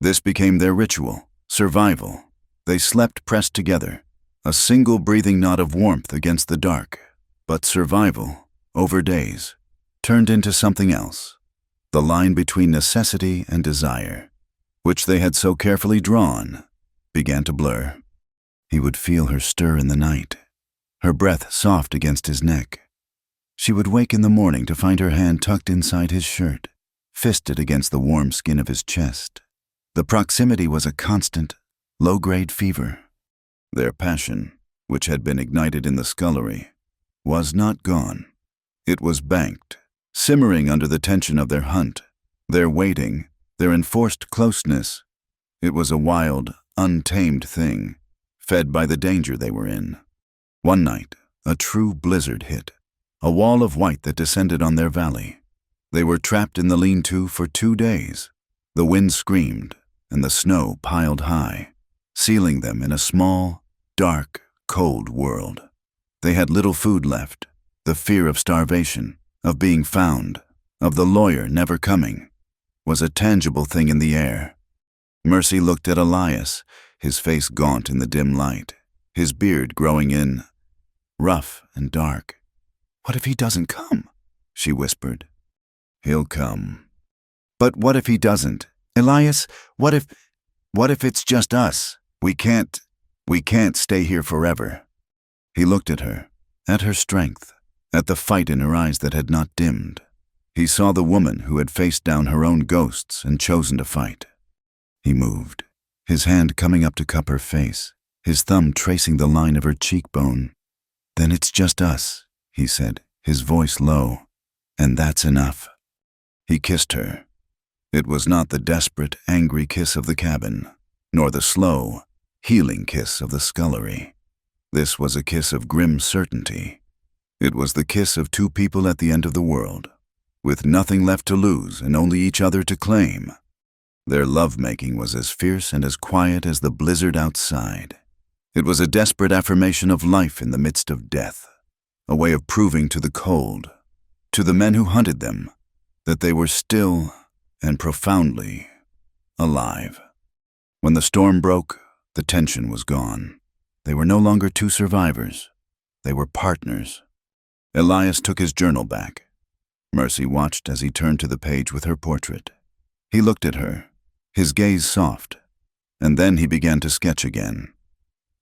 This became their ritual, survival. They slept pressed together, a single breathing knot of warmth against the dark. But survival, over days, turned into something else. The line between necessity and desire, which they had so carefully drawn, began to blur. He would feel her stir in the night, her breath soft against his neck. She would wake in the morning to find her hand tucked inside his shirt, fisted against the warm skin of his chest. The proximity was a constant, low-grade fever. Their passion, which had been ignited in the scullery, was not gone. It was banked, simmering under the tension of their hunt, their waiting, their enforced closeness. It was a wild, untamed thing, fed by the danger they were in. One night, a true blizzard hit, a wall of white that descended on their valley. They were trapped in the lean-to for 2 days. The wind screamed, and the snow piled high, sealing them in a small, dark, cold world. They had little food left, the fear of starvation, of being found, of the lawyer never coming, was a tangible thing in the air. Mercy looked at Elias, his face gaunt in the dim light, his beard growing in, rough and dark. "What if he doesn't come?" she whispered. "He'll come." "But what if he doesn't? Elias, what if it's just us? We can't stay here forever." He looked at her strength, at the fight in her eyes that had not dimmed. He saw the woman who had faced down her own ghosts and chosen to fight. He moved, his hand coming up to cup her face, his thumb tracing the line of her cheekbone. "Then it's just us," he said, his voice low, "and that's enough." He kissed her. It was not the desperate, angry kiss of the cabin, nor the slow, healing kiss of the scullery. This was a kiss of grim certainty. It was the kiss of two people at the end of the world, with nothing left to lose and only each other to claim. Their lovemaking was as fierce and as quiet as the blizzard outside. It was a desperate affirmation of life in the midst of death, a way of proving to the cold, to the men who hunted them, that they were still and profoundly alive. When the storm broke, The tension was gone. They were no longer two survivors. They were partners. Elias took his journal back. Mercy watched as he turned to the page with her portrait. He looked at her, his gaze soft, and then he began to sketch again.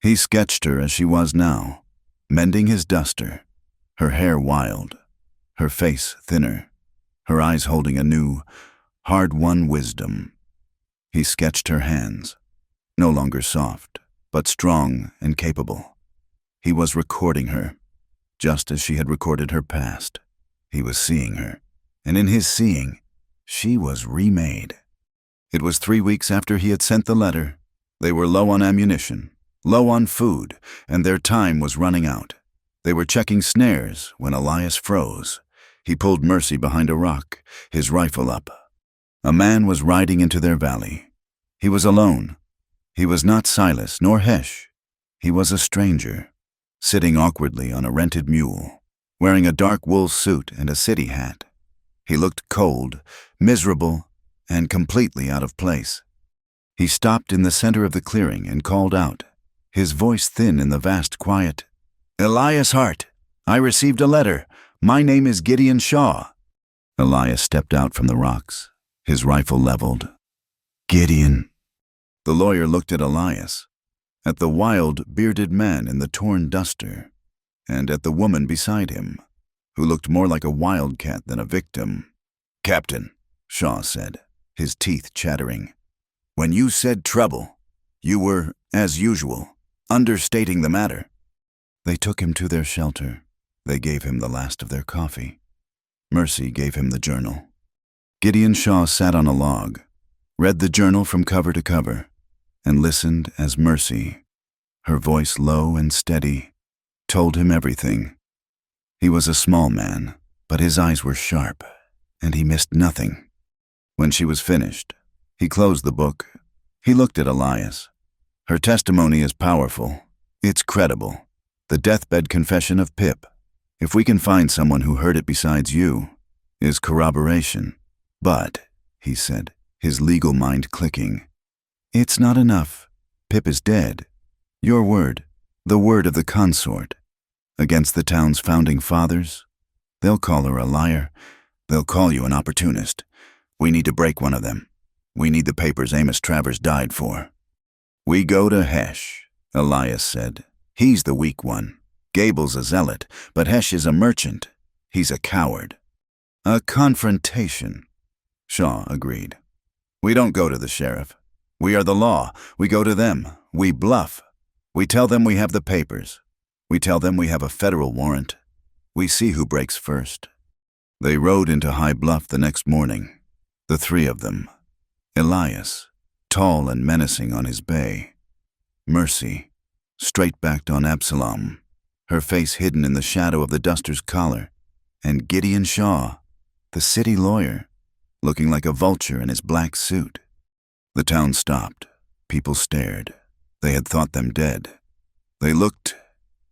He sketched her as she was now, mending his duster, her hair wild, her face thinner, her eyes holding a new, hard-won wisdom. He sketched her hands, no longer soft, but strong and capable. He was recording her, just as she had recorded her past. He was seeing her, and in his seeing, she was remade. It was 3 weeks after he had sent the letter. They were low on ammunition, low on food, and their time was running out. They were checking snares when Elias froze. He pulled Mercy behind a rock, his rifle up. A man was riding into their valley. He was alone. He was not Silas nor Hesh. He was a stranger, sitting awkwardly on a rented mule, wearing a dark wool suit and a city hat. He looked cold, miserable, and completely out of place. He stopped in the center of the clearing and called out, his voice thin in the vast quiet. "Elias Hart, I received a letter. My name is Gideon Shaw." Elias stepped out from the rocks, his rifle leveled. "Gideon." The lawyer looked at Elias, at the wild, bearded man in the torn duster, and at the woman beside him, who looked more like a wildcat than a victim. "Captain," Shaw said, his teeth chattering, "when you said trouble, you were, as usual, understating the matter." They took him to their shelter. They gave him the last of their coffee. Mercy gave him the journal. Gideon Shaw sat on a log, read the journal from cover to cover, and listened as Mercy, her voice low and steady, told him everything. He was a small man, but his eyes were sharp, and he missed nothing. When she was finished, he closed the book. He looked at Elias. "Her testimony is powerful. It's credible. The deathbed confession of Pip, if we can find someone who heard it besides you, is corroboration. But," he said, his legal mind clicking, "it's not enough. Pip is dead. Your word, the word of the consort, against the town's founding fathers. They'll call her a liar. They'll call you an opportunist. We need to break one of them. We need the papers Amos Travers died for." "We go to Hesh," Elias said. "He's the weak one. Gable's a zealot, but Hesh is a merchant. He's a coward." "A confrontation," Shaw agreed. "We don't go to the sheriff. We are the law. We go to them. We bluff. We tell them we have the papers. We tell them we have a federal warrant. We see who breaks first." They rode into High Bluff the next morning, the three of them. Elias, tall and menacing on his bay. Mercy, straight-backed on Absalom, her face hidden in the shadow of the duster's collar. And Gideon Shaw, the city lawyer, looking like a vulture in his black suit. The town stopped. People stared. They had thought them dead. They looked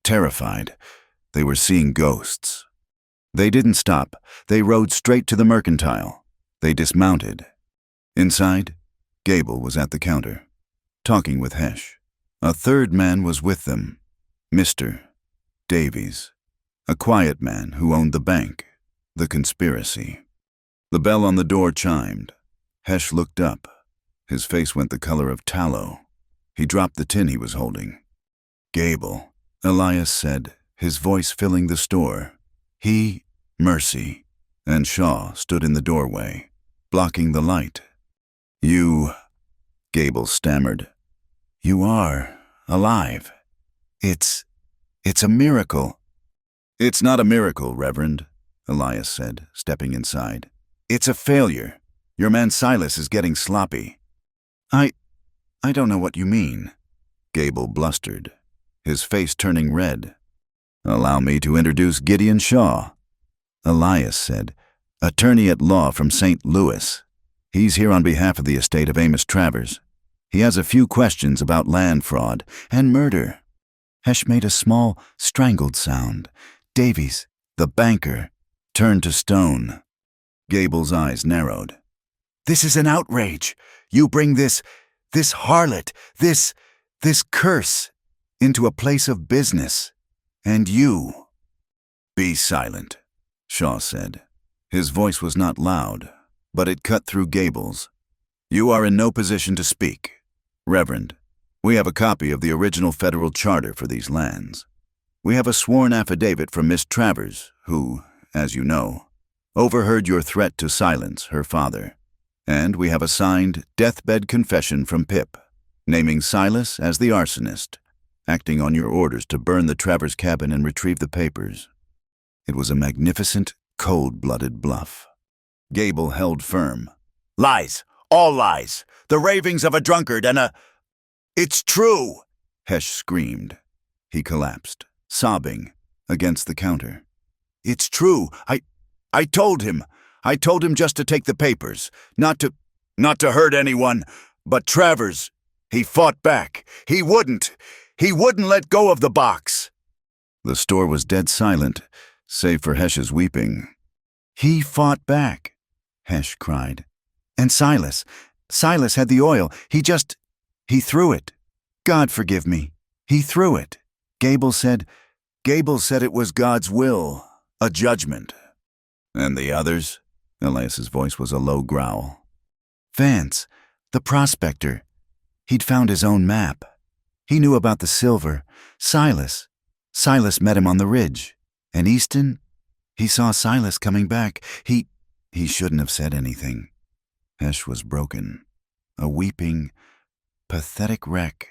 terrified. They were seeing ghosts. They didn't stop. They rode straight to the mercantile. They dismounted. Inside, Gable was at the counter, talking with Hesh. A third man was with them, Mr. Davies, a quiet man who owned the bank, the conspiracy. The bell on the door chimed. Hesh looked up. His face went the color of tallow. He dropped the tin he was holding. "Gable," Elias said, his voice filling the store. He, Mercy, and Shaw stood in the doorway, blocking the light. "You," Gable stammered. "You are alive. It's a miracle." "It's not a miracle, Reverend," Elias said, stepping inside. "It's a failure. Your man Silas is getting sloppy." I don't know what you mean," Gable blustered, his face turning red. "Allow me to introduce Gideon Shaw," Elias said, "attorney at law from St. Louis. He's here on behalf of the estate of Amos Travers. He has a few questions about land fraud and murder." Hesh made a small, strangled sound. Davies, the banker, turned to stone. Gable's eyes narrowed. "This is an outrage. You bring this harlot, this..." This curse into a place of business. And you. Be silent, Shaw said. His voice was not loud, but it cut through Gable's. You are in no position to speak. Reverend, we have a copy of the original federal charter for these lands. We have a sworn affidavit from Miss Travers, who, as you know, overheard your threat to silence her father. And we have a signed deathbed confession from Pip, naming Silas as the arsonist, acting on your orders to burn the Travers cabin and retrieve the papers. It was a magnificent, cold-blooded bluff. Gable held firm. Lies! All lies! The ravings of a drunkard and a... It's true! Hesh screamed. He collapsed, sobbing, against the counter. It's true! I told him! I told him just to take the papers, not to hurt anyone, but Travers, he fought back. He wouldn't let go of the box. The store was dead silent, save for Hesh's weeping. He fought back, Hesh cried. And Silas had the oil. He threw it. God forgive me. He threw it. Gable said it was God's will, a judgment. And the others? Elias's voice was a low growl. Vance, the prospector. He'd found his own map. He knew about the silver. Silas met him on the ridge. And Easton, he saw Silas coming back. He shouldn't have said anything. Hesh was broken. A weeping, pathetic wreck.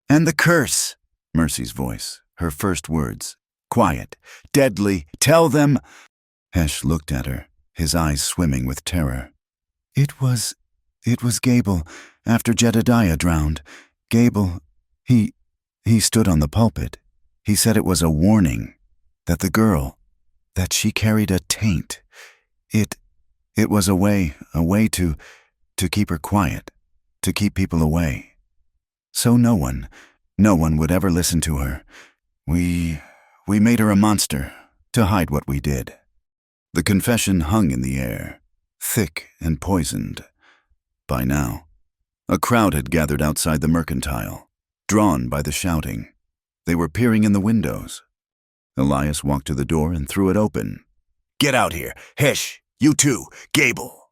And the curse, Mercy's voice, her first words. Quiet, deadly, tell them. Hesh looked at her, his eyes swimming with terror. It was Gable, after Jedediah drowned. Gable, he stood on the pulpit. He said it was a warning, that the girl, that she carried a taint. It was a way to keep her quiet, to keep people away. So no one would ever listen to her. We made her a monster, to hide what we did. The confession hung in the air, thick and poisoned. By now, a crowd had gathered outside the mercantile, drawn by the shouting. They were peering in the windows. Elias walked to the door and threw it open. Get out here! Hesh! You too! Gable!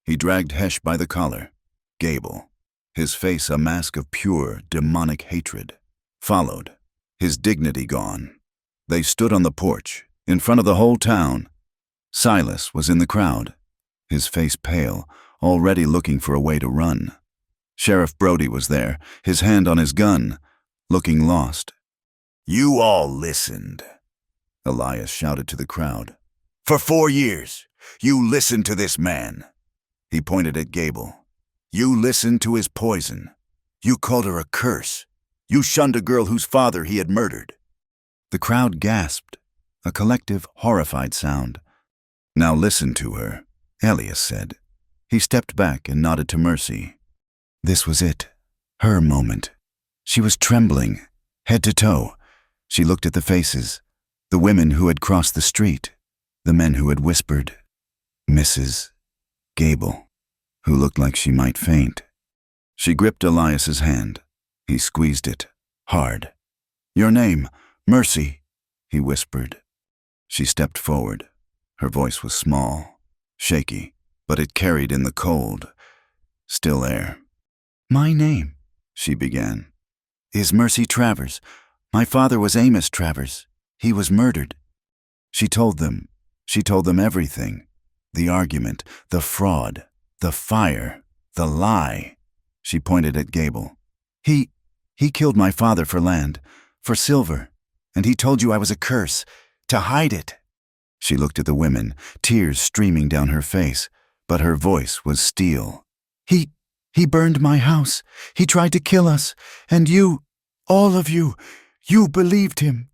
He dragged Hesh by the collar. Gable, his face a mask of pure, demonic hatred, followed, his dignity gone. They stood on the porch, in front of the whole town. Silas was in the crowd, his face pale, already looking for a way to run. Sheriff Brody was there, his hand on his gun, looking lost. You all listened, Elias shouted to the crowd. For 4 years, you listened to this man. He pointed at Gable. You listened to his poison. You called her a curse. You shunned a girl whose father he had murdered. The crowd gasped, a collective, horrified sound. Now listen to her, Elias said. He stepped back and nodded to Mercy. This was it, her moment. She was trembling, head to toe. She looked at the faces, the women who had crossed the street, the men who had whispered, Mrs. Gable, who looked like she might faint. She gripped Elias's hand. He squeezed it, hard. Your name, Mercy, he whispered. She stepped forward. Her voice was small, shaky, but it carried in the cold, still air. My name, she began, is Mercy Travers. My father was Amos Travers. He was murdered. She told them everything. The argument, the fraud, the fire, the lie. She pointed at Gable. He killed my father for land, for silver, and he told you I was a curse, to hide it. She looked at the women, tears streaming down her face, but her voice was steel. He burned my house. He tried to kill us, and you, all of you believed him.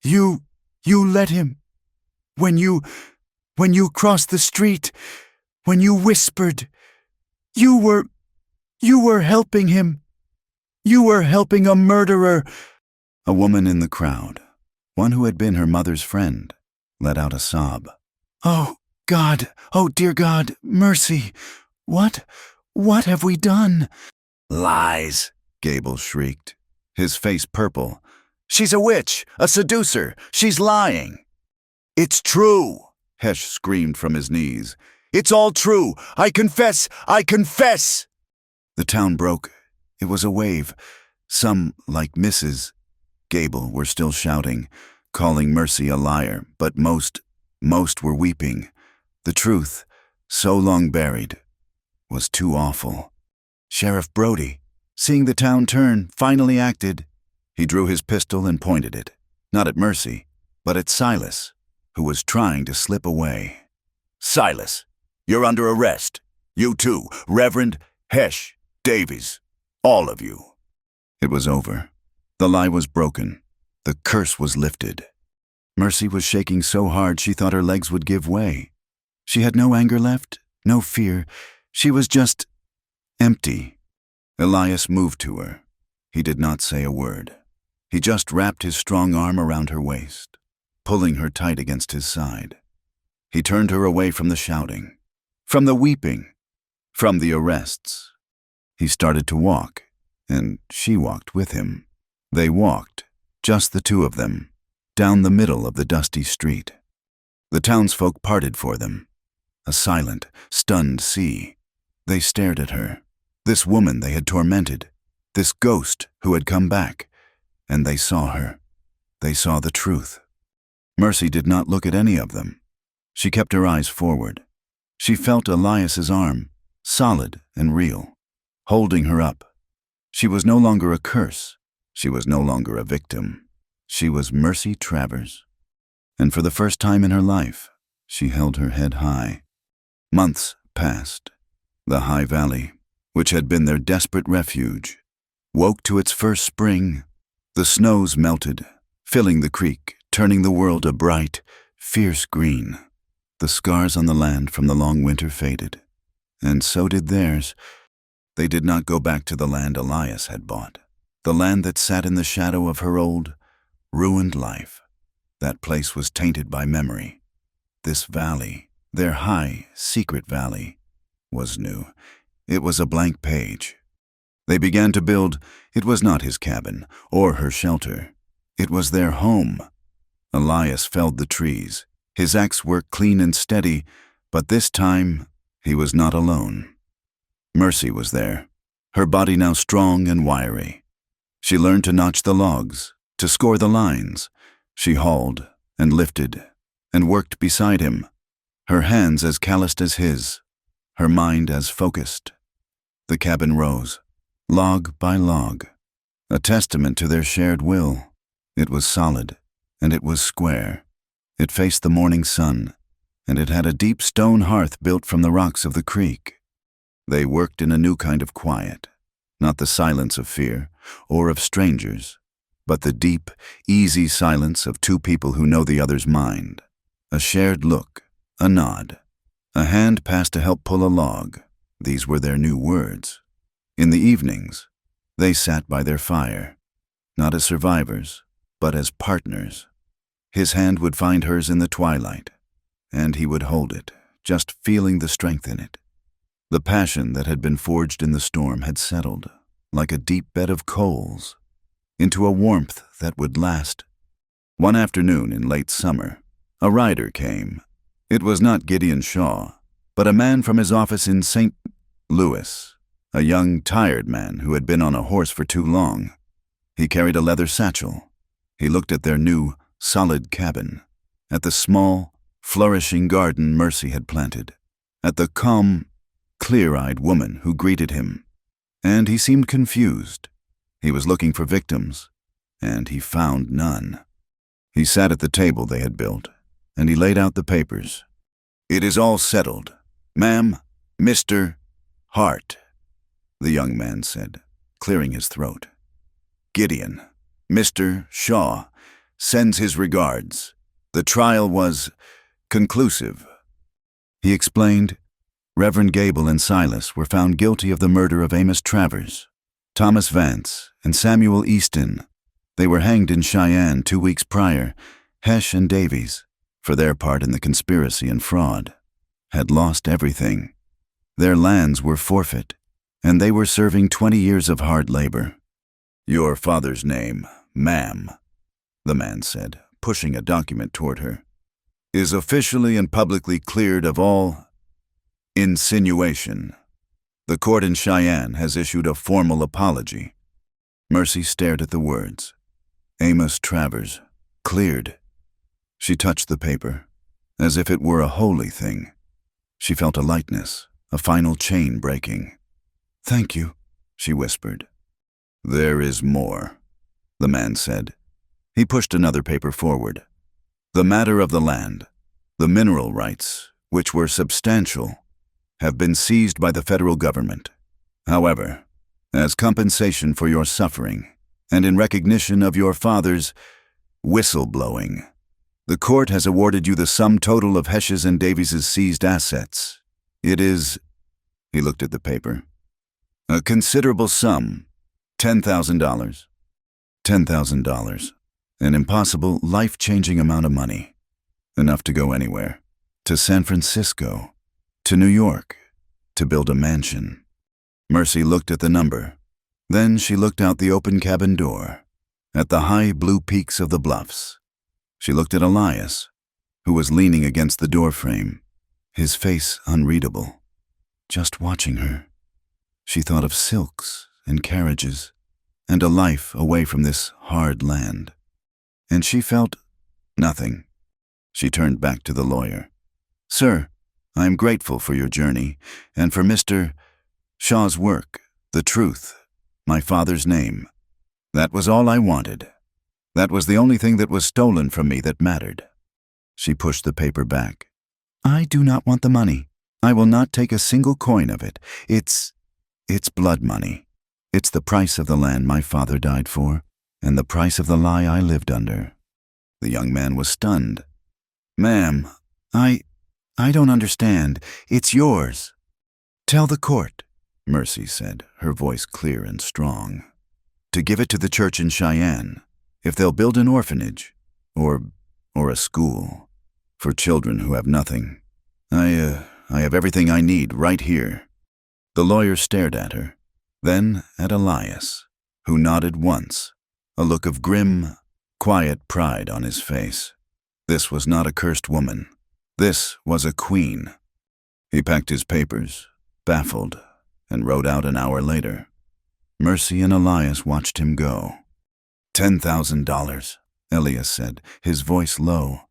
You let him. When you crossed the street, when you whispered, you were helping him. You were helping a murderer. A woman in the crowd, one who had been her mother's friend, let out a sob. Oh, God, oh, dear God, mercy. What have we done? Lies, Gable shrieked, his face purple. "She's a witch, a seducer. She's lying." "It's true," Hesh screamed from his knees. "It's all true. I confess. I confess." The town broke. It was a wave. Some, like Mrs. Gable, were still shouting, calling Mercy a liar, but most were weeping. The truth, so long buried, was too awful. Sheriff Brody, seeing the town turn, finally acted. He drew his pistol and pointed it, not at Mercy, but at Silas, who was trying to slip away. "Silas, you're under arrest. You too, Reverend Hesh Davies. All of you." It was over. The lie was broken. The curse was lifted. Mercy was shaking so hard she thought her legs would give way. She had no anger left, no fear. She was just empty. Elias moved to her. He did not say a word. He just wrapped his strong arm around her waist, pulling her tight against his side. He turned her away from the shouting, from the weeping, from the arrests. He started to walk, and she walked with him. They walked, just the two of them, down the middle of the dusty street. The townsfolk parted for them, a silent, stunned sea. They stared at her, this woman they had tormented, this ghost who had come back, and they saw her. They saw the truth. Mercy did not look at any of them. She kept her eyes forward. She felt Elias's arm, solid and real, holding her up. She was no longer a curse. She was no longer a victim. She was Mercy Travers. And for the first time in her life, she held her head high. Months passed. The high valley, which had been their desperate refuge, woke to its first spring. The snows melted, filling the creek, turning the world a bright, fierce green. The scars on the land from the long winter faded, and so did theirs. They did not go back to the land Elias had bought, the land that sat in the shadow of her old, ruined life. That place was tainted by memory. This valley, their high, secret valley, was new. It was a blank page. They began to build. It was not his cabin or her shelter. It was their home. Elias felled the trees. His axe worked clean and steady, but this time he was not alone. Mercy was there, her body now strong and wiry. She learned to notch the logs, to score the lines. She hauled and lifted and worked beside him, her hands as calloused as his, her mind as focused. The cabin rose, log by log, a testament to their shared will. It was solid, and it was square. It faced the morning sun, and it had a deep stone hearth built from the rocks of the creek. They worked in a new kind of quiet, not the silence of fear or of strangers, but the deep, easy silence of two people who know the other's mind. A shared look, a nod, a hand passed to help pull a log. These were their new words. In the evenings, they sat by their fire, not as survivors, but as partners. His hand would find hers in the twilight, and he would hold it, just feeling the strength in it. The passion that had been forged in the storm had settled, like a deep bed of coals, into a warmth that would last. One afternoon in late summer, a rider came. It was not Gideon Shaw, but a man from his office in St. Louis, a young, tired man who had been on a horse for too long. He carried a leather satchel. He looked at their new, solid cabin, at the small, flourishing garden Mercy had planted, at the calm, clear-eyed woman who greeted him, and he seemed confused. He was looking for victims, and he found none. He sat at the table they had built, and he laid out the papers. "It is all settled, ma'am, Mr. Hart," the young man said, clearing his throat. "Gideon, Mr. Shaw, sends his regards. The trial was conclusive." He explained. Reverend Gable and Silas were found guilty of the murder of Amos Travers, Thomas Vance, and Samuel Easton. They were hanged in Cheyenne 2 weeks prior. Hesh and Davies, for their part in the conspiracy and fraud, had lost everything. Their lands were forfeit, and they were serving 20 years of hard labor. Your father's name, ma'am, the man said, pushing a document toward her, is officially and publicly cleared of all insinuation. The court in Cheyenne has issued a formal apology. Mercy stared at the words. Amos Travers, cleared. She touched the paper, as if it were a holy thing. She felt a lightness, a final chain breaking. Thank you, she whispered. There is more, the man said. He pushed another paper forward. The matter of the land, the mineral rights, which were substantial, have been seized by the federal government. However, as compensation for your suffering, and in recognition of your father's whistleblowing, the court has awarded you the sum total of Hesch's and Davies's seized assets. It is, he looked at the paper, a considerable sum, $10,000. $10,000. An impossible, life-changing amount of money. Enough to go anywhere. To San Francisco. To New York. To build a mansion. Mercy looked at the number. Then she looked out the open cabin door. At the high blue peaks of the bluffs. She looked at Elias, who was leaning against the doorframe, his face unreadable. Just watching her. She thought of silks and carriages, and a life away from this hard land. And she felt nothing. She turned back to the lawyer. Sir, I am grateful for your journey, and for Mr. Shaw's work, the truth, my father's name. That was all I wanted. That was the only thing that was stolen from me that mattered. She pushed the paper back. I do not want the money. I will not take a single coin of it. It's blood money. It's the price of the land my father died for, and the price of the lie I lived under. The young man was stunned. Ma'am, I don't understand. It's yours. Tell the court, Mercy said, her voice clear and strong, to give it to the church in Cheyenne, if they'll build an orphanage, or a school, for children who have nothing. I have everything I need right here. The lawyer stared at her, then at Elias, who nodded once, a look of grim, quiet pride on his face. This was not a cursed woman. This was a queen. He packed his papers, baffled, and rode out an hour later. Mercy and Elias watched him go. $10,000, Elias said, his voice low.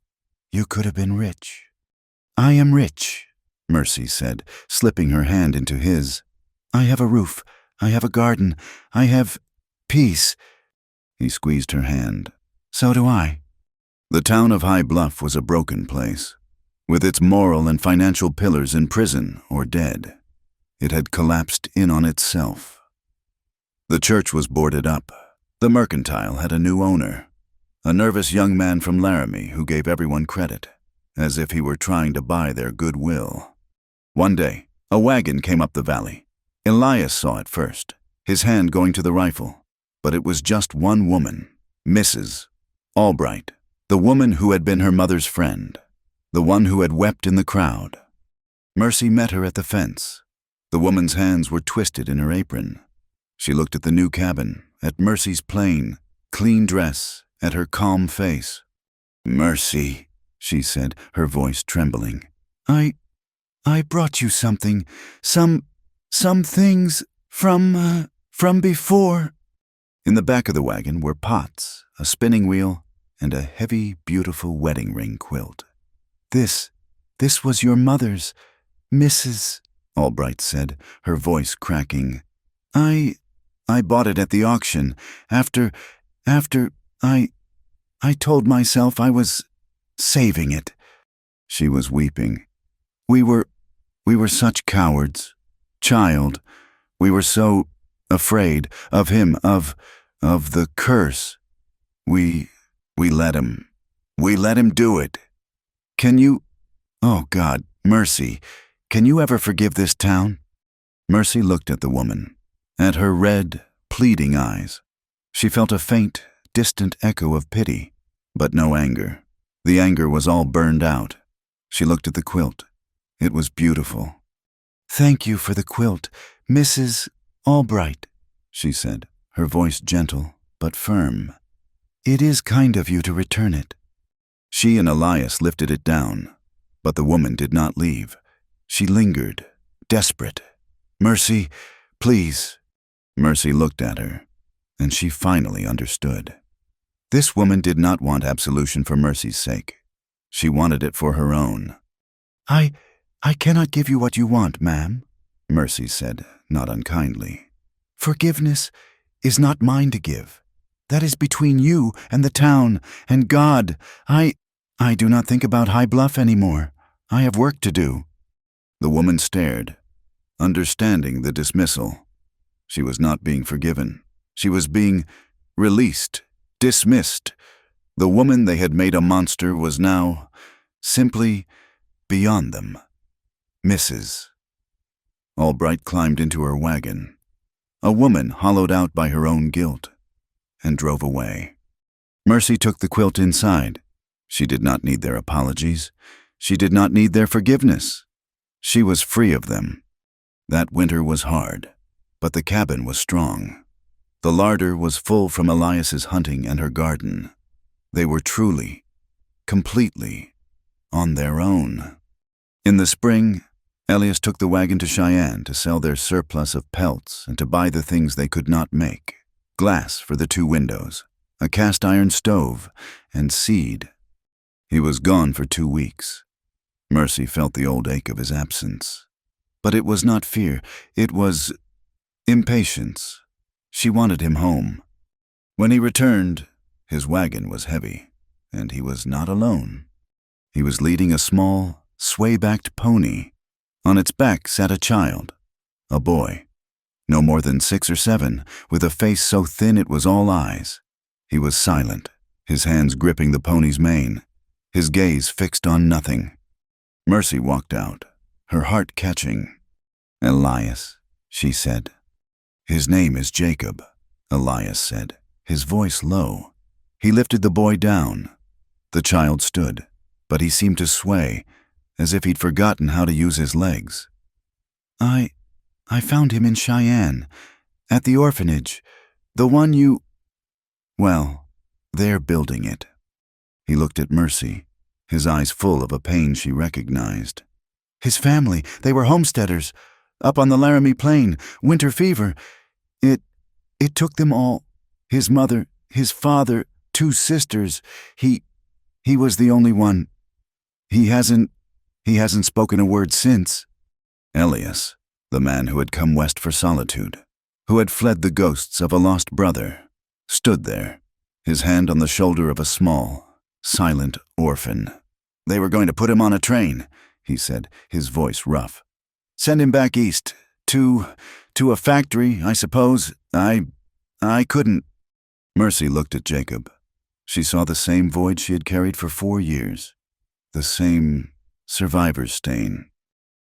You could have been rich. I am rich, Mercy said, slipping her hand into his. I have a roof. I have a garden. I have peace. He squeezed her hand. So do I. The town of High Bluff was a broken place, with its moral and financial pillars in prison or dead. It had collapsed in on itself. The church was boarded up. The mercantile had a new owner, a nervous young man from Laramie who gave everyone credit, as if he were trying to buy their goodwill. One day, a wagon came up the valley. Elias saw it first, his hand going to the rifle, but it was just one woman, Mrs. Albright, the woman who had been her mother's friend, the one who had wept in the crowd. Mercy met her at the fence. The woman's hands were twisted in her apron. She looked at the new cabin, at Mercy's plain, clean dress, at her calm face. Mercy, she said, her voice trembling. I brought you something, some things from before. In the back of the wagon were pots, a spinning wheel, and a heavy, beautiful wedding ring quilt. This was your mother's, Mrs. Albright said, her voice cracking. I bought it at the auction, after I told myself I was saving it. She was weeping. We were such cowards. Child, we were so afraid of him, of the curse. We let him do it. Can you, oh God, Mercy, can you ever forgive this town? Mercy looked at the woman, at her red, pleading eyes. She felt a faint, distant echo of pity, but no anger. The anger was all burned out. She looked at the quilt. It was beautiful. Thank you for the quilt, Mrs. Albright, she said, her voice gentle but firm. "It is kind of you to return it." She and Elias lifted it down, but the woman did not leave. She lingered, desperate. "Mercy, please." Mercy looked at her, and she finally understood. This woman did not want absolution for Mercy's sake. She wanted it for her own. I cannot give you what you want, ma'am," Mercy said, not unkindly. "Forgiveness is not mine to give. That is between you and the town and God. I do not think about High Bluff anymore. I have work to do." The woman stared, understanding the dismissal. She was not being forgiven. She was being released, dismissed. The woman they had made a monster was now simply beyond them. Mrs. Albright climbed into her wagon, a woman hollowed out by her own guilt, and drove away. Mercy took the quilt inside. She did not need their apologies. She did not need their forgiveness. She was free of them. That winter was hard, but the cabin was strong. The larder was full from Elias's hunting and her garden. They were truly, completely, on their own. In the spring, Elias took the wagon to Cheyenne to sell their surplus of pelts and to buy the things they could not make: glass for the 2 windows, a cast-iron stove, and seed. He was gone for 2 weeks. Mercy felt the old ache of his absence. But it was not fear, it was impatience. She wanted him home. When he returned, his wagon was heavy, and he was not alone. He was leading a small, sway-backed pony. On its back sat a child, a boy, no more than 6 or 7, with a face so thin it was all eyes. He was silent, his hands gripping the pony's mane, his gaze fixed on nothing. Mercy walked out, her heart catching. "Elias," she said. "His name is Jacob," Elias said, his voice low. He lifted the boy down. The child stood, but he seemed to sway, as if he'd forgotten how to use his legs. I found him in Cheyenne, at the orphanage, the one you... Well, they're building it." He looked at Mercy, his eyes full of a pain she recognized. "His family, they were homesteaders, up on the Laramie Plain, winter fever. It took them all. His mother, his father, 2 sisters. He was the only one. He hasn't spoken a word since." Elias, the man who had come west for solitude, who had fled the ghosts of a lost brother, stood there, his hand on the shoulder of a small, silent orphan. "They were going to put him on a train," he said, his voice rough. "Send him back east, to a factory, I suppose. I couldn't." Mercy looked at Jacob. She saw the same void she had carried for 4 years, the same survivor's stain.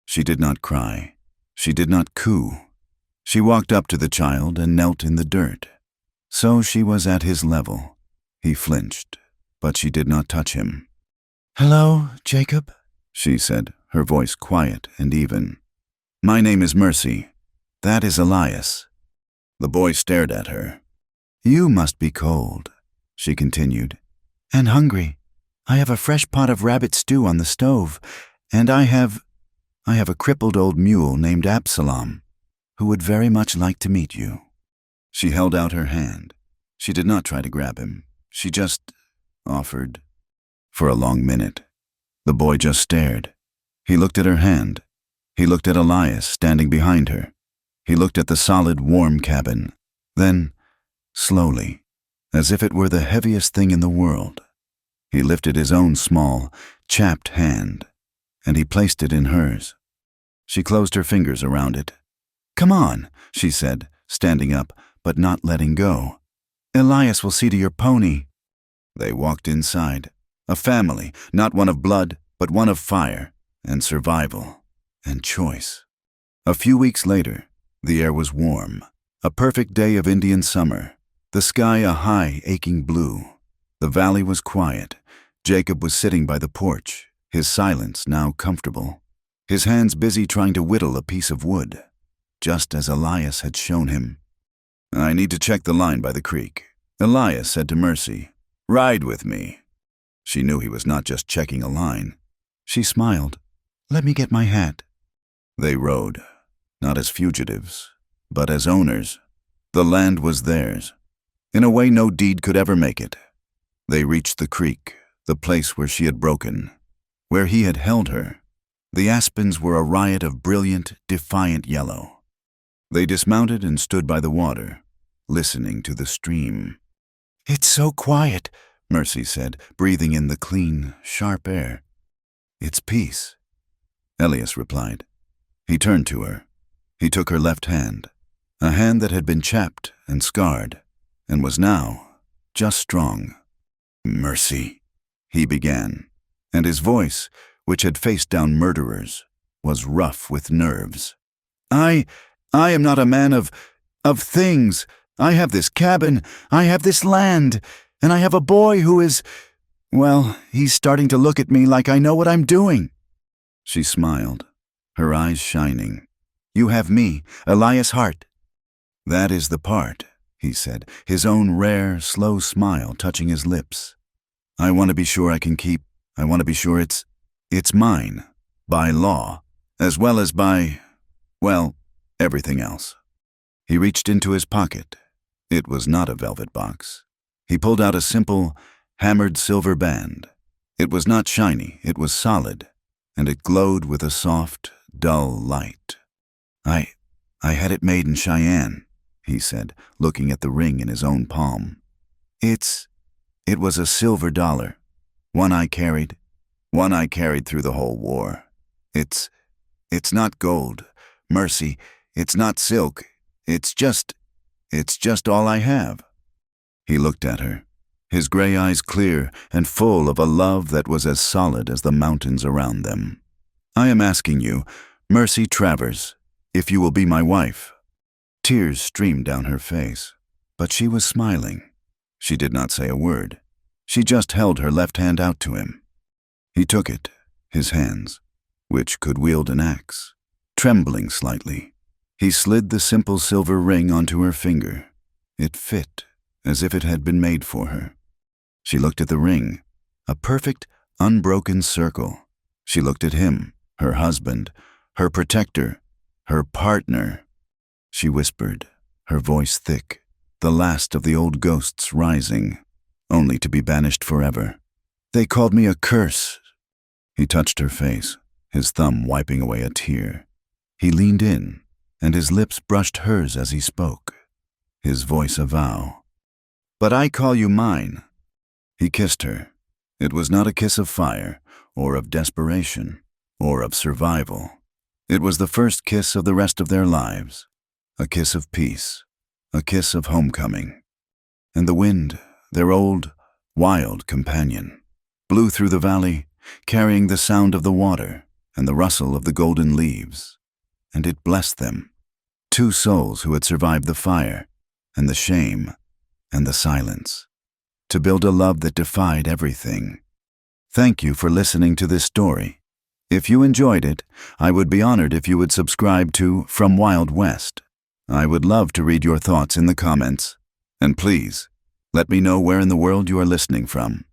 She did not cry. She did not coo. She walked up to the child and knelt in the dirt. So she was at his level. He flinched, but she did not touch him. "Hello, Jacob," she said, her voice quiet and even. "My name is Mercy. That is Elias." The boy stared at her. "You must be cold," she continued, "and hungry. I have a fresh pot of rabbit stew on the stove, and I have a crippled old mule named Absalom, who would very much like to meet you." She held out her hand. She did not try to grab him. She just offered. For a long minute, the boy just stared. He looked at her hand. He looked at Elias standing behind her. He looked at the solid, warm cabin. Then, slowly, as if it were the heaviest thing in the world, he lifted his own small, chapped hand, and he placed it in hers. She closed her fingers around it. "Come on," she said, standing up, but not letting go. "Elias will see to your pony." They walked inside. A family, not one of blood, but one of fire, and survival, and choice. A few weeks later, the air was warm, a perfect day of Indian summer, the sky a high, aching blue. The valley was quiet. Jacob was sitting by the porch, his silence now comfortable, his hands busy trying to whittle a piece of wood, just as Elias had shown him. I need to check the line by the creek. Elias said to Mercy, "Ride with me." She knew he was not just checking a line. She smiled. "Let me get my hat." They rode, not as fugitives, but as owners. The land was theirs. In a way no deed could ever make it. They reached the creek, the place where she had broken, where he had held her. The aspens were a riot of brilliant, defiant yellow. They dismounted and stood by the water, listening to the stream. "It's so quiet," Mercy said, breathing in the clean, sharp air. "It's peace," Elias replied. He turned to her. He took her left hand, a hand that had been chapped and scarred, and was now just strong. "Mercy," he began, and his voice, which had faced down murderers, was rough with nerves. I am not a man of things. I have this cabin, I have this land, and I have a boy who is, well, he's starting to look at me like I know what I'm doing." She smiled, her eyes shining. "You have me, Elias Hart." "That is the part," he said, his own rare, slow smile touching his lips. "I want to be sure I can keep, I want to be sure it's mine, by law, as well as by, well, everything else." He reached into his pocket. It was not a velvet box. He pulled out a simple, hammered silver band. It was not shiny, it was solid, and it glowed with a soft, dull light. I had it made in Cheyenne," he said, looking at the ring in his own palm. It was a silver dollar, one I carried through the whole war. It's not gold, Mercy, it's not silk, it's just all I have." He looked at her, his gray eyes clear and full of a love that was as solid as the mountains around them. "I am asking you, Mercy Travers, if you will be my wife." Tears streamed down her face, but she was smiling. She did not say a word. She just held her left hand out to him. He took it, his hands, which could wield an axe, trembling slightly. He slid the simple silver ring onto her finger. It fit, as if it had been made for her. She looked at the ring, a perfect, unbroken circle. She looked at him, her husband, her protector, her partner. She whispered, her voice thick, the last of the old ghosts rising, only to be banished forever. "They called me a curse." He touched her face, his thumb wiping away a tear. He leaned in, and his lips brushed hers as he spoke, his voice a vow. "But I call you mine." He kissed her. It was not a kiss of fire, or of desperation, or of survival. It was the first kiss of the rest of their lives, a kiss of peace, a kiss of homecoming. And the wind, their old, wild companion, blew through the valley, carrying the sound of the water and the rustle of the golden leaves, and it blessed them, two souls who had survived the fire and the shame and the silence, to build a love that defied everything. Thank you for listening to this story. If you enjoyed it, I would be honored if you would subscribe to From Wild West. I would love to read your thoughts in the comments. And please, let me know where in the world you are listening from.